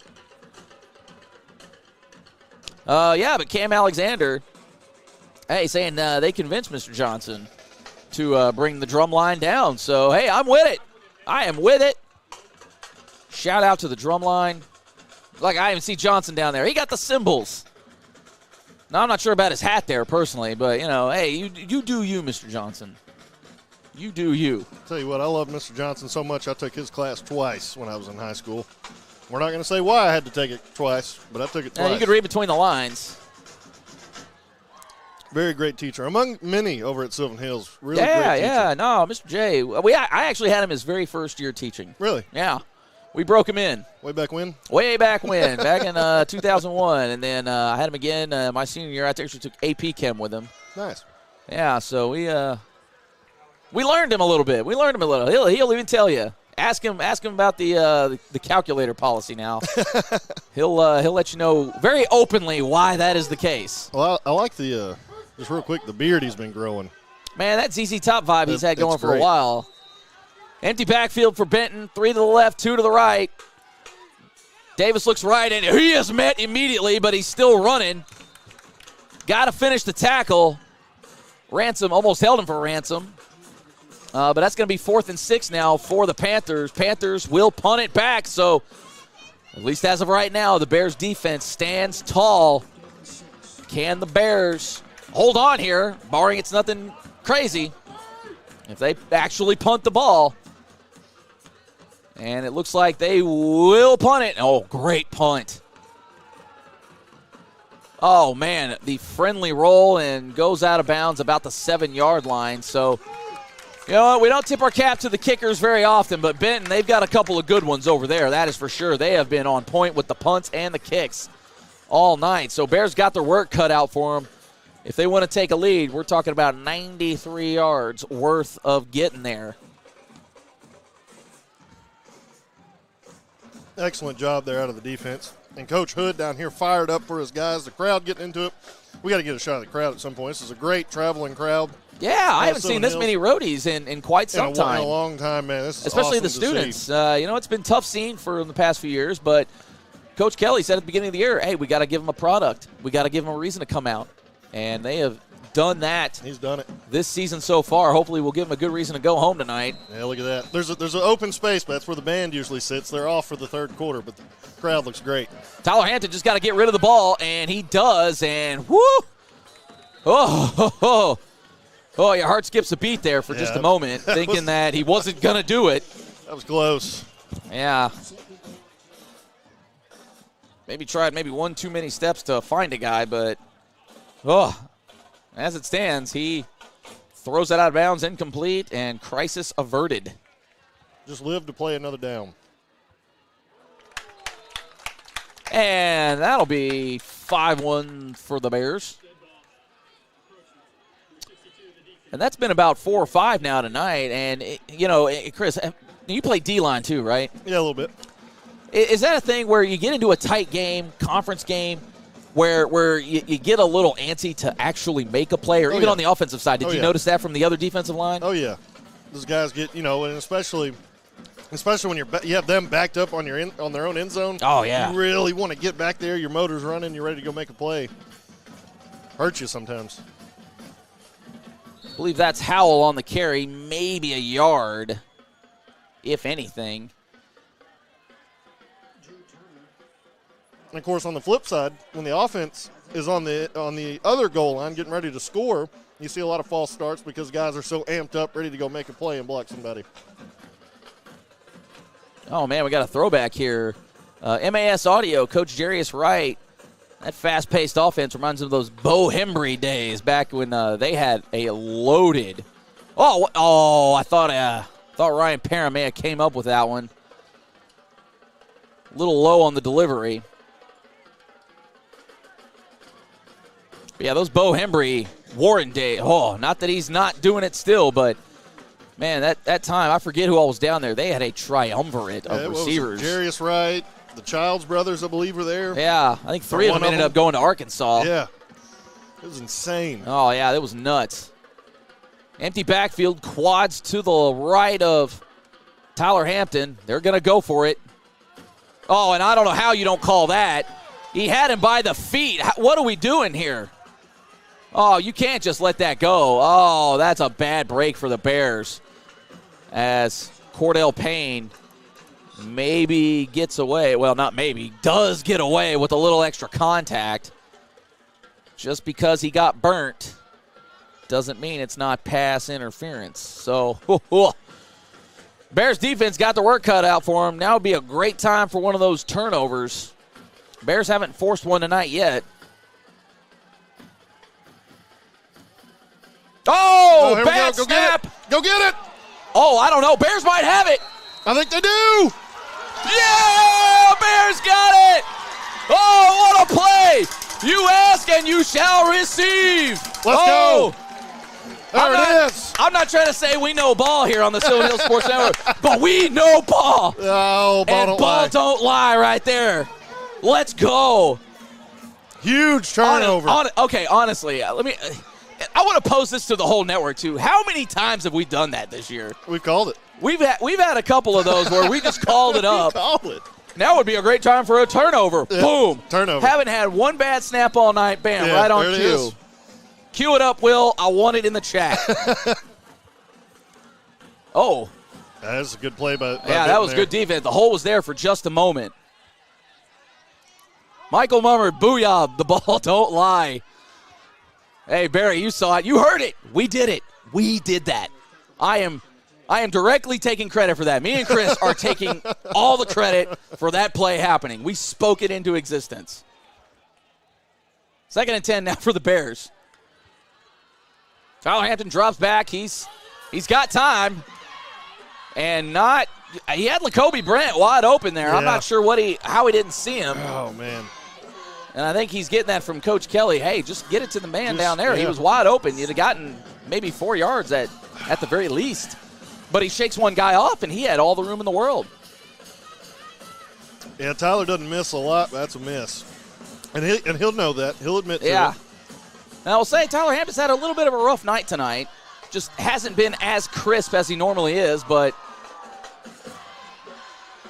But Cam Alexander, saying they convinced Mr. Johnson to bring the drum line down. So, hey, I'm with it. I am with it. Shout out to the drum line. Like, I even see Johnson down there. He got the cymbals. Now, I'm not sure about his hat there personally, but, hey, you do you, Mr. Johnson. You do you. I'll tell you what, I love Mr. Johnson so much I took his class twice when I was in high school. We're not going to say why I had to take it twice, but I took it twice. You could read between the lines. Very great teacher. Among many over at Sylvan Hills. Really great teacher. Yeah. No, Mr. J. I actually had him his very first year teaching. Really? Yeah. We broke him in. Way back when? Way back when. Back in 2001. And then I had him again my senior year. I actually took AP Chem with him. Nice. Yeah, so we learned him a little bit. He'll even tell you. Ask him about the calculator policy now. He'll let you know very openly why that is the case. Well, I like just real quick, the beard he's been growing. Man, that ZZ Top vibe he's had going for a while. Empty backfield for Benton. 3 to the left, 2 to the right. Davis looks right, and he is met immediately, but he's still running. Got to finish the tackle. Ransom almost held him for ransom. But that's going to be 4th and 6 now for the Panthers. Panthers will punt it back, so at least as of right now, the Bears defense stands tall. Can the Bears hold on here, barring it's nothing crazy, if they actually punt the ball? And it looks like they will punt it. Oh, great punt. Oh, man, the friendly roll and goes out of bounds about the 7-yard line. So, you know what, we don't tip our cap to the kickers very often, but Benton, they've got a couple of good ones over there. That is for sure. They have been on point with the punts and the kicks all night. So Bears got their work cut out for them. If they want to take a lead, we're talking about 93 yards worth of getting there. Excellent job there out of the defense. And Coach Hood down here fired up for his guys. The crowd getting into it. We got to get a shot of the crowd at some point. This is a great traveling crowd. Yeah, I haven't seen this many roadies in quite some time. In a long time, man. This is especially awesome the students. It's been tough scene for the past few years, but Coach Kelly said at the beginning of the year, hey, we got to give them a product. We got to give them a reason to come out. And they have done that. He's done it this season so far. Hopefully we'll give them a good reason to go home tonight. Yeah, look at that. There's an open space, but that's where the band usually sits. They're off for the third quarter, but the crowd looks great. Tyler Hampton just got to get rid of the ball, and he does, and whoo! Oh, your heart skips a beat there for just a moment, thinking that he wasn't going to do it. That was close. Yeah. Maybe tried one too many steps to find a guy, but as it stands, he throws it out of bounds, incomplete, and crisis averted. Just live to play another down. And that'll be 5-1 for the Bears. And that's been about 4 or 5 now tonight. And, Chris, you play D-line too, right? Yeah, a little bit. Is that a thing where you get into a tight game, conference game, where you get a little antsy to actually make a play, or even on the offensive side? Did you notice that from the other defensive line? Oh, yeah. Those guys get, and especially when you have them backed up on on their own end zone. Oh, yeah. You really want to get back there. Your motor's running. You're ready to go make a play. Hurts you sometimes. I believe that's Howell on the carry, maybe a yard, if anything. And, of course, on the flip side, when the offense is on the other goal line getting ready to score, you see a lot of false starts because guys are so amped up, ready to go make a play and block somebody. Oh, man, we got a throwback here. MAS Audio, Coach Jarius Wright. That fast-paced offense reminds him of those Bo Hembry days back when they had a loaded. I thought Ryan Parham may have came up with that one. A little low on the delivery. But yeah, those Bo Hembry Warren days. Oh, not that he's not doing it still, but man, that time I forget who all was down there. They had a triumvirate of receivers. Jarius Wright. The Childs brothers, I believe, were there. Yeah, I think 3 of them ended up going to Arkansas. Yeah. It was insane. Oh, yeah, that was nuts. Empty backfield, quads to the right of Tyler Hampton. They're going to go for it. Oh, and I don't know how you don't call that. He had him by the feet. What are we doing here? Oh, you can't just let that go. Oh, that's a bad break for the Bears. As Cordell Payne maybe gets away. Well, not maybe. Does get away with a little extra contact. Just because he got burnt doesn't mean it's not pass interference. So, Bears defense got the work cut out for him. Now would be a great time for one of those turnovers. Bears haven't forced one tonight yet. Oh, bad snap. Go get it. Oh, I don't know. Bears might have it. I think they do. Yeah, Bears got it. Oh, what a play. You ask and you shall receive. Let's go. There it is. I'm not trying to say we know ball here on the Sylvan Hill Sports Network, but we know ball. Oh, ball don't lie right there. Let's go. Huge turnover. Okay, honestly, I want to pose this to the whole network too. How many times have we done that this year? We've called it. We've had a couple of those where we just called it up. Called it. Now would be a great time for a turnover. Yeah. Boom. Turnover. Haven't had one bad snap all night. Bam, yeah, right on there it cue. is. Cue it up, Will. I want it in the chat. Oh. That was a good play by that was good defense. The hole was there for just a moment. Michael Mummert, booyah. The ball don't lie. Hey, Barry, you saw it. You heard it. We did it. We did that. I am directly taking credit for that. Me and Chris are taking all the credit for that play happening. We spoke it into existence. 2nd and 10 now for the Bears. Tyler Hampton drops back. He's got time. And he had Lacoby Brent wide open there. Yeah. I'm not sure how he didn't see him. Oh, man. And I think he's getting that from Coach Kelly. Hey, just get it to the man down there. He was wide open. You'd have gotten maybe 4 yards at the very least. But he shakes one guy off, and he had all the room in the world. Yeah, Tyler doesn't miss a lot. That's a miss. And he'll know that. He'll admit to it. Now, I'll say Tyler Hampton's had a little bit of a rough night tonight. Just hasn't been as crisp as he normally is, but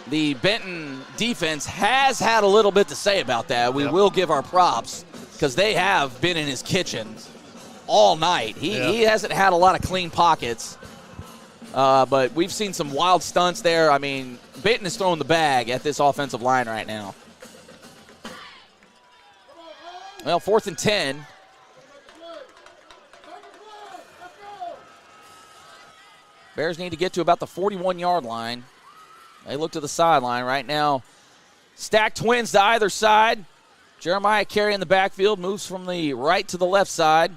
the Benton defense has had a little bit to say about that. We will give our props because they have been in his kitchen all night. He hasn't had a lot of clean pockets, but we've seen some wild stunts there. I mean, Benton is throwing the bag at this offensive line right now. Well, 4th and 10. Bears need to get to about the 41-yard line. They look to the sideline right now. Stacked twins to either side. Jeremiah Carey in the backfield moves from the right to the left side.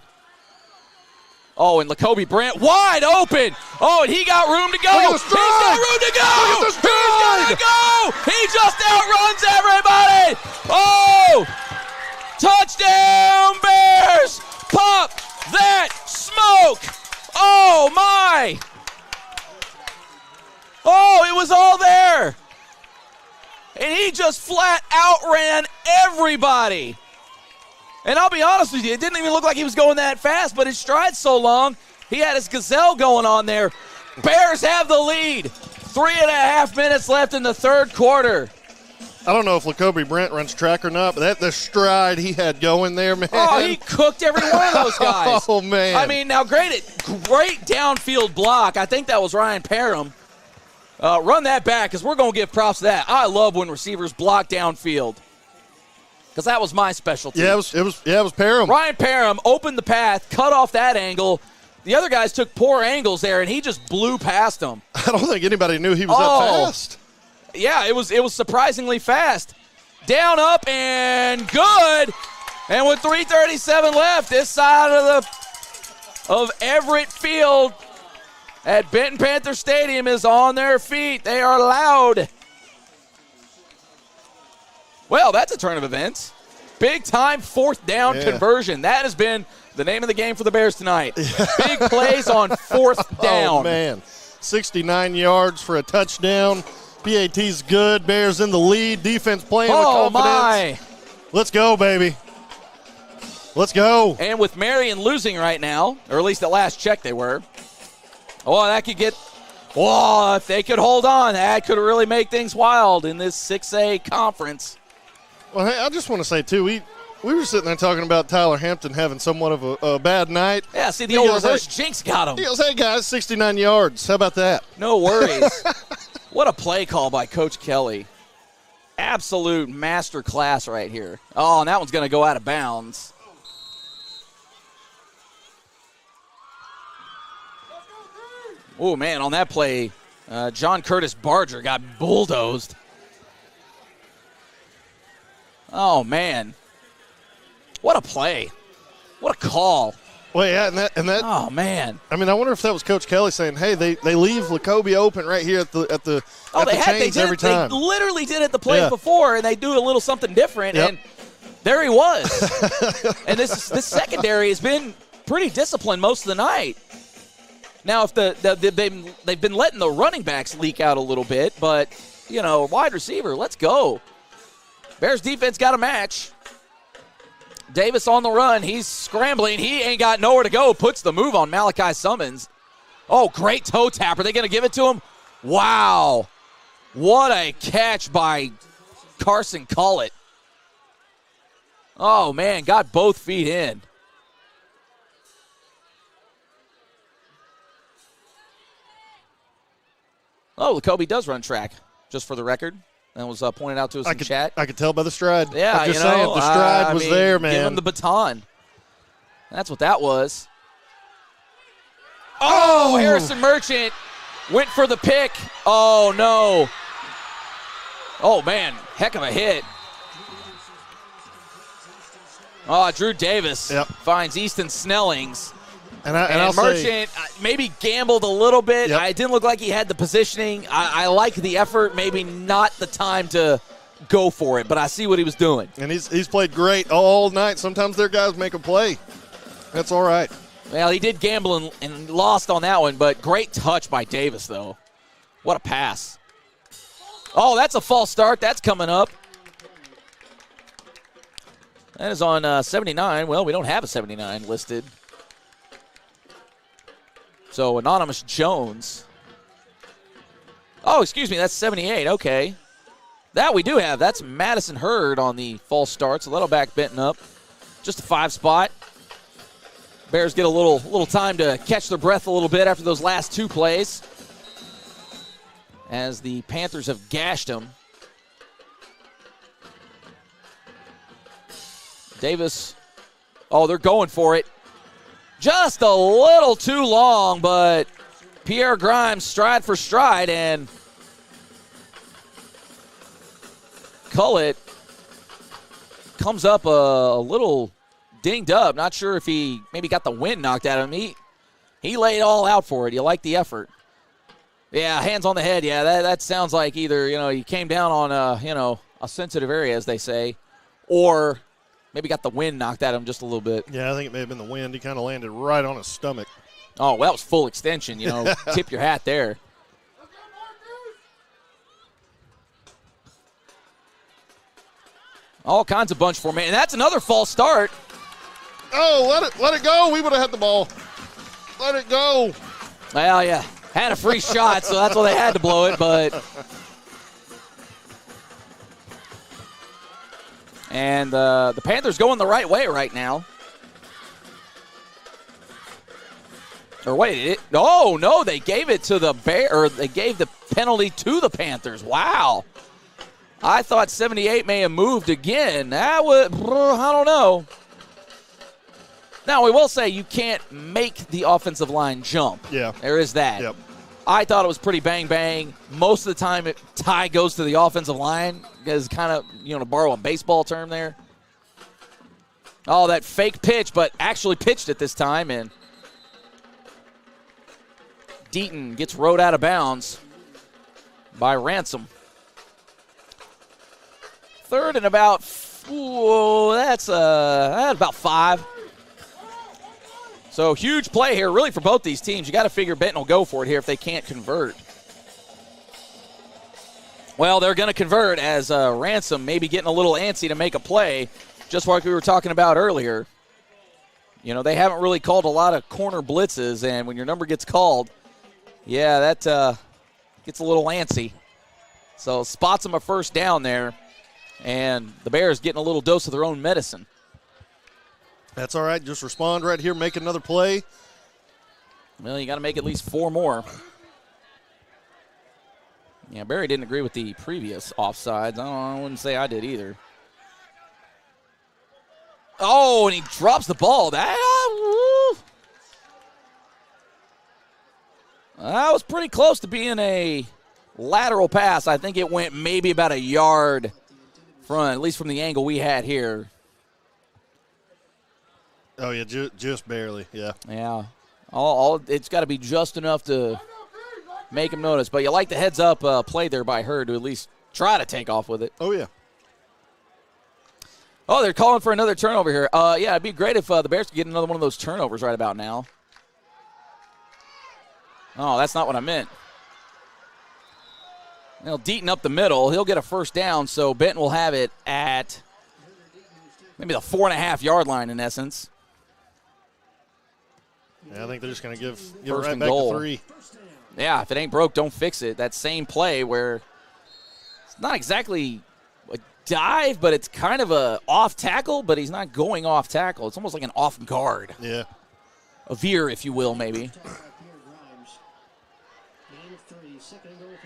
Oh, and Lacoby Brandt wide open. Oh, and he got room to go. He's got room to go. He's going to go. He just outruns everybody. Oh, touchdown Bears. Pop that smoke. Oh, my. Oh, it was all there. And he just flat outran everybody. And I'll be honest with you, it didn't even look like he was going that fast, but his stride's so long, he had his gazelle going on there. Bears have the lead. 3.5 minutes left in the third quarter. I don't know if Lacoby Brandt runs track or not, but the stride he had going there, man. Oh, he cooked every one of those guys. Oh, man. I mean, now great downfield block. I think that was Ryan Parham. Run that back because we're going to give props to that. I love when receivers block downfield because that was my specialty. Yeah, it was Parham. Ryan Parham opened the path, cut off that angle. The other guys took poor angles there, and he just blew past them. I don't think anybody knew he was that fast. Yeah, it was surprisingly fast. Down, up, and good. And with 3:37 left, this side of Everett Field at Benton Panther Stadium is on their feet. They are loud. Well, that's a turn of events. Big time 4th down conversion. That has been the name of the game for the Bears tonight. Big plays on 4th down. Oh, man. 69 yards for a touchdown. PAT's good. Bears in the lead. Defense playing with confidence. My. Let's go, baby. Let's go. And with Marion losing right now, or at least at last check they were, that could get – if they could hold on, that could really make things wild in this 6A conference. Well, hey, I just want to say, too, we were sitting there talking about Tyler Hampton having somewhat of a bad night. Yeah, see, the old reverse jinx got him. He goes, hey, guys, 69 yards. How about that? No worries. What a play call by Coach Kelly. Absolute master class right here. Oh, and that one's going to go out of bounds. Oh, man, on that play, John Curtis Barger got bulldozed. Oh, man. What a play. What a call. Well, yeah, and that. Oh, man. I mean, I wonder if that was Coach Kelly saying, hey, they leave Lacoby open right here at the chains every time. They literally did it the play before, and they do a little something different, and there he was. And this secondary has been pretty disciplined most of the night. Now, if they've been letting the running backs leak out a little bit, but, wide receiver, let's go. Bears defense got a match. Davis on the run. He's scrambling. He ain't got nowhere to go. Puts the move on Malachi Summons. Oh, great toe tap. Are they going to give it to him? Wow. What a catch by Carson Collett. Oh, man, got both feet in. Oh, Lacoby does run track, just for the record. That was pointed out to us in chat. I could tell by the stride. Yeah, I'm just saying, the stride was there, man. Give him the baton. That's what that was. Oh, Harrison Merchant went for the pick. Oh, no. Oh, man, heck of a hit. Oh, Drew Davis finds Easton Snellings. And Merchant maybe gambled a little bit. It didn't look like he had the positioning. I like the effort. Maybe not the time to go for it, but I see what he was doing. And he's played great all night. Sometimes their guys make a play. That's all right. Well, he did gamble and lost on that one, but great touch by Davis, though. What a pass. Oh, that's a false start. That's coming up. That is on 79. Well, we don't have a 79 listed. So, Anonymous Jones. Oh, excuse me, that's 78. Okay. That we do have. That's Madison Hurd on the false start, so that'll back Benton up. Just a 5 spot. Bears get a little time to catch their breath a little bit after those last 2 plays, as the Panthers have gashed them. Davis, oh, they're going for it. Just a little too long, but Pierre Grimes stride for stride, and Cullett comes up a little dinged up. Not sure if he maybe got the wind knocked out of him. He laid all out for it. You like the effort. Yeah, hands on the head. Yeah, that sounds like either, he came down on a sensitive area, as they say, or maybe got the wind knocked at him just a little bit. Yeah, I think it may have been the wind. He kind of landed right on his stomach. Oh, well, that was full extension, Tip your hat there. All kinds of bunch formation. And that's another false start. Oh, let it go. We would have had the ball. Let it go. Well, yeah, had a free shot, so that's why they had to blow it, but. And the Panthers going the right way right now. Or wait, oh no, they gave it to the they gave the penalty to the Panthers. Wow. I thought 78 may have moved again. I don't know. Now, we will say you can't make the offensive line jump. Yeah. There is that. Yep. I thought it was pretty bang-bang. Most of the time, tie goes to the offensive line, is kind of, to borrow a baseball term there. Oh, that fake pitch, but actually pitched it this time, and Deaton gets rode out of bounds by Ransom. Third and about, that's about 5. So huge play here, really, for both these teams. You got to figure Benton will go for it here if they can't convert. Well, they're going to convert as Ransom maybe getting a little antsy to make a play, just like we were talking about earlier. They haven't really called a lot of corner blitzes, and when your number gets called, yeah, that gets a little antsy. So spots them a first down there, and the Bears getting a little dose of their own medicine. That's all right. Just respond right here, make another play. Well, you got to make at least 4 more. Yeah, Barry didn't agree with the previous offsides. I wouldn't say I did either. Oh, and he drops the ball. That was pretty close to being a lateral pass. I think it went maybe about a yard front, at least from the angle we had here. Oh, yeah, just barely, yeah. Yeah. It's got to be just enough to make him notice. But you like the heads-up play there by Hurd to at least try to take off with it. Oh, yeah. Oh, they're calling for another turnover here. Yeah, it'd be great if the Bears could get another one of those turnovers right about now. Oh, that's not what I meant. They'll Deaton up the middle. He'll get a first down, so Benton will have it at maybe the 4.5-yard line in essence. Yeah, I think they're just going to give First right and back goal. to 3. Yeah, if it ain't broke, don't fix it. That same play where it's not exactly a dive, but it's kind of a off tackle, but he's not going off tackle. It's almost like an off guard. Yeah. A veer, if you will, maybe.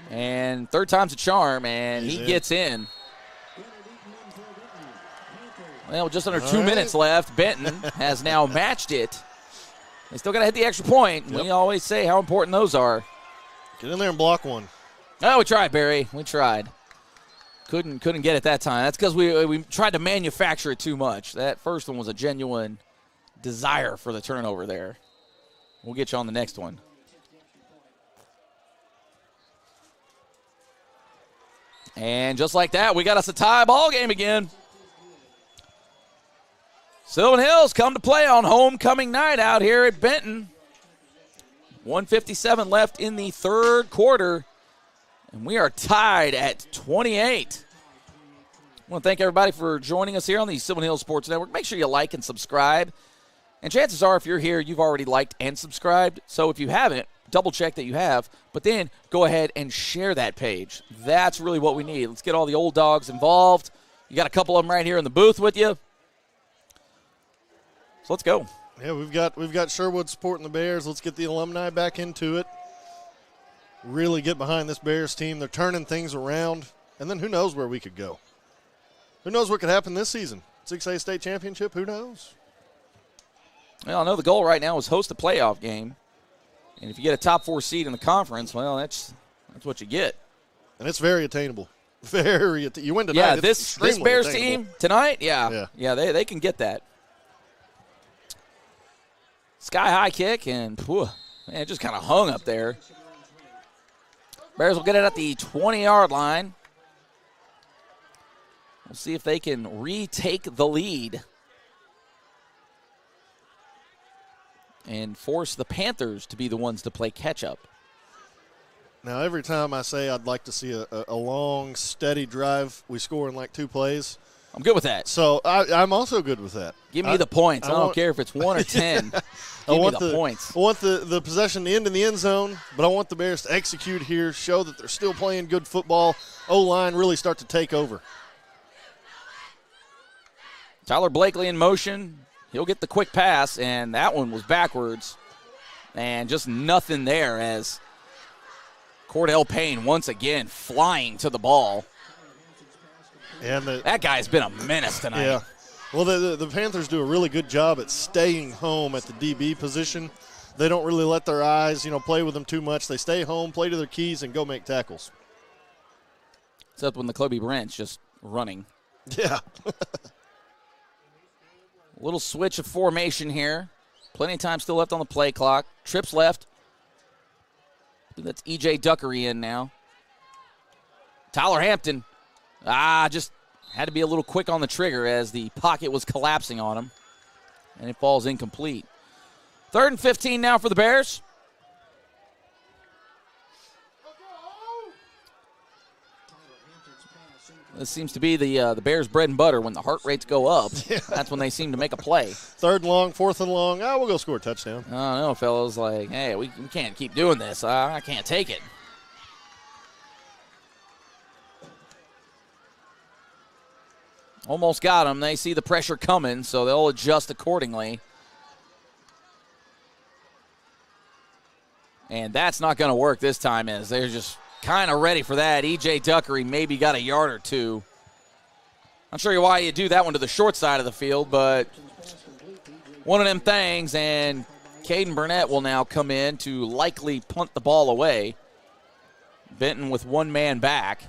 And third time's a charm, and he gets in. Well, just under 2 minutes left. Benton has now matched it. They still got to hit the extra point. Yep. We always say how important those are. Get in there and block one. Oh, we tried, Barry. We tried. Couldn't get it that time. That's because we tried to manufacture it too much. That first one was a genuine desire for the turnover there. We'll get you on the next one. And just like that, we got us a tie ball game again. Sylvan Hills come to play on homecoming night out here at Benton. 1:57 left in the third quarter, and we are tied at 28. I want to thank everybody for joining us here on the Sylvan Hills Sports Network. Make sure you like and subscribe. And chances are, if you're here, you've already liked and subscribed. So if you haven't, double check that you have, but then go ahead and share that page. That's really what we need. Let's get all the old dogs involved. You got a couple of them right here in the booth with you. So let's go. Yeah, we've got Sherwood supporting the Bears. Let's get the alumni back into it. Really get behind this Bears team. They're turning things around, and then who knows where we could go. Who knows what could happen this season? 6A state championship, who knows? Well, I know the goal right now is host a playoff game. And if you get a top 4 seed in the conference, well, that's what you get. And it's very attainable. You win tonight. Yeah, this Bears attainable. team tonight, yeah, they can get that. Sky high kick, and it just kind of hung up there. Bears will get it at the 20-yard line. We'll see if they can retake the lead and force the Panthers to be the ones to play catch-up. Now, every time I say I'd like to see a long, steady drive, we score in like 2 plays. I'm good with that. So I'm also good with that. Give me the points. I don't care if it's 1 or 10. Give me the points. I want the possession to end in the end zone, but I want the Bears to execute here, show that they're still playing good football. O-line really start to take over. Tyler Blakely in motion. He'll get the quick pass, and that one was backwards. And just nothing there as Cordell Payne once again flying to the ball. And that guy's been a menace tonight. Yeah. Well, the Panthers do a really good job at staying home at the DB position. They don't really let their eyes, play with them too much. They stay home, play to their keys, and go make tackles. Except when the Kobe Brent's just running. Yeah. A little switch of formation here. Plenty of time still left on the play clock. Trips left. I think that's E.J. Duckery in now. Tyler Hampton. Just had to be a little quick on the trigger as the pocket was collapsing on him. And it falls incomplete. 3rd and 15 now for the Bears. This seems to be the Bears' bread and butter. When the heart rates go up, that's when they seem to make a play. 3rd and long, 4th and long. We'll go score a touchdown. I don't know, fellas. Hey, we can't keep doing this. I can't take it. Almost got them. They see the pressure coming, so they'll adjust accordingly. And that's not going to work this time, as they're just kind of ready for that. E.J. Duckery maybe got a yard or 2. Not sure why you do that one to the short side of the field, but one of them things, and Caden Burnett will now come in to likely punt the ball away. Benton with one man back.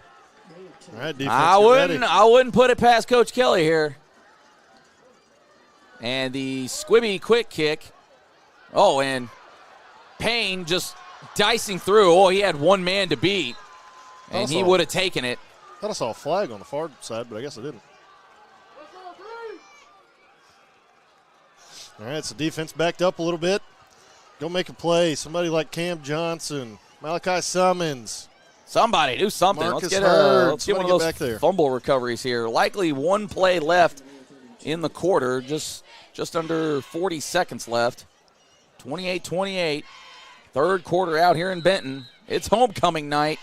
All right, defense, I wouldn't put it past Coach Kelly here. And the squibby quick kick. Oh, and Payne just dicing through. Oh, he had one man to beat, and he would have taken it. I thought I saw a flag on the far side, but I guess I didn't. All right, so defense backed up a little bit. Go make a play. Somebody like Cam Johnson, Malachi Summons. Somebody do something. Marcus let's get one of those back there. Fumble recoveries here. Likely one play left in the quarter, just under 40 seconds left. 28-28. 3rd quarter out here in Benton. It's homecoming night.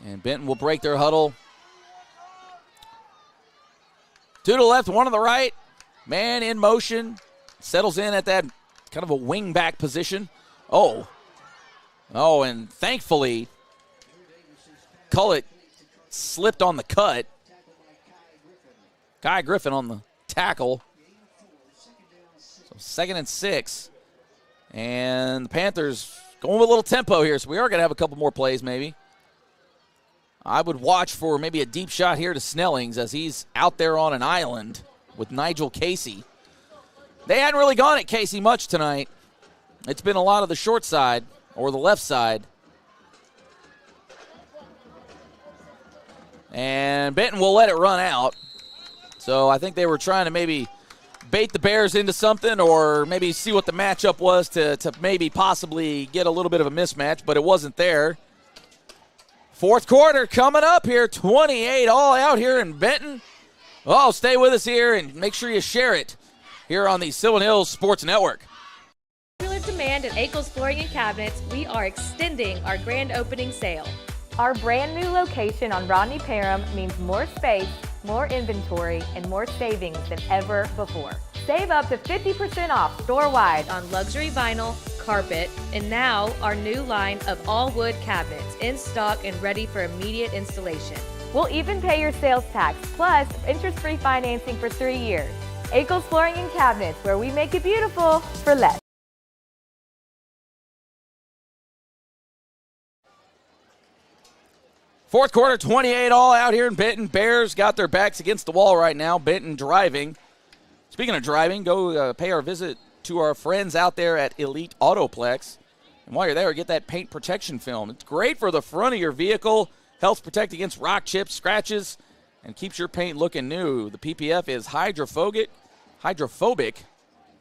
And Benton will break their huddle. 2 to the left, 1 to the right. Man in motion. Settles in at that kind of a wing back position. Oh, and thankfully, Cullett slipped on the cut. Kai Griffin on the tackle. So 2nd and 6. And the Panthers going with a little tempo here, so we are going to have a couple more plays maybe. I would watch for maybe a deep shot here to Snellings as he's out there on an island with Nigel Casey. They hadn't really gone at Casey much tonight. It's been a lot of the short side or the left side. And Benton will let it run out. So I think they were trying to maybe bait the Bears into something or maybe see what the matchup was to maybe possibly get a little bit of a mismatch, but it wasn't there. Fourth quarter coming up here, 28 all out here in Benton. Oh, stay with us here and make sure you share it here on the Sylvan Hills Sports Network. Popular demand at Akel's Flooring and Cabinets, we are extending our grand opening sale. Our brand new location on Rodney Parham means more space, more inventory, and more savings than ever before. Save up to 50% off store-wide on luxury vinyl, carpet, and now our new line of all-wood cabinets in stock and ready for immediate installation. We'll even pay your sales tax, plus interest-free financing for 3 years. Akel's Flooring and Cabinets, where we make it beautiful for less. Fourth quarter, 28 all out here in Benton. Bears got their backs against the wall right now. Benton driving. Speaking of driving, go pay our visit to our friends out there at Elite Autoplex. And while you're there, get that paint protection film. It's great for the front of your vehicle, helps protect against rock chips, scratches, and keeps your paint looking new. The PPF is hydrophobic,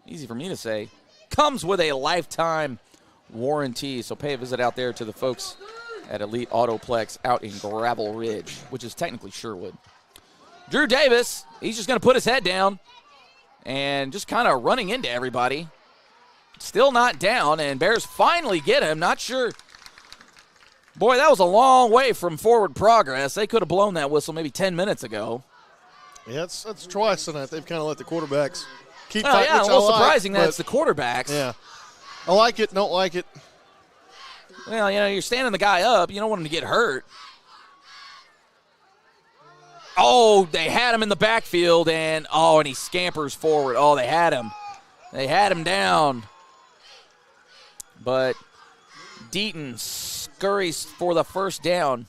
easy for me to say, comes with a lifetime warranty. So pay a visit out there to the folks at Elite Autoplex out in Gravel Ridge, which is technically Sherwood. Drew Davis, he's just going to put his head down and just kind of running into everybody. Still not down, and Bears finally get him. Not sure. Boy, that was a long way from forward progress. They could have blown that whistle maybe 10 minutes ago. Yeah, that's twice tonight. They've kind of let the quarterbacks keep Oh, fighting. yeah, a little surprising that but it's the quarterbacks. Yeah. I like it, don't like it. Well, you're standing the guy up. You don't want him to get hurt. Oh, they had him in the backfield, and he scampers forward. Oh, they had him. They had him down. But Deaton scurries for the first down.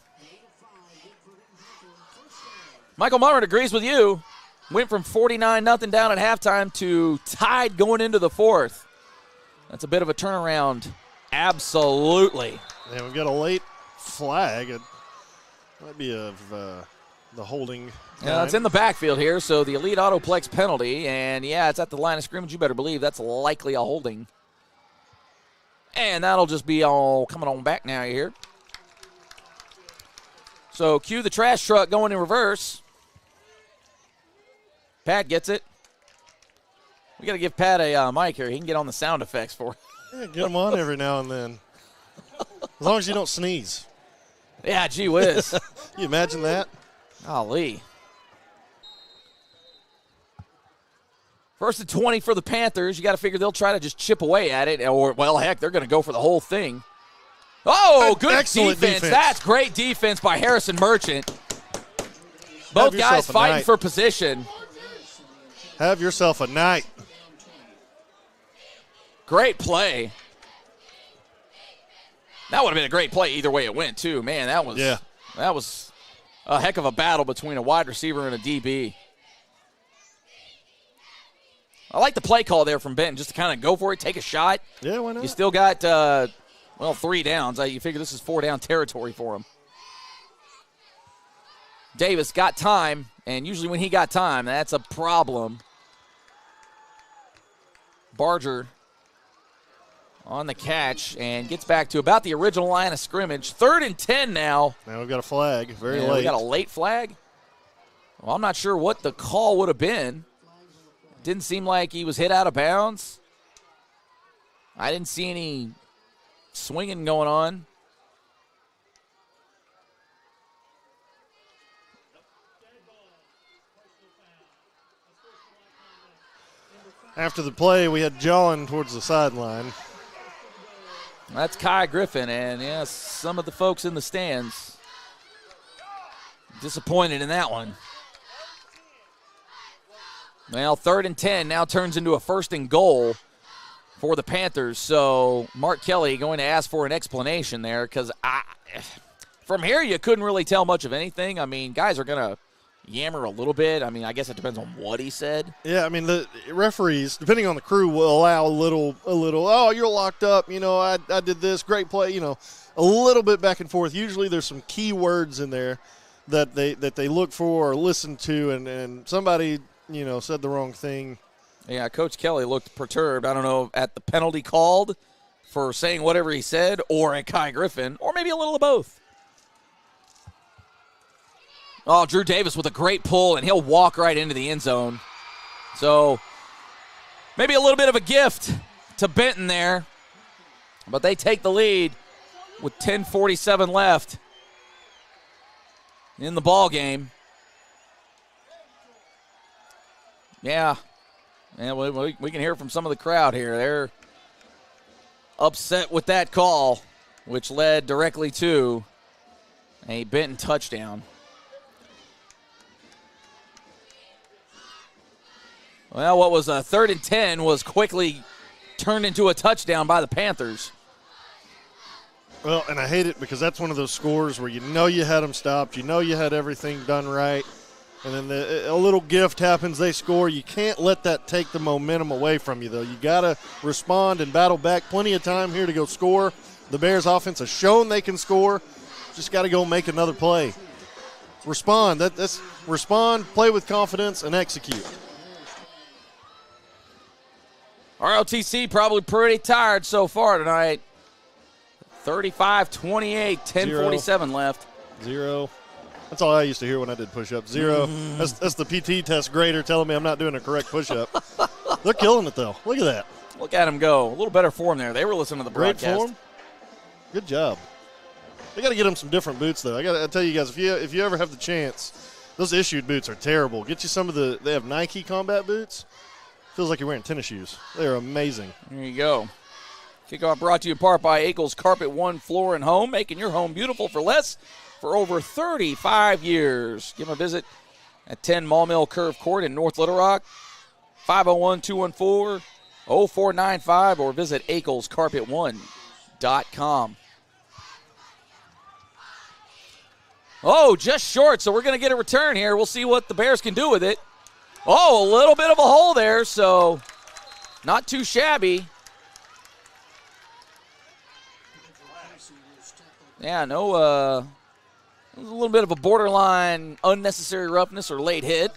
Michael Mummert agrees with you. Went from 49-0 down at halftime to tied going into the fourth. That's a bit of a turnaround. Absolutely. And we've got a late flag. It might be of the holding. Yeah, it's in the backfield here, so the Elite Autoplex penalty. And, yeah, it's at the line of scrimmage. You better believe that's likely a holding. And that'll just be all coming on back now here. So cue the trash truck going in reverse. Pat gets it. We got to give Pat a mic here. He can get on the sound effects for it. Yeah, get them on every now and then. As long as you don't sneeze. Yeah, gee whiz. You imagine that? Golly. First and 20 for the Panthers. You got to figure they'll try to just chip away at it. Or, well, heck, they're going to go for the whole thing. Oh, good Excellent defense. That's great defense by Harrison Merchant. Both guys fighting for position. Have yourself a night. Great play. That would have been a great play either way it went, too. Man, that was a heck of a battle between a wide receiver and a DB. I like the play call there from Benton, just to kind of go for it, take a shot. Yeah, why not? You still got, 3 downs. You figure this is 4-down territory for him. Davis got time, and usually when he got time, that's a problem. Barger on the catch and gets back to about the original line of scrimmage. 3rd and 10 now. Now we've got a flag, very late. We got a late flag. Well, I'm not sure what the call would have been. Didn't seem like he was hit out of bounds. I didn't see any swinging going on. After the play, we had John towards the sideline. That's Kai Griffin, and yes, some of the folks in the stands disappointed in that one. Well, 3rd and 10 now turns into a 1st and goal for the Panthers. So Mark Kelly going to ask for an explanation there because from here you couldn't really tell much of anything. I mean, guys are going to yammer a little bit. I mean, I guess it depends on what he said. Yeah, I mean, the referees, depending on the crew, will allow a little. Oh, you're locked up. I did this, great play. A little bit back and forth. Usually, there's some key words in there that they look for or listen to, and somebody said the wrong thing. Yeah, Coach Kelly looked perturbed. I don't know, at the penalty called for saying whatever he said, or at Kai Griffin, or maybe a little of both. Oh, Drew Davis with a great pull, and he'll walk right into the end zone. So maybe a little bit of a gift to Benton there, but they take the lead with 10:47 left in the ball game. Yeah, and we can hear from some of the crowd here. They're upset with that call, which led directly to a Benton touchdown. Well, what was a 3rd and 10 was quickly turned into a touchdown by the Panthers. Well, and I hate it because that's one of those scores where you had them stopped, you had everything done right, and then a little gift happens, they score. You can't let that take the momentum away from you, though. You got to respond and battle back. Plenty of time here to go score. The Bears offense has shown they can score. Just got to go make another play. Respond. That's respond, play with confidence, and execute. ROTC probably pretty tired so far tonight. 35-28, 10:47 left. 0. That's all I used to hear when I did push-ups. 0. That's the PT test grader telling me I'm not doing a correct push-up. They're killing it, though. Look at that. Look at them go. A little better form there. They were listening to the Great broadcast. form. Good job. They got to get them some different boots, though. I got to tell you guys, if you ever have the chance, those issued boots are terrible. Get you some of they have Nike combat boots. Feels like you're wearing tennis shoes. They're amazing. There you go. Kickoff brought to you in part by Akel's Carpet One Floor and Home, making your home beautiful for less for over 35 years. Give them a visit at 10 Mall Mill Curve Court in North Little Rock, 501-214-0495, or visit akelscarpet1.com. Oh, just short, so we're going to get a return here. We'll see what the Bears can do with it. Oh, a little bit of a hole there, so not too shabby. Yeah, no, a little bit of a borderline unnecessary roughness or late hit.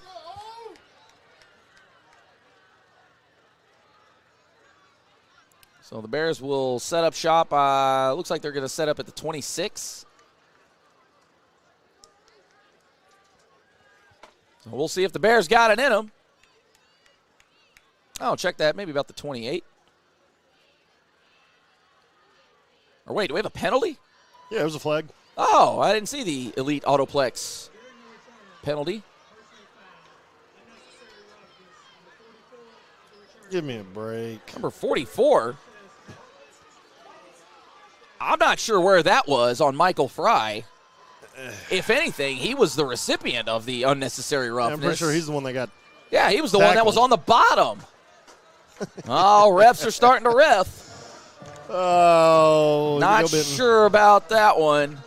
So the Bears will set up shop. Looks like they're going to set up at the 26. So we'll see if the Bears got it in them. Oh, check that. Maybe about the 28. Or wait, do we have a penalty? Yeah, it was a flag. Oh, I didn't see the Elite Autoplex penalty. Give me a break. Number 44. I'm not sure where that was on Michael Fry. If anything, he was the recipient of the unnecessary roughness. I'm pretty sure he's the one that got Yeah, he was the one that was on the bottom. Oh, refs are starting to ref. Oh. Not sure about that one.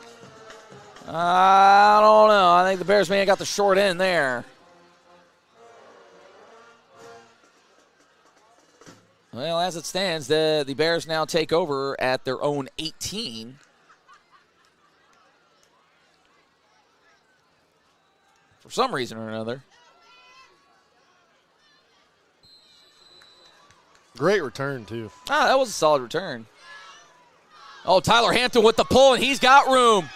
I don't know. I think the Bears may have got the short end there. Well, as it stands, the Bears now take over at their own 18. For some reason or another. Great return, too. Ah, that was a solid return. Oh, Tyler Hampton with the pull, and he's got room.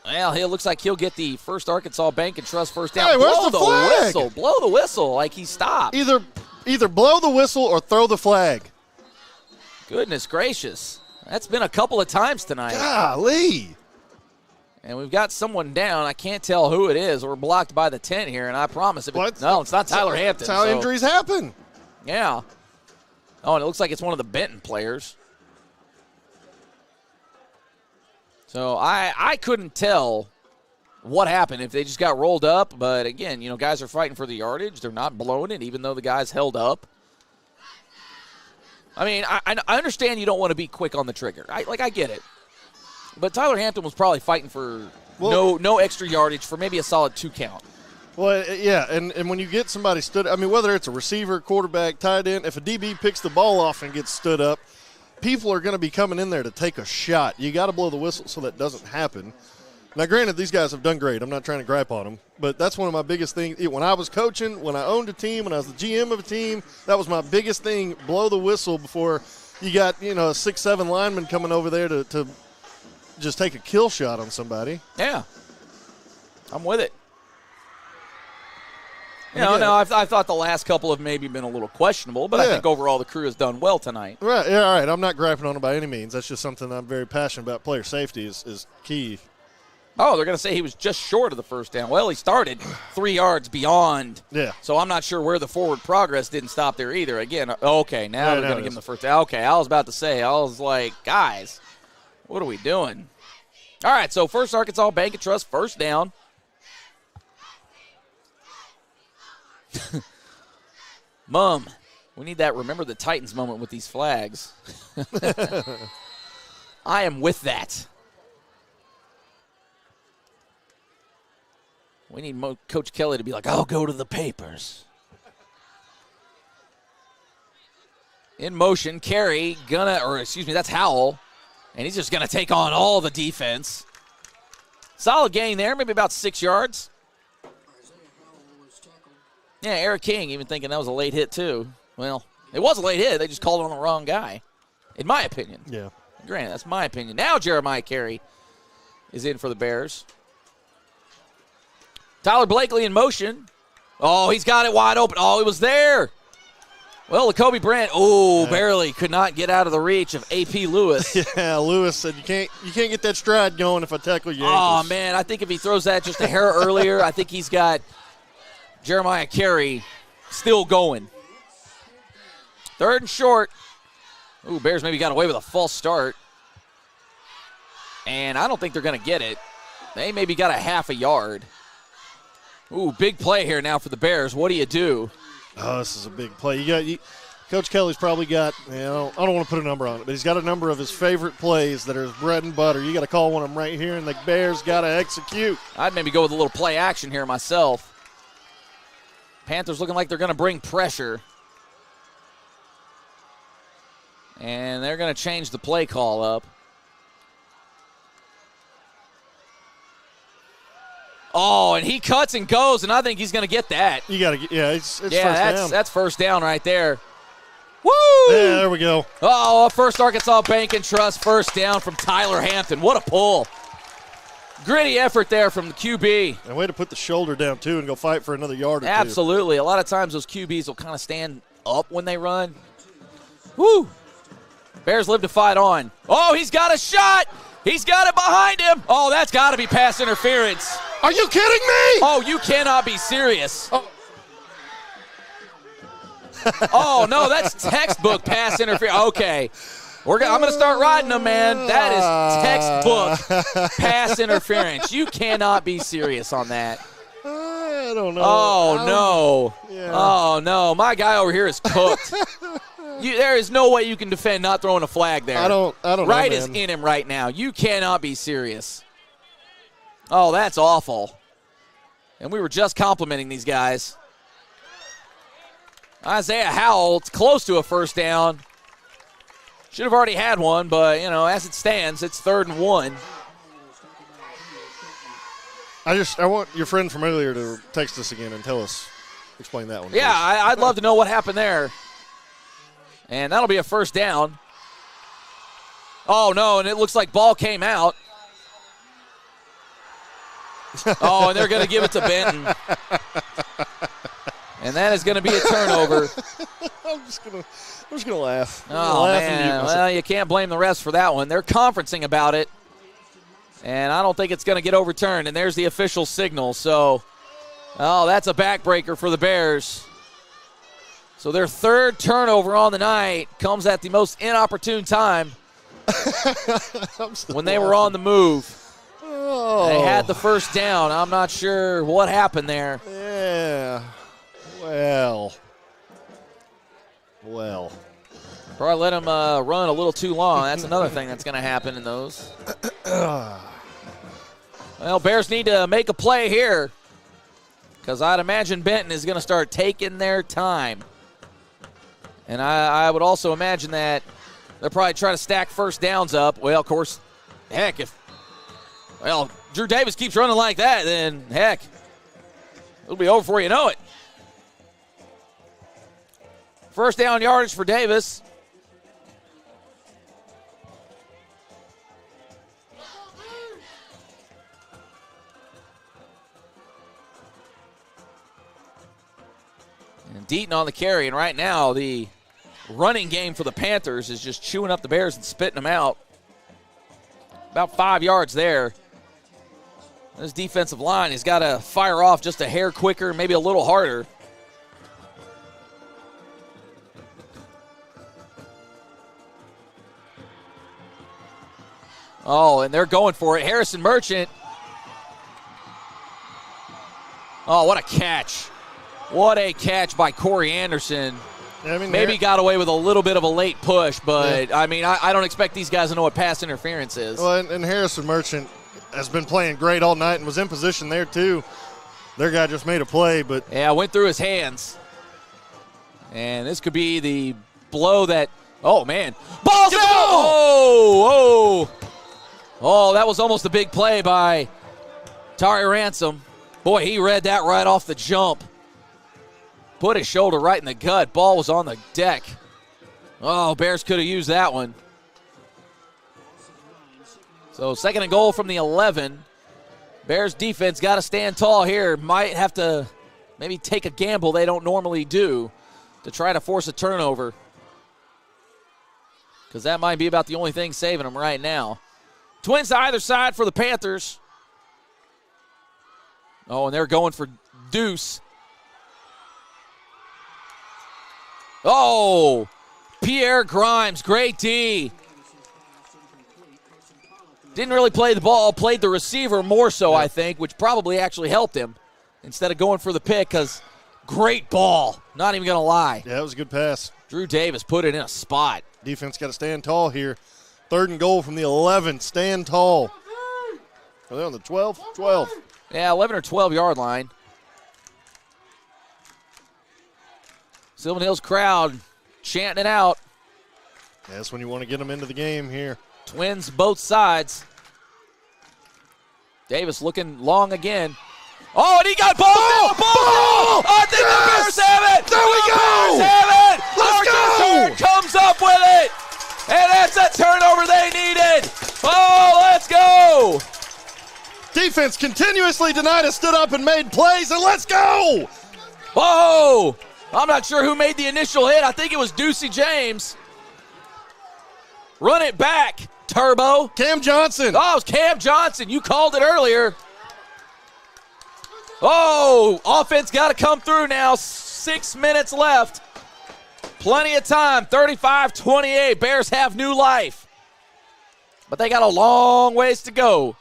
Well, it looks like he'll get the First Arkansas Bank and Trust first down. Hey, where's blow the the flag? whistle. Blow the whistle like he stopped. Either blow the whistle or throw the flag. Goodness gracious. That's been a couple of times tonight. Golly. And we've got someone down. I can't tell who it is. We're blocked by the tent here, and I promise it. No, it's not Tyler Hampton. That's how injuries happen. Yeah. Oh, and it looks like it's one of the Benton players. So I couldn't tell what happened, if they just got rolled up. But, again, guys are fighting for the yardage. They're not blowing it, even though the guy's held up. I mean, I understand you don't want to be quick on the trigger. I get it. But Tyler Hampton was probably fighting for Well, no extra yardage for maybe a solid 2 count. Well, yeah, and when you get somebody stood, I mean, whether it's a receiver, quarterback, tight end, if a DB picks the ball off and gets stood up, people are going to be coming in there to take a shot. You got to blow the whistle so that doesn't happen. Now, granted, these guys have done great. I'm not trying to gripe on them, but that's one of my biggest things. When I was coaching, when I owned a team, when I was the GM of a team, that was my biggest thing, blow the whistle before you got, a 6'7" lineman coming over there to just take a kill shot on somebody. Yeah. I'm with it. I thought the last couple have maybe been a little questionable, but I think overall the crew has done well tonight. Right, yeah, all right. I'm not griping on it by any means. That's just something I'm very passionate about. Player safety is key. Oh, they're going to say he was just short of the first down. Well, he started 3 yards beyond. Yeah. So I'm not sure where the forward progress didn't stop there either. Again, okay, now they're going to give him the first down. Okay, I was about to say, I was like, guys, what are we doing? All right, so First Arkansas Bank and Trust, first down. Mom, we need that Remember the Titans moment with these flags. I am with that. We need Coach Kelly to be like, I'll go to the papers. In motion, Carey that's Howell. And he's just going to take on all the defense. Solid gain there, maybe about 6 yards. Yeah, Eric King even thinking that was a late hit too. Well, it was a late hit. They just called it on the wrong guy, in my opinion. Yeah. Granted, that's my opinion. Now Jeremiah Carey is in for the Bears. Tyler Blakely in motion. Oh, he's got it wide open. Oh, he was there. Well, Lacoby Brandt, barely could not get out of the reach of A.P. Lewis. Yeah, Lewis said you can't get that stride going if I tackle you. Oh, man, I think if he throws that just a hair earlier, I think he's got Jeremiah Carey still going. 3rd and short. Ooh, Bears maybe got away with a false start. And I don't think they're going to get it. They maybe got a half a yard. Ooh, big play here now for the Bears. What do you do? Oh, this is a big play. Coach Kelly's probably got, I don't want to put a number on it, but he's got a number of his favorite plays that are his bread and butter. You got to call one of them right here, and the Bears got to execute. I'd maybe go with a little play action here myself. Panthers looking like they're going to bring pressure. And they're going to change the play call up. Oh, and he cuts and goes, and I think he's going to get that. You got to get, it's first down. That's first down right there. Woo! Yeah, there we go. Oh, First Arkansas Bank and Trust first down from Tyler Hampton. What a pull. Gritty effort there from the QB. And way to put the shoulder down, too, and go fight for another yard or two. Absolutely. A lot of times those QBs will kind of stand up when they run. Woo! Bears live to fight on. Oh, he's got a shot. He's got it behind him. Oh, that's got to be pass interference. Are you kidding me? Oh, you cannot be serious. Oh, no, that's textbook pass interference. Okay. I'm going to start riding them, man. That is textbook pass interference. You cannot be serious on that. I don't know. Oh, no. Yeah. Oh, no. My guy over here is cooked. There is no way you can defend not throwing a flag there. I don't know, Right man. is in him right now. You cannot be serious. Oh, that's awful. And we were just complimenting these guys. Isaiah Howell, it's close to a first down. Should have already had one, but, as it stands, it's 3rd and 1. I want your friend from earlier to text us again and explain that one. Yeah, I'd love to know what happened there. And that'll be a first down. Oh, no, and it looks like ball came out. Oh, and they're going to give it to Benton. And that is going to be a turnover. I'm just gonna laugh. Oh, man. Well, you can't blame the refs for that one. They're conferencing about it. And I don't think it's going to get overturned. And there's the official signal. So, that's a backbreaker for the Bears. So their 3rd turnover on the night comes at the most inopportune time when they were on the move. Oh. They had the first down. I'm not sure what happened there. Yeah. Well. Probably let him run a little too long. That's another thing that's going to happen in those. Well, Bears need to make a play here because I'd imagine Benton is going to start taking their time. And I would also imagine that they'll probably try to stack first downs up. Well, of course, heck, if Drew Davis keeps running like that, then heck, it'll be over before you know it. First down yardage for Davis. And Deaton on the carry, and right now the running game for the Panthers is just chewing up the Bears and spitting them out. About 5 yards there. This defensive line has got to fire off just a hair quicker, maybe a little harder. Oh, and they're going for it. Harrison Merchant. Oh, what a catch. What a catch by Corey Anderson. I mean, maybe got away with a little bit of a late push, but, yeah. I mean, I don't expect these guys to know what pass interference is. Well, and Harrison Merchant has been playing great all night and was in position there, too. Their guy just made a play, but... Yeah, went through his hands. And this could be the blow that... Oh, man. Ball's out! Oh, oh. Oh, that was almost a big play by Tari Ransom. Boy, he read that right off the jump. Put his shoulder right in the gut. Ball was on the deck. Oh, Bears could have used that one. So 2nd and goal from the 11. Bears defense got to stand tall here. Might have to maybe take a gamble they don't normally do to try to force a turnover. Because that might be about the only thing saving them right now. Twins to either side for the Panthers. Oh, and they're going for Deuce. Oh, Pierre Grimes, great D. Didn't really play the ball, played the receiver more so, I think, which probably actually helped him instead of going for the pick because great ball. Not even going to lie. Yeah, it was a good pass. Drew Davis put it in a spot. Defense got to stand tall here. 3rd and goal from the 11. Stand tall. Are they on the 12? 12. Yeah, 11 or 12-yard line. Sylvan Hills crowd chanting it out. That's when you want to get them into the game here. Twins both sides. Davis looking long again. Oh, and he got ball! Ball! I think the Bears have it! There we go! Bears have it! Let's go! Comes up with it! And that's a turnover they needed! Oh, let's go! Defense continuously denied us, stood up and made plays, and let's go! Whoa! I'm not sure who made the initial hit. I think it was Ducey James. Run it back, Turbo. Cam Johnson. Oh, it was Cam Johnson. You called it earlier. Oh, offense got to come through now. 6 minutes left. Plenty of time. 35-28. Bears have new life. But they got a long ways to go.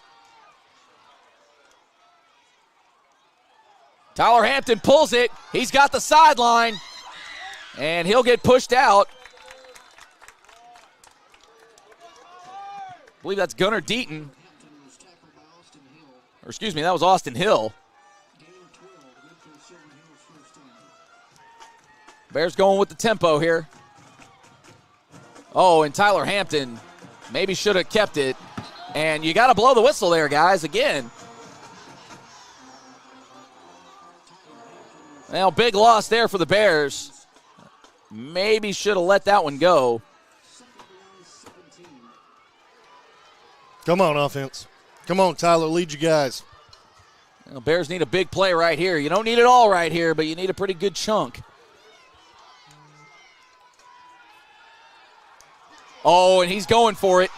Tyler Hampton pulls it. He's got the sideline. And he'll get pushed out. I believe that's Gunnar Deaton. Or excuse me, that was Austin Hill. Bears going with the tempo here. Oh, and Tyler Hampton maybe should have kept it. And you got to blow the whistle there, guys, again. Well, big loss there for the Bears. Maybe should have let that one go. Come on, offense. Come on, Tyler, lead you guys. Well, Bears need a big play right here. You don't need it all right here, but you need a pretty good chunk. Oh, and he's going for it.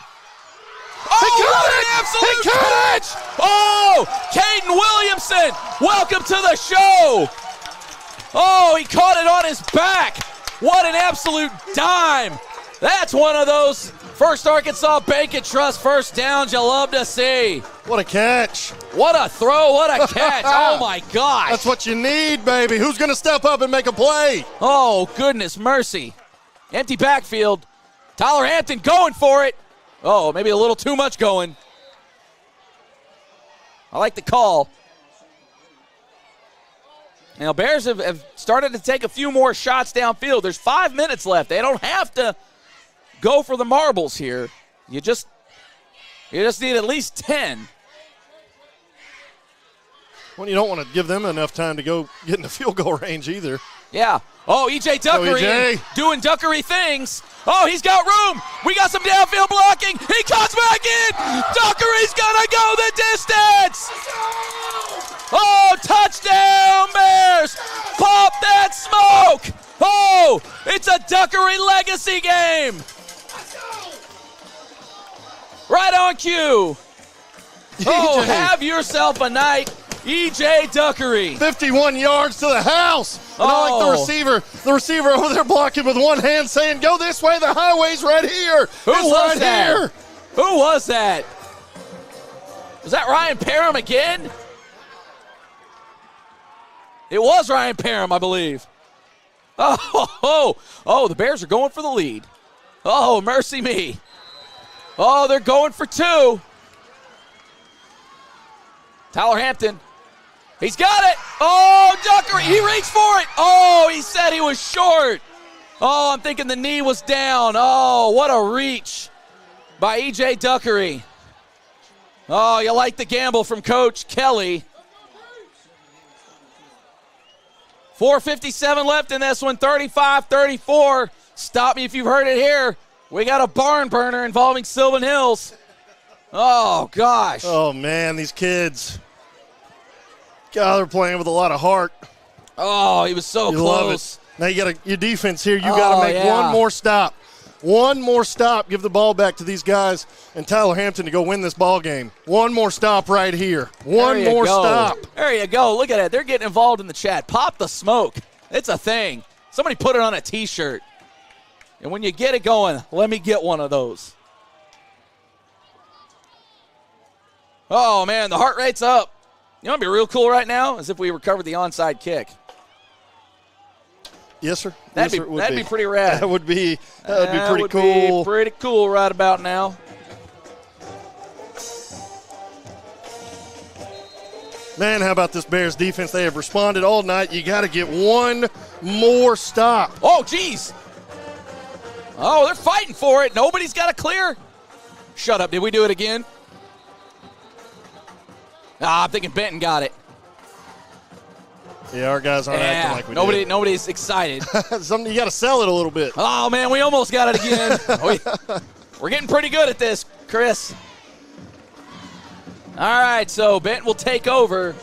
Oh, he cut it! Oh, Caden Williamson, welcome to the show. Oh, he caught it on his back. What an absolute dime. That's one of those First Arkansas Bank and Trust first downs you love to see. What a catch. What a throw, what a catch. Oh, my gosh. That's what you need, baby. Who's going to step up and make a play? Oh, goodness mercy. Empty backfield. Tyler Hampton going for it. Oh, maybe a little too much going. I like the call. Now, Bears have started to take a few more shots downfield. There's 5 minutes left. They don't have to go for the marbles here. You just need at least 10. Well, you don't want to give them enough time to go get in the field goal range either. Yeah. Oh, E.J. Duckery doing Duckery things. Oh, he's got room. We got some downfield blocking. He cuts back in. Duckery's going to go the distance. Oh, touchdown, Bears. Pop that smoke. Oh, it's a Duckery legacy game. Right on cue. Oh, have yourself a night, E.J. Duckery. 51 yards to the house. And I like the receiver over there blocking with one hand saying, go this way, the highway's right here. Who was right that? Here. Who was that? Was that Ryan Parham again? It was Ryan Parham, I believe. Oh, the Bears are going for the lead. Oh, mercy me. Oh, they're going for 2. Tyler Hampton. He's got it. Oh, Duckery. He reached for it. Oh, he said he was short. Oh, I'm thinking the knee was down. Oh, what a reach by E.J. Duckery. Oh, you like the gamble from Coach Kelly. 4:57 left in this one, 35-34. Stop me if you've heard it here. We got a barn burner involving Sylvan Hills. Oh, gosh. Oh, man, these kids. God, they're playing with a lot of heart. Oh, he was so you close. Love it. Now you got your defense here. You got to make one more stop. One more stop. Give the ball back to these guys and Tyler Hampton to go win this ball game. One more stop right here. One more stop. There you go. Look at it. They're getting involved in the chat. Pop the smoke. It's a thing. Somebody put it on a T-shirt. And when you get it going, let me get one of those. Oh, man, the heart rate's up. You know what would be real cool right now is if we recovered the onside kick. Yes, sir. That'd be pretty rad. That would be pretty cool. Be pretty cool right about now. Man, how about this Bears defense? They have responded all night. You got to get one more stop. Oh, geez. Oh, they're fighting for it. Nobody's got a clear. Shut up. Did we do it again? I'm thinking Benton got it. Yeah, our guys aren't acting like we did. Nobody's excited. You got to sell it a little bit. Oh, man, we almost got it again. We're getting pretty good at this, Chris. All right, so Benton will take over.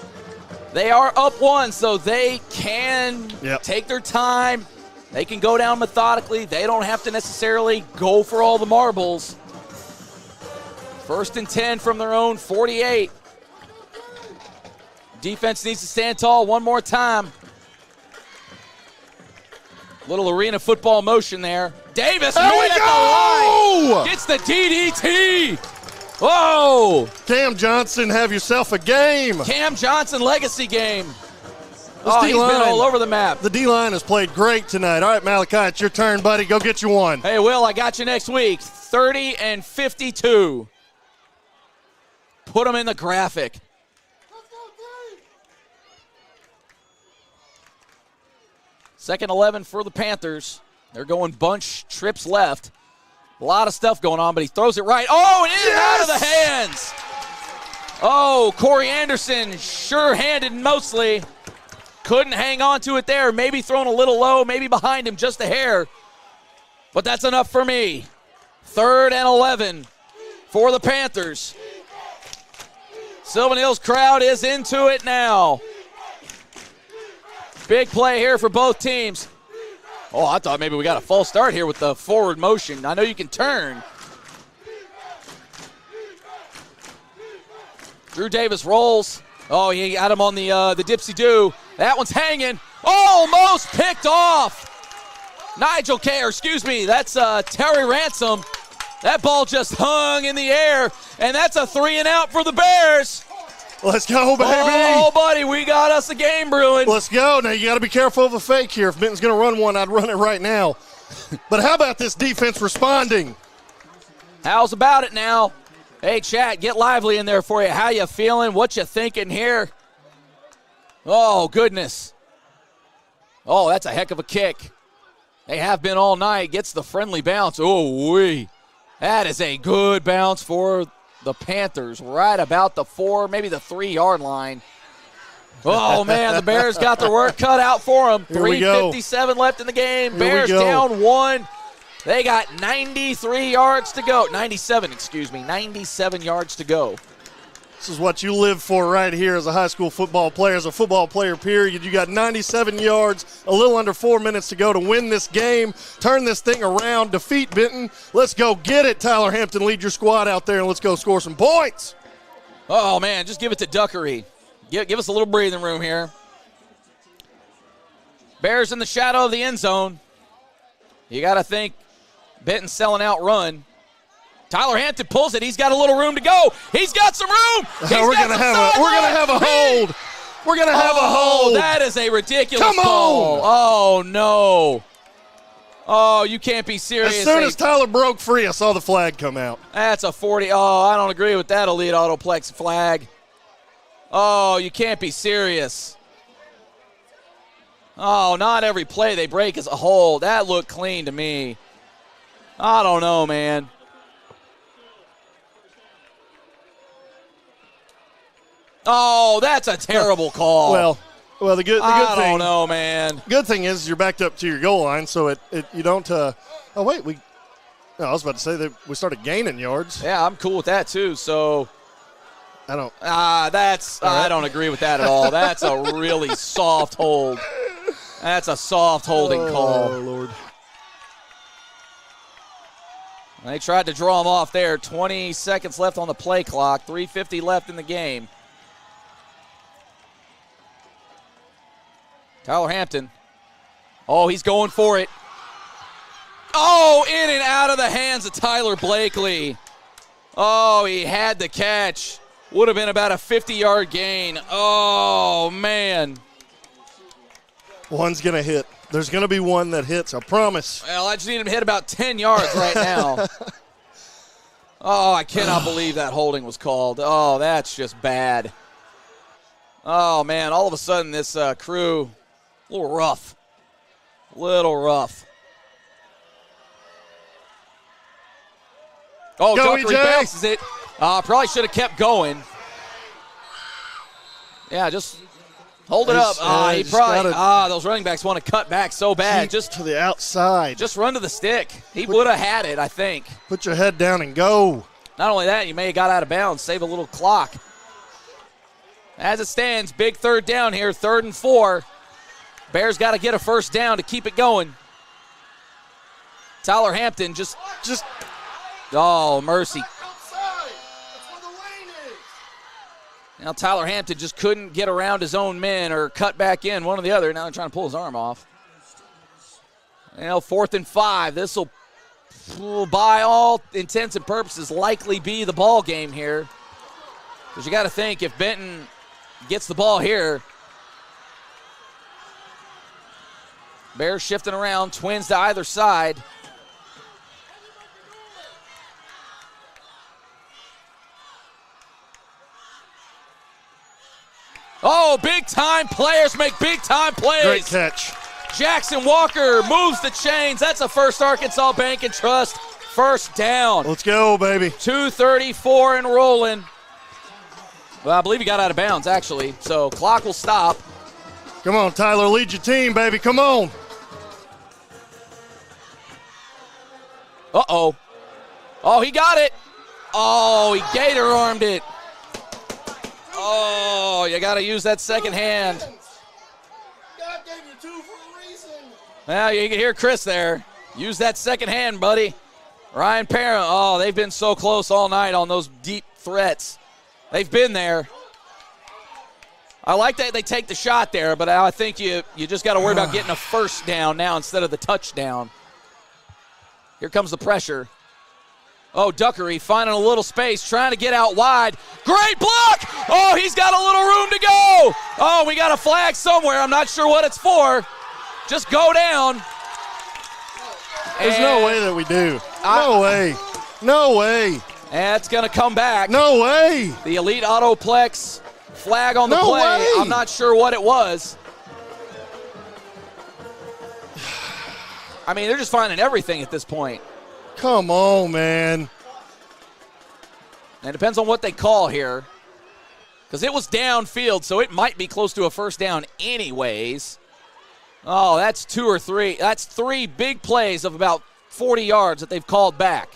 They are up 1, so they can take their time. They can go down methodically. They don't have to necessarily go for all the marbles. 1st and 10 from their own 48. Defense needs to stand tall one more time. Little arena football motion there. Davis right at the line. Gets the DDT. Whoa. Cam Johnson, have yourself a game. Cam Johnson legacy game. He's been all over the map. The D-line has played great tonight. All right, Malachi, it's your turn, buddy. Go get you one. Hey, Will, I got you next week. 30-52. Put them in the graphic. Second 11 for the Panthers. They're going bunch trips left. A lot of stuff going on, but he throws it right. Oh, and in and out of the hands. Oh, Corey Anderson, sure-handed mostly. Couldn't hang on to it there. Maybe thrown a little low, maybe behind him just a hair. But that's enough for me. 3rd and 11 for the Panthers. Sylvan Hills crowd is into it now. Big play here for both teams. Oh, I thought maybe we got a false start here with the forward motion. I know you can turn. Drew Davis rolls. Oh, he got him on the dipsy-do. That one's hanging. Almost picked off. That's Terry Ransom. That ball just hung in the air, and that's a 3-and-out for the Bears. Let's go, baby. Oh, buddy, we got us a game brewing. Let's go. Now, you got to be careful of a fake here. If Benton's going to run one, I'd run it right now. But how about this defense responding? How's about it now? Hey, chat, get lively in there for you. How you feeling? What you thinking here? Oh, goodness. Oh, that's a heck of a kick. They have been all night. Gets the friendly bounce. Oh, wee. That is a good bounce for the Panthers. Right about the 4, maybe the 3-yard line. Oh, man, the Bears got their work cut out for them. 3:57 left in the game. Bears down 1. They got 93 yards to go. 97 yards to go. This is what you live for right here as a high school football player, as a football player, period. You got 97 yards, a little under 4 minutes to go to win this game, turn this thing around, defeat Benton. Let's go get it, Tyler Hampton. Lead your squad out there, and let's go score some points. Oh, man, just give it to Duckery. Give us a little breathing room here. Bears in the shadow of the end zone. You got to think Benton's selling out run. Tyler Hampton pulls it. He's got a little room to go. He's got some room. We're gonna have a hold. We're gonna have a hold. That is a ridiculous call. Oh no. Oh, you can't be serious. As soon as Tyler broke free, I saw the flag come out. That's a 40. Oh, I don't agree with that elite autoplex flag. Oh, you can't be serious. Oh, not every play they break is a hold. That looked clean to me. I don't know, man. Oh, that's a terrible call. Well, the good thing. I don't know, man. Good thing is you're backed up to your goal line, so you don't. I was about to say that we started gaining yards. Yeah, I'm cool with that too. So I don't. I don't agree with that at all. That's a really soft hold. That's a soft holding call. Oh Lord. They tried to draw him off there. 20 seconds left on the play clock. 3:50 left in the game. Tyler Hampton. Oh, he's going for it. Oh, in and out of the hands of Tyler Blakely. Oh, he had the catch. Would have been about a 50-yard gain. Oh, man. One's going to hit. There's going to be one that hits, I promise. Well, I just need him to hit about 10 yards right now. Oh, I cannot believe that holding was called. Oh, that's just bad. Oh, man, all of a sudden this crew, a little rough. Oh, Duckery bounces it. Probably should have kept going. Yeah, just hold it up. Those running backs want to cut back so bad. Just to the outside. Just run to the stick. He would have had it, I think. Put your head down and go. Not only that, you may have got out of bounds, save a little clock. As it stands, big third down here, 3rd and 4. Bears got to get a first down to keep it going. Tyler Hampton just oh, mercy. Now Tyler Hampton just couldn't get around his own men or cut back in, one or the other. Now they're trying to pull his arm off. 4th and 5. This will, by all intents and purposes, likely be the ball game here. Because you got to think, if Benton gets the ball here, Bears shifting around, twins to either side. Oh, big-time players make big-time plays. Great catch. Jackson Walker moves the chains. That's a First Arkansas Bank and Trust first down. Let's go, baby. 2:34 and rolling. Well, I believe he got out of bounds, actually, so clock will stop. Come on, Tyler, lead your team, baby. Come on. Uh-oh. Oh, he got it. Oh, he gator-armed it. Oh, you got to use that second hand. God gave you 2 for a reason. Well, you can hear Chris there. Use that second hand, buddy. Ryan Parent. Oh, they've been so close all night on those deep threats. They've been there. I like that they take the shot there, but I think you just got to worry about getting a first down now instead of the touchdown. Here comes the pressure. Oh, Duckery finding a little space, trying to get out wide. Great block! Oh, he's got a little room to go. Oh, we got a flag somewhere. I'm not sure what it's for. Just go down. There's no way that we do. No way. That's going to come back. No way. The Elite Autoplex flag on the No play. way. I'm not sure what it was. I mean, they're just finding everything at this point. Come on, man. And it depends on what they call here. Because it was downfield, so it might be close to a first down anyways. Oh, that's 2 or 3. That's 3 big plays of about 40 yards that they've called back.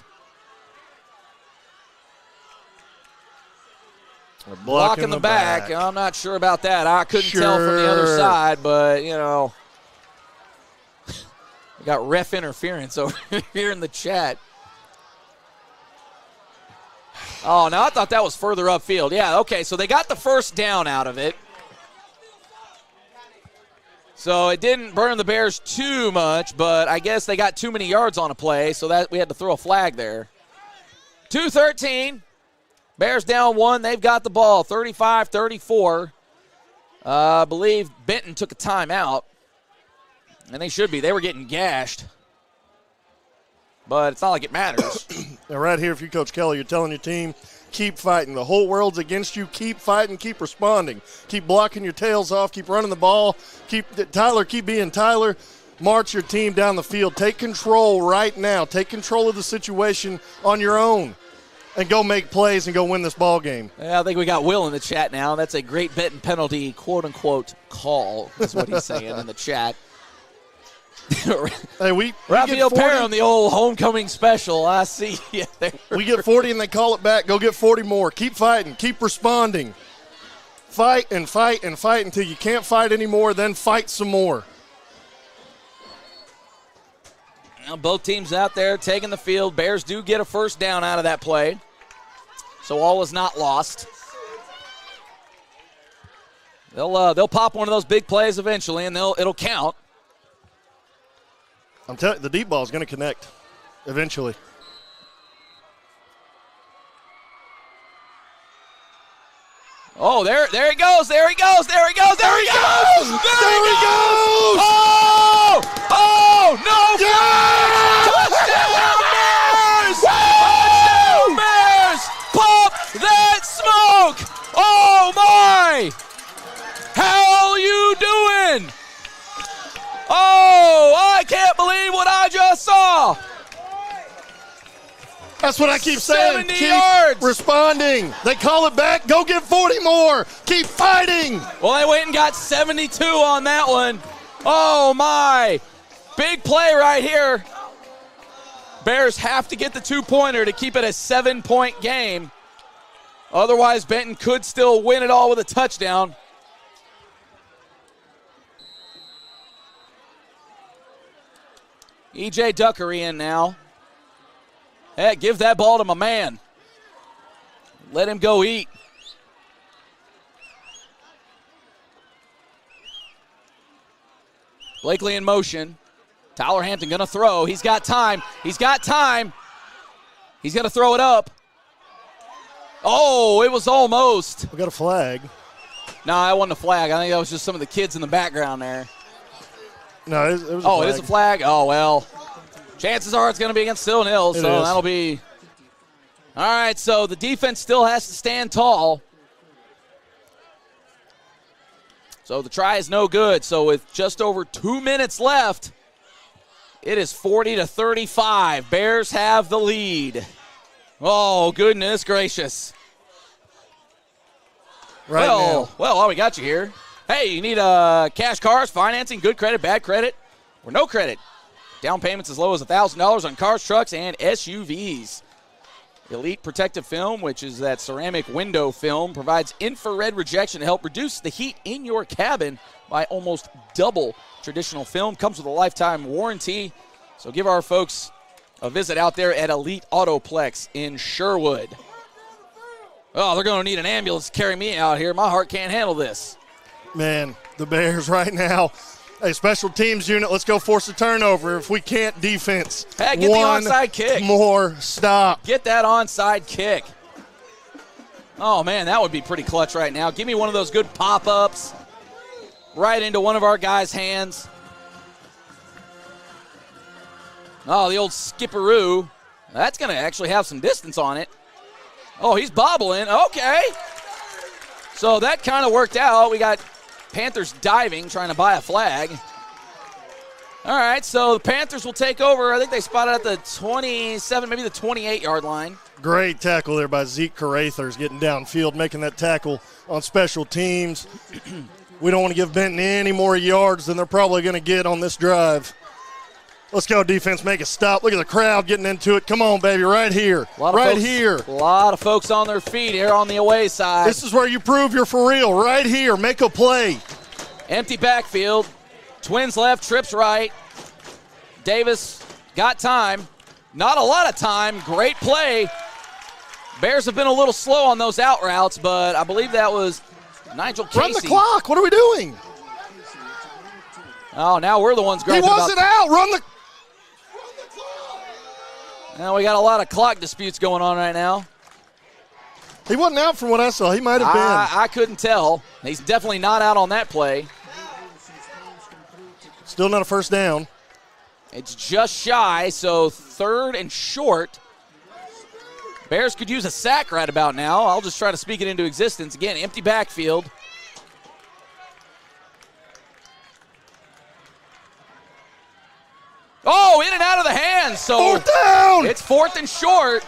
Blocking the back. I'm not sure about that. I couldn't tell from the other side, but, you know. We got ref interference over here in the chat. Oh, no, I thought that was further upfield. Yeah, okay, so they got the first down out of it. So it didn't burn the Bears too much, but I guess they got too many yards on a play, so that we had to throw a flag there. 2:13. Bears down 1. They've got the ball, 35-34. I believe Benton took a timeout, and they should be. They were getting gashed. But it's not like it matters. Now, right here, if you're Coach Kelly, you're telling your team, keep fighting. The whole world's against you. Keep fighting. Keep responding. Keep blocking your tails off. Keep running the ball. Keep being Tyler. March your team down the field. Take control right now. Take control of the situation on your own and go make plays and go win this ball game. Yeah, I think we got Will in the chat now. That's a great Benton penalty, quote-unquote, call, is what he's saying in the chat. Hey, we Raphael Perry on the old homecoming special. I see you there. We get 40 and they call it back. Go get 40 more. Keep fighting. Keep responding. Fight and fight and fight until you can't fight anymore, then fight some more. Now both teams out there taking the field. Bears do get a first down out of that play, so all is not lost. They'll pop one of those big plays eventually, and it'll count. I'm telling you, the deep ball is going to connect eventually. Oh, there he goes. There he goes. There he goes. There he goes. There he goes. Oh, no. Yeah! Touchdown, Bears. Touchdown, Bears. Pop that smoke. Oh, my. How are you doing? Oh, I can't believe what I just saw. That's what I keep saying. 70 Keep yards. responding. They call it back. Go get 40 more. Keep fighting. Well, they went and got 72 on that one. Oh, my. Big play right here. Bears have to get the 2-pointer to keep it a 7-point game. Otherwise, Benton could still win it all with a touchdown. E.J. Duckery in now. Hey, give that ball to my man. Let him go eat. Blakely in motion. Tyler Hampton going to throw. He's got time. He's got time. He's going to throw it up. Oh, it was almost. We got a flag. No, that wasn't a flag. I think that was just some of the kids in the background there. No, it was a flag. It is a flag? Oh, well. Chances are it's going to be against Sylvan Hills, so that'll be. All right, so the defense still has to stand tall. So the try is no good. So with just over 2 minutes left, it is 40-35. Bears have the lead. Oh, goodness gracious. Right now. Well, while we got you here. Hey, you need cash cars, financing, good credit, bad credit, or no credit. Down payments as low as $1,000 on cars, trucks, and SUVs. Elite Protective Film, which is that ceramic window film, provides infrared rejection to help reduce the heat in your cabin by almost double traditional film. Comes with a lifetime warranty. So give our folks a visit out there at Elite Autoplex in Sherwood. Oh, they're going to need an ambulance to carry me out here. My heart can't handle this. Man, the Bears right now. Hey, special teams unit, let's go force a turnover. If we can't, defense. Hey, get the onside kick. One more stop. Get that onside kick. Oh, man, that would be pretty clutch right now. Give me one of those good pop-ups right into one of our guys' hands. Oh, the old skipperoo. That's going to actually have some distance on it. Oh, he's bobbling. Okay. So that kind of worked out. We got Panthers diving, trying to buy a flag. All right, so the Panthers will take over. I think they spotted at the 27, maybe the 28-yard line. Great tackle there by Zeke Carathers, getting downfield, making that tackle on special teams. We don't want to give Benton any more yards than they're probably going to get on this drive. Let's go, defense, make a stop. Look at the crowd getting into it. Come on, baby, right here. Here. A lot of folks on their feet here on the away side. This is where you prove you're for real, right here. Make a play. Empty backfield. Twins left, trips right. Davis got time. Not a lot of time. Great play. Bears have been a little slow on those out routes, but I believe that was Nigel Casey. Run the clock. What are we doing? Oh, now we're the ones griping He wasn't out. Run the Now we got a lot of clock disputes going on right now. He wasn't out from what I saw. He might have been. I couldn't tell. He's definitely not out on that play. Still not a first down. It's just shy, so 3rd and short. Bears could use a sack right about now. I'll just try to speak it into existence. Again, empty backfield. Oh, in and out of the hands. So 4th down. It's 4th and short.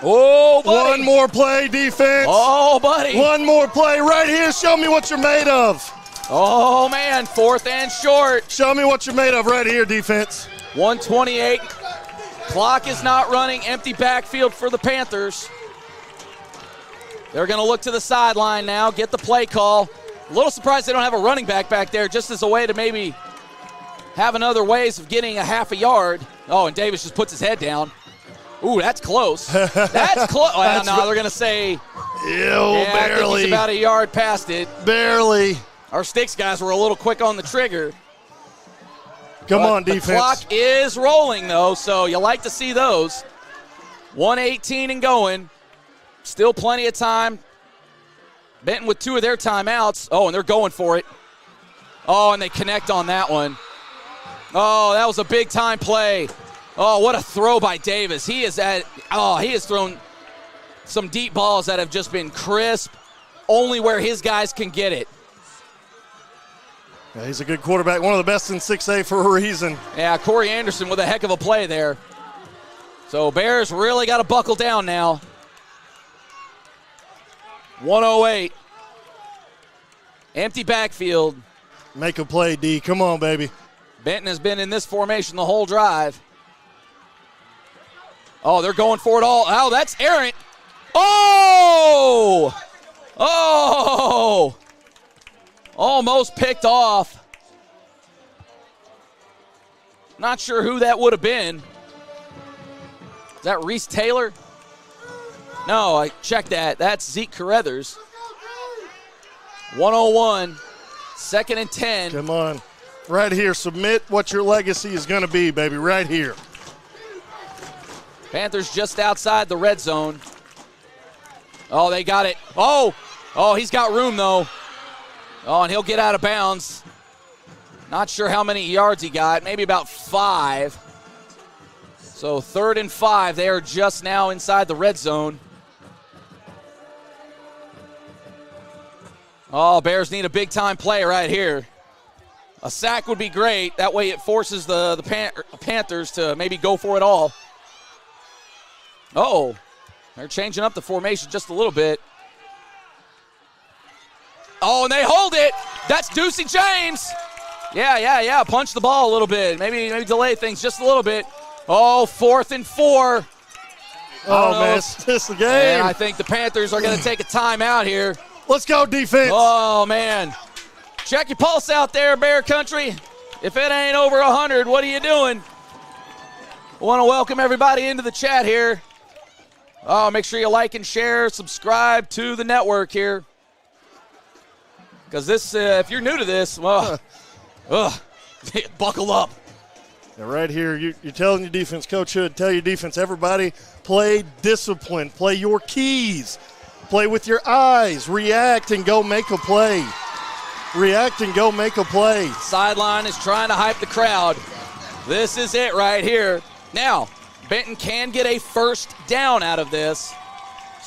Oh, buddy. One more play, defense. Oh, buddy. One more play right here. Show me what you're made of. Oh, man, 4th and short. Show me what you're made of right here, defense. 1:28. Clock is not running. Empty backfield for the Panthers. They're going to look to the sideline now, get the play call. A little surprised they don't have a running back there just as a way to maybe have another ways of getting a half a yard. Oh, and Davis just puts his head down. Ooh, that's close. That's close. Well, no, they're going to say, barely. I think he's about a yard past it. Barely. Our sticks guys were a little quick on the trigger. Come on, defense. The clock is rolling, though, so you like to see those. 1:18 and going. Still plenty of time. Benton with 2 of their timeouts. Oh, and they're going for it. Oh, and they connect on that one. Oh, that was a big-time play. Oh, what a throw by Davis. He has thrown some deep balls that have just been crisp, only where his guys can get it. Yeah, he's a good quarterback, one of the best in 6A for a reason. Yeah, Corey Anderson with a heck of a play there. So Bears really got to buckle down now. 1:08. Empty backfield. Make a play, D. Come on, baby. Benton has been in this formation the whole drive. Oh, they're going for it all. Oh, that's errant. Oh! Oh! Almost picked off. Not sure who that would have been. Is that Reese Taylor? No, I checked that. That's Zeke Carruthers. 1:01, 2nd and 10. Come on. Right here. Submit what your legacy is going to be, baby. Right here. Panthers just outside the red zone. Oh, they got it. Oh, he's got room, though. Oh, and he'll get out of bounds. Not sure how many yards he got. Maybe about 5. So 3rd and 5. They are just now inside the red zone. Oh, Bears need a big-time play right here. A sack would be great. That way it forces the Panthers to maybe go for it all. Oh, they're changing up the formation just a little bit. Oh, and they hold it. That's Ducey James. Yeah. Punch the ball a little bit. Maybe delay things just a little bit. Oh, 4th and 4. Oh, man, it's the game. Yeah, I think the Panthers are going to take a timeout here. Let's go, defense. Oh, man. Check your pulse out there, Bear Country. If it ain't over 100, what are you doing? I want to welcome everybody into the chat here. Oh, make sure you like and share, subscribe to the network here. Because this, if you're new to this, well, buckle up. Now right here, you're telling your defense, Coach Hood, tell your defense, everybody, play discipline, play your keys, play with your eyes, react and go make a play. React and go make a play. Sideline is trying to hype the crowd. This is it right here. Now, Benton can get a first down out of this.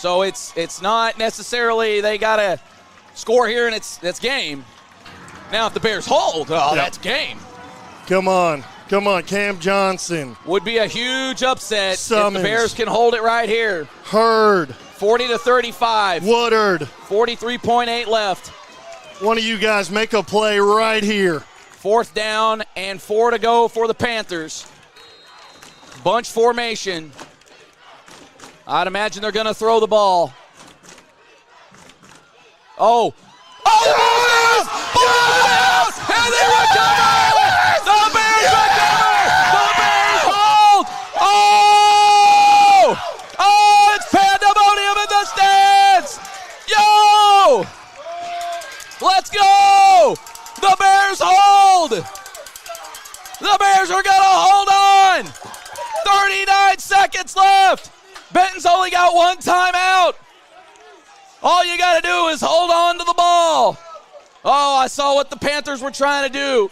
So it's not necessarily they got to score here and that's game. Now if the Bears hold, that's game. Come on, Cam Johnson. Would be a huge upset Summons. if the Bears can hold it right here. Hurd. 40-35. Woodard. 43.8 left. One of you guys make a play right here. 4th down and 4 to go for the Panthers. Bunch formation. I'd imagine they're going to throw the ball. Oh! Yes! Yes! And they recover! The Bears recover! The Bears hold! Oh! Oh, it's pandemonium in the stands! Yo! Let's go! The Bears hold! The Bears are going to hold on! 39 seconds left! Benton's only got one timeout. All you got to do is hold on to the ball. Oh, I saw what the Panthers were trying to do.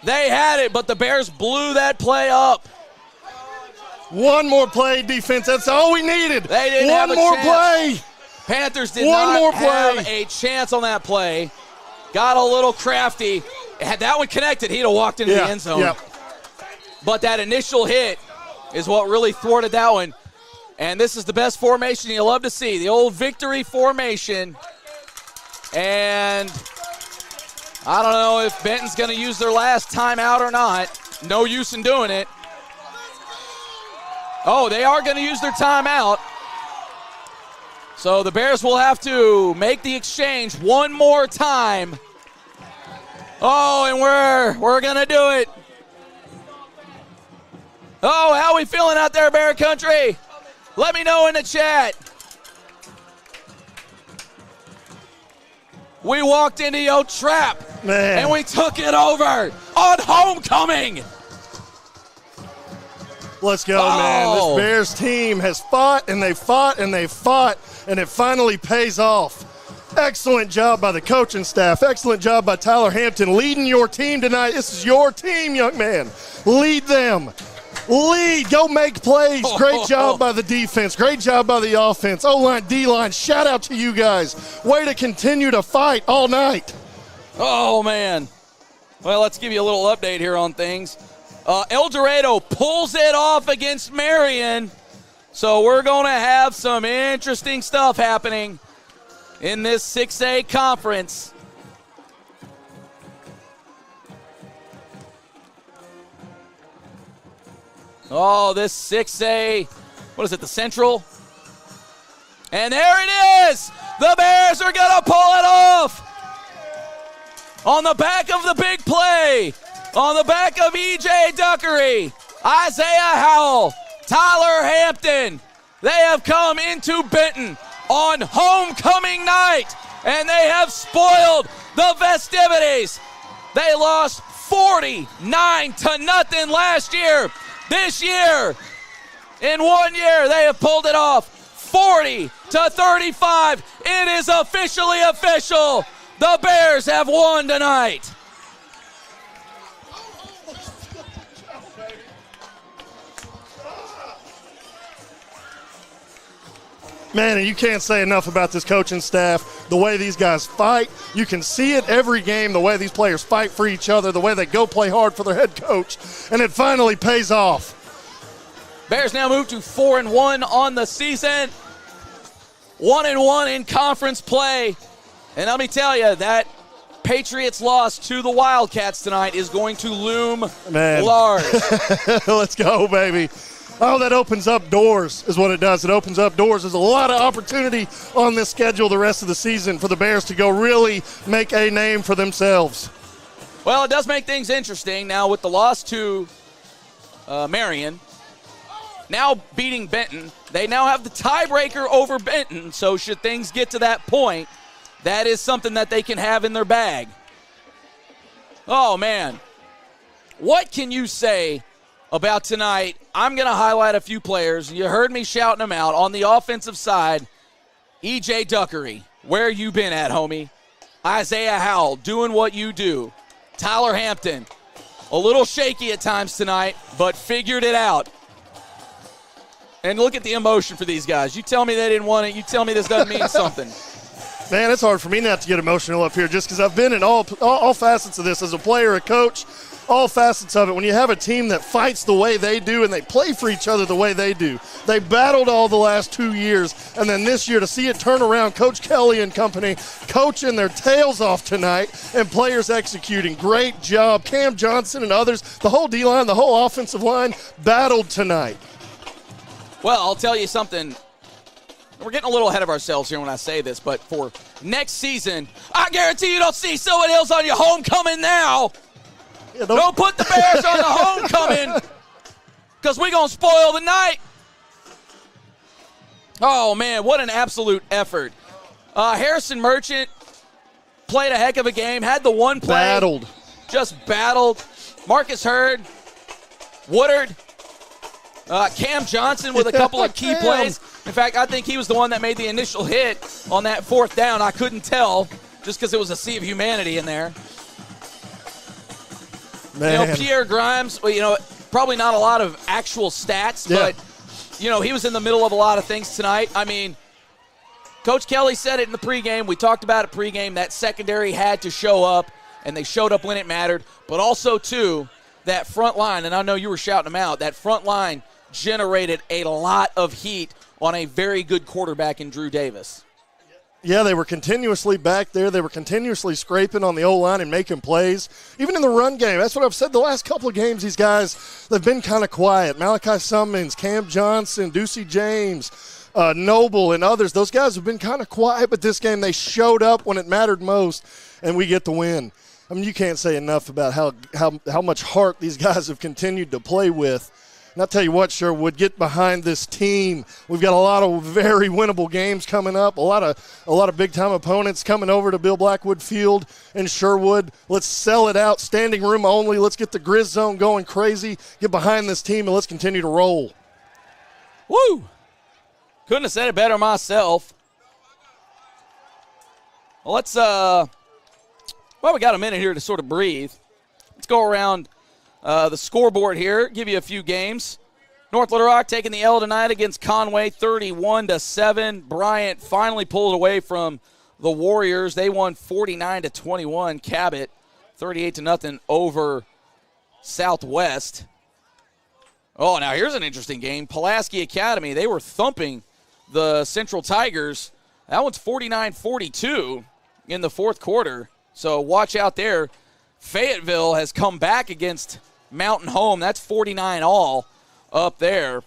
They had it, but the Bears blew that play up. One more play, defense. That's all we needed. They didn't have a more chance. play. Panthers did not have a chance on that play. Got a little crafty. Had that one connected, he'd have walked into the end zone. Yeah. But that initial hit is what really thwarted that one. And this is the best formation you love to see, the old victory formation. And I don't know if Benton's going to use their last timeout or not. No use in doing it. Oh, they are going to use their timeout. So the Bears will have to make the exchange one more time. Oh, and we're going to do it. Oh, how we feeling out there, Bear Country? Let me know in the chat. We walked into your trap, man, and we took it over on homecoming. Let's go, man. This Bears team has fought, and they fought, and they fought, and it finally pays off. Excellent job by the coaching staff. Excellent job by Tyler Hampton leading your team tonight. This is your team, young man. Lead them. Lead. Go make plays. Great job by the defense. Great job by the offense. O-line, D-line, shout out to you guys. Way to continue to fight all night. Oh, man. Well, let's give you a little update here on things. El Dorado pulls it off against Marion. So we're going to have some interesting stuff happening in this 6A conference. Oh, this 6A, what is it, the Central? And there it is! The Bears are going to pull it off! On the back of the big play, on the back of E.J. Duckery, Isaiah Howell, Tyler Hampton. They have come into Benton on homecoming night, and they have spoiled the festivities. They lost 49-0 last year. This year, in 1 year, they have pulled it off 40-35. It is officially official. The Bears have won tonight. Man, and you can't say enough about this coaching staff. The way these guys fight, you can see it every game, the way these players fight for each other, the way they go play hard for their head coach, and it finally pays off. Bears now move to 4-1 on the season, 1-1 in conference play. And let me tell you, that Patriots loss to the Wildcats tonight is going to loom large. Let's go, baby. Oh, that opens up doors is what it does. It opens up doors. There's a lot of opportunity on this schedule the rest of the season for the Bears to go really make a name for themselves. Well, it does make things interesting now with the loss to Marion. Now beating Benton. They now have the tiebreaker over Benton, so should things get to that point, that is something that they can have in their bag. Oh, man. What can you say about tonight? I'm going to highlight a few players. You heard me shouting them out. On the offensive side, E.J. Duckery, where you been at, homie? Isaiah Howell, doing what you do. Tyler Hampton, a little shaky at times tonight, but figured it out. And look at the emotion for these guys. You tell me they didn't want it. You tell me this doesn't mean something. Man, it's hard for me not to get emotional up here just because I've been in all facets of this as a player, a coach, all facets of it. When you have a team that fights the way they do and they play for each other the way they do, they battled all the last 2 years, and then this year to see it turn around, Coach Kelly and company coaching their tails off tonight and players executing. Great job. Cam Johnson and others, the whole D-line, the whole offensive line battled tonight. Well, I'll tell you something. We're getting a little ahead of ourselves here when I say this, but for next season, I guarantee you don't see Sylvan Hills on your homecoming now. Yeah, don't put the Bears on the homecoming because we're going to spoil the night. Oh, man, what an absolute effort. Harrison Merchant played a heck of a game, had the one play. Battled. Just battled. Marcus Hurd, Woodard, Cam Johnson with a couple of key plays. In fact, I think he was the one that made the initial hit on that fourth down. I couldn't tell just because it was a sea of humanity in there. Man. Pierre Grimes, probably not a lot of actual stats, but, he was in the middle of a lot of things tonight. I mean, Coach Kelly said it in the pregame. We talked about it pregame. That secondary had to show up, and they showed up when it mattered. But also, too, that front line, and I know you were shouting them out, that front line generated a lot of heat on a very good quarterback in Drew Davis. Yeah, they were continuously back there. They were continuously scraping on the O-line and making plays. Even in the run game, that's what I've said the last couple of games. These guys, they've been kind of quiet. Malachi Summons, Cam Johnson, Ducey James, Noble, and others. Those guys have been kind of quiet, but this game they showed up when it mattered most, and we get the win. I mean, you can't say enough about how much heart these guys have continued to play with. And I'll tell you what, Sherwood, get behind this team. We've got a lot of very winnable games coming up, a lot of big-time opponents coming over to Bill Blackwood Field in Sherwood. Let's sell it out, standing room only. Let's get the Grizz Zone going crazy. Get behind this team, and let's continue to roll. Woo! Couldn't have said it better myself. Well, we got a minute here to sort of breathe. Let's go around the scoreboard here, give you a few games. North Little Rock taking the L tonight against Conway, 31-7. Bryant finally pulled away from the Warriors. They won 49-21. Cabot, 38-0 over Southwest. Oh, now here's an interesting game. Pulaski Academy, they were thumping the Central Tigers. That one's 49-42 in the fourth quarter. So watch out there. Fayetteville has come back against Mountain Home. That's 49-all up there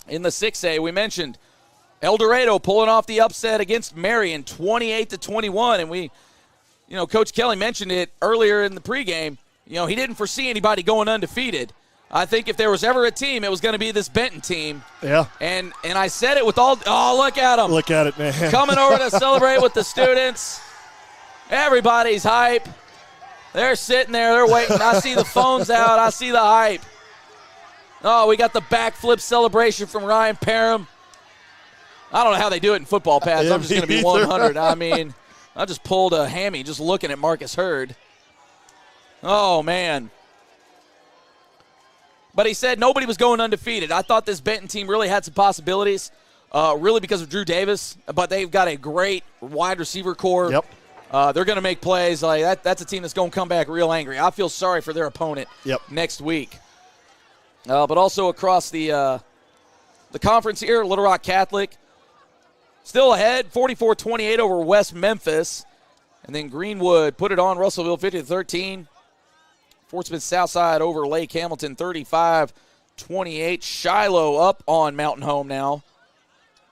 in the 6A. We mentioned El Dorado pulling off the upset against Marion, 28-21. And Coach Kelly mentioned it earlier in the pregame. He didn't foresee anybody going undefeated. I think if there was ever a team, it was going to be this Benton team. Yeah. And I said it with all – look at them. Look at it, man. Coming over to celebrate with the students. Everybody's hype. They're sitting there. They're waiting. I see the phones out. I see the hype. Oh, we got the backflip celebration from Ryan Parham. I don't know how they do it in football pads. I'm just going to be 100. I mean, I just pulled a hammy just looking at Marcus Hurd. Oh, man. But he said nobody was going undefeated. I thought this Benton team really had some possibilities, really because of Drew Davis. But they've got a great wide receiver core. Yep. They're going to make plays. Like that's a team that's going to come back real angry. I feel sorry for their opponent next week. But also across the conference here, Little Rock Catholic still ahead, 44-28 over West Memphis. And then Greenwood put it on Russellville 50-13. Fort Smith Southside over Lake Hamilton 35-28. Shiloh up on Mountain Home now.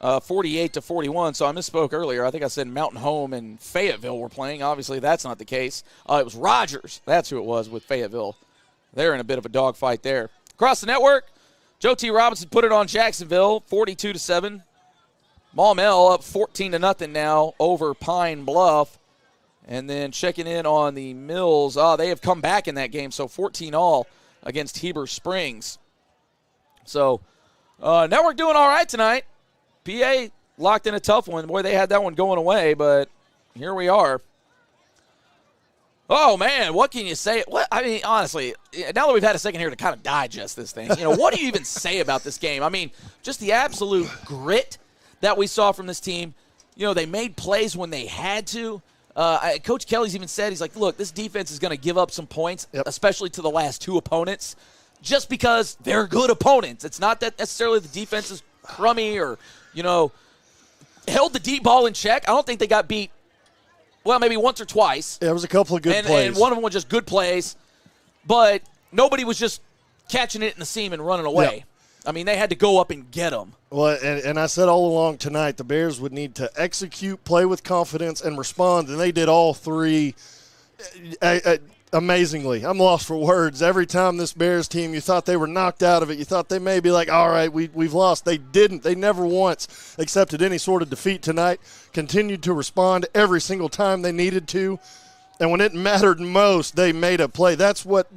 48-41, so I misspoke earlier. I think I said Mountain Home and Fayetteville were playing. Obviously, that's not the case. It was Rogers. That's who it was with Fayetteville. They're in a bit of a dogfight there. Across the network, Joe T. Robinson put it on Jacksonville, 42-7. Maumelle up 14-0 now over Pine Bluff. And then checking in on the Mills. They have come back in that game, so 14-all against Heber Springs. So, network doing all right tonight. PA locked in a tough one. Boy, they had that one going away, but here we are. Oh, man, what can you say? I mean, honestly, now that we've had a second here to kind of digest this thing, what do you even say about this game? I mean, just the absolute grit that we saw from this team. They made plays when they had to. Coach Kelly's even said, he's like, look, this defense is going to give up some points, especially to the last two opponents, just because they're good opponents. It's not that necessarily the defense is crummy or, held the deep ball in check. I don't think they got beat. Well, maybe once or twice. There was a couple of good plays. And one of them was just good plays. But nobody was just catching it in the seam and running away. Yep. I mean, they had to go up and get them. Well, and I said all along tonight, the Bears would need to execute, play with confidence, and respond, and they did all three amazingly. I'm lost for words. Every time this Bears team, you thought they were knocked out of it. You thought they may be like, all right, we've lost. They didn't. They never once accepted any sort of defeat tonight, continued to respond every single time they needed to. And when it mattered most, they made a play. That's what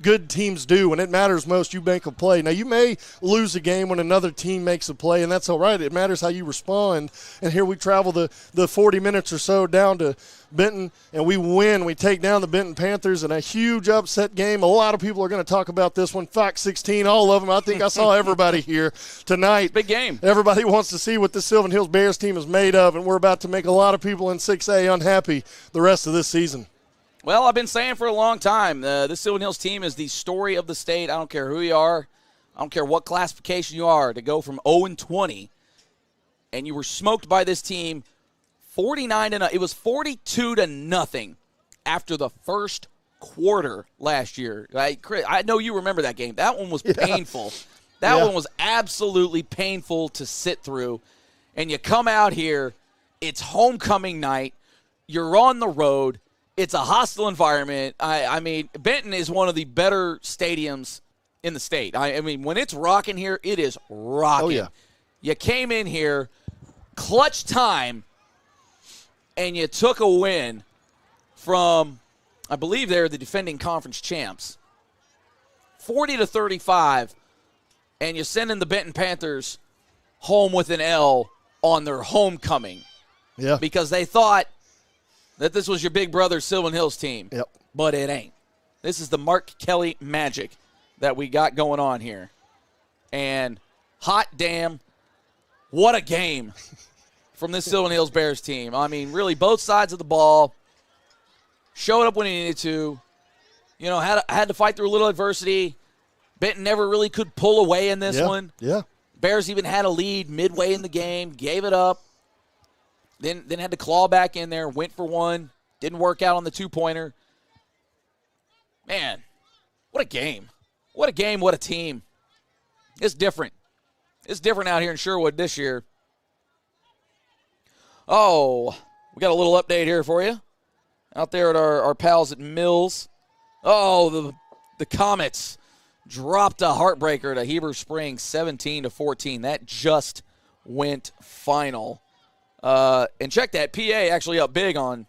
good teams do. When it matters most, you make a play. Now, you may lose a game when another team makes a play, and that's all right. It matters how you respond. And here we travel the 40 minutes or so down to Benton, and we win. We take down the Benton Panthers in a huge upset game. A lot of people are going to talk about this one. Fox 16, all of them. I think I saw everybody here tonight. Big game. Everybody wants to see what the Sylvan Hills Bears team is made of, and we're about to make a lot of people in 6A unhappy the rest of this season. Well, I've been saying for a long time, this Sylvan Hills team is the story of the state. I don't care who you are. I don't care what classification you are. To go from 0-20, and you were smoked by this team 49-0. It was 42-0 after the first quarter last year. I know you remember that game. That one was painful. That one was absolutely painful to sit through. And you come out here, it's homecoming night. You're on the road. It's a hostile environment. I mean, Benton is one of the better stadiums in the state. I mean, when it's rocking here, it is rocking. Oh, yeah. You came in here, clutch time, and you took a win from, I believe they're the defending conference champs, 40-35, and you're sending the Benton Panthers home with an L on their homecoming. Yeah. Because they thought that this was your big brother Sylvan Hills team. Yep. But it ain't. This is the Mark Kelly magic that we got going on here. And hot damn, what a game from this Sylvan Hills Bears team. I mean, really, both sides of the ball showed up when he needed to. Had to fight through a little adversity. Benton never really could pull away in this one. Yeah. Bears even had a lead midway in the game, gave it up. Then had to claw back in there, went for one, didn't work out on the two-pointer. Man, what a game. What a game, what a team. It's different. It's different out here in Sherwood this year. Oh, we got a little update here for you. Out there at our pals at Mills. Oh, the Comets dropped a heartbreaker to Heber Springs, 17-14. That just went final. And check that, PA actually up big on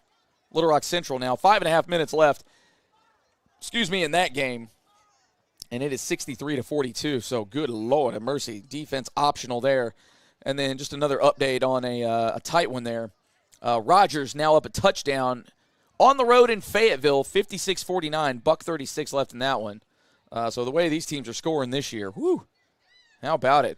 Little Rock Central now. 5.5 minutes left, in that game. And it is 63-42, so good Lord have mercy. Defense optional there. And then just another update on a tight one there. Rogers now up a touchdown on the road in Fayetteville, 56-49, $1:36 left in that one. So the way these teams are scoring this year, whew, how about it?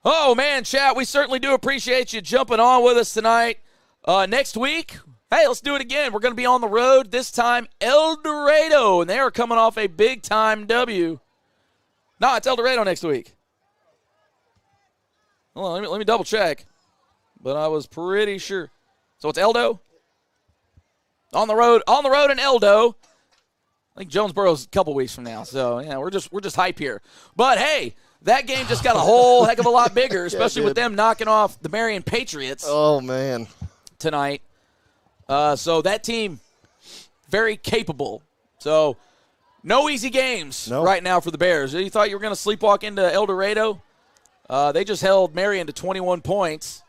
Oh, man, chat, we certainly do appreciate you jumping on with us tonight. Next week, hey, let's do it again. We're going to be on the road, this time El Dorado, and they are coming off a big-time W. No, it's El Dorado next week. Hold on, let me double-check, but I was pretty sure. So it's Eldo? On the road in Eldo. I think Jonesboro's a couple weeks from now, so, yeah, we're just hype here. But, hey, that game just got a whole heck of a lot bigger, especially with them knocking off the Marion Patriots. Oh, man. Tonight. So that team, very capable. So no easy games right now for the Bears. You thought you were going to sleepwalk into El Dorado? They just held Marion to 21 points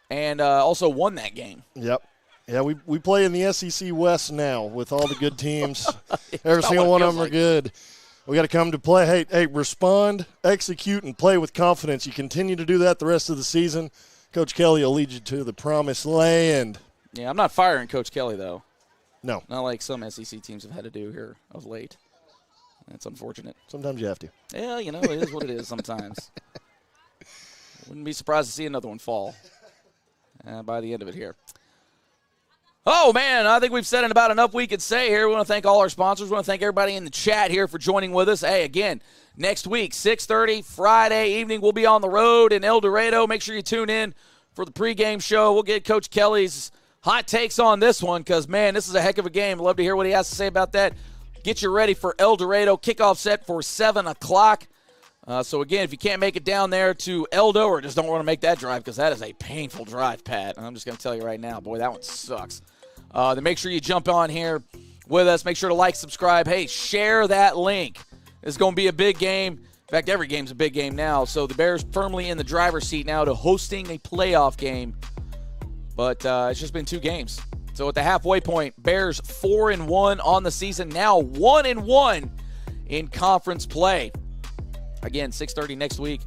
and also won that game. Yep. Yeah, we play in the SEC West now with all the good teams. Every single one of them are good. We got to come to play. Hey, respond, execute, and play with confidence. You continue to do that the rest of the season. Coach Kelly will lead you to the promised land. Yeah, I'm not firing Coach Kelly, though. No. Not like some SEC teams have had to do here of late. That's unfortunate. Sometimes you have to. Yeah, it is what it is sometimes. Wouldn't be surprised to see another one fall by the end of it here. Oh, man, I think we've said it about enough we could say here. We want to thank all our sponsors. We want to thank everybody in the chat here for joining with us. Hey, again, next week, 6:30, Friday evening, we'll be on the road in El Dorado. Make sure you tune in for the pregame show. We'll get Coach Kelly's hot takes on this one because, man, this is a heck of a game. I'd love to hear what he has to say about that. Get you ready for El Dorado. Kickoff set for 7 o'clock. So, again, if you can't make it down there to Eldo or just don't want to make that drive because that is a painful drive, Pat. I'm just going to tell you right now, boy, that one sucks. Then make sure you jump on here with us. Make sure to like, subscribe. Hey, share that link. It's going to be a big game. In fact, every game's a big game now. So the Bears firmly in the driver's seat now to hosting a playoff game. But it's just been 2 games. So at the halfway point, Bears 4-1 on the season. Now 1-1 in conference play. Again, 6:30 next week.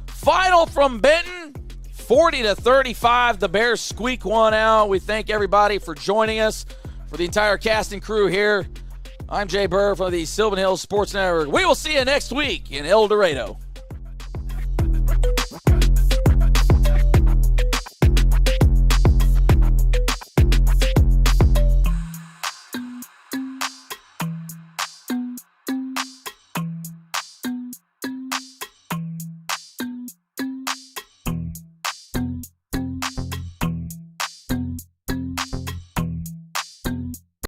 Final from Benton, 40-35. The Bears squeak one out. We thank everybody for joining us. For the entire cast and crew here, I'm Jay Burr from the Sylvan Hills Sports Network. We will see you next week in El Dorado.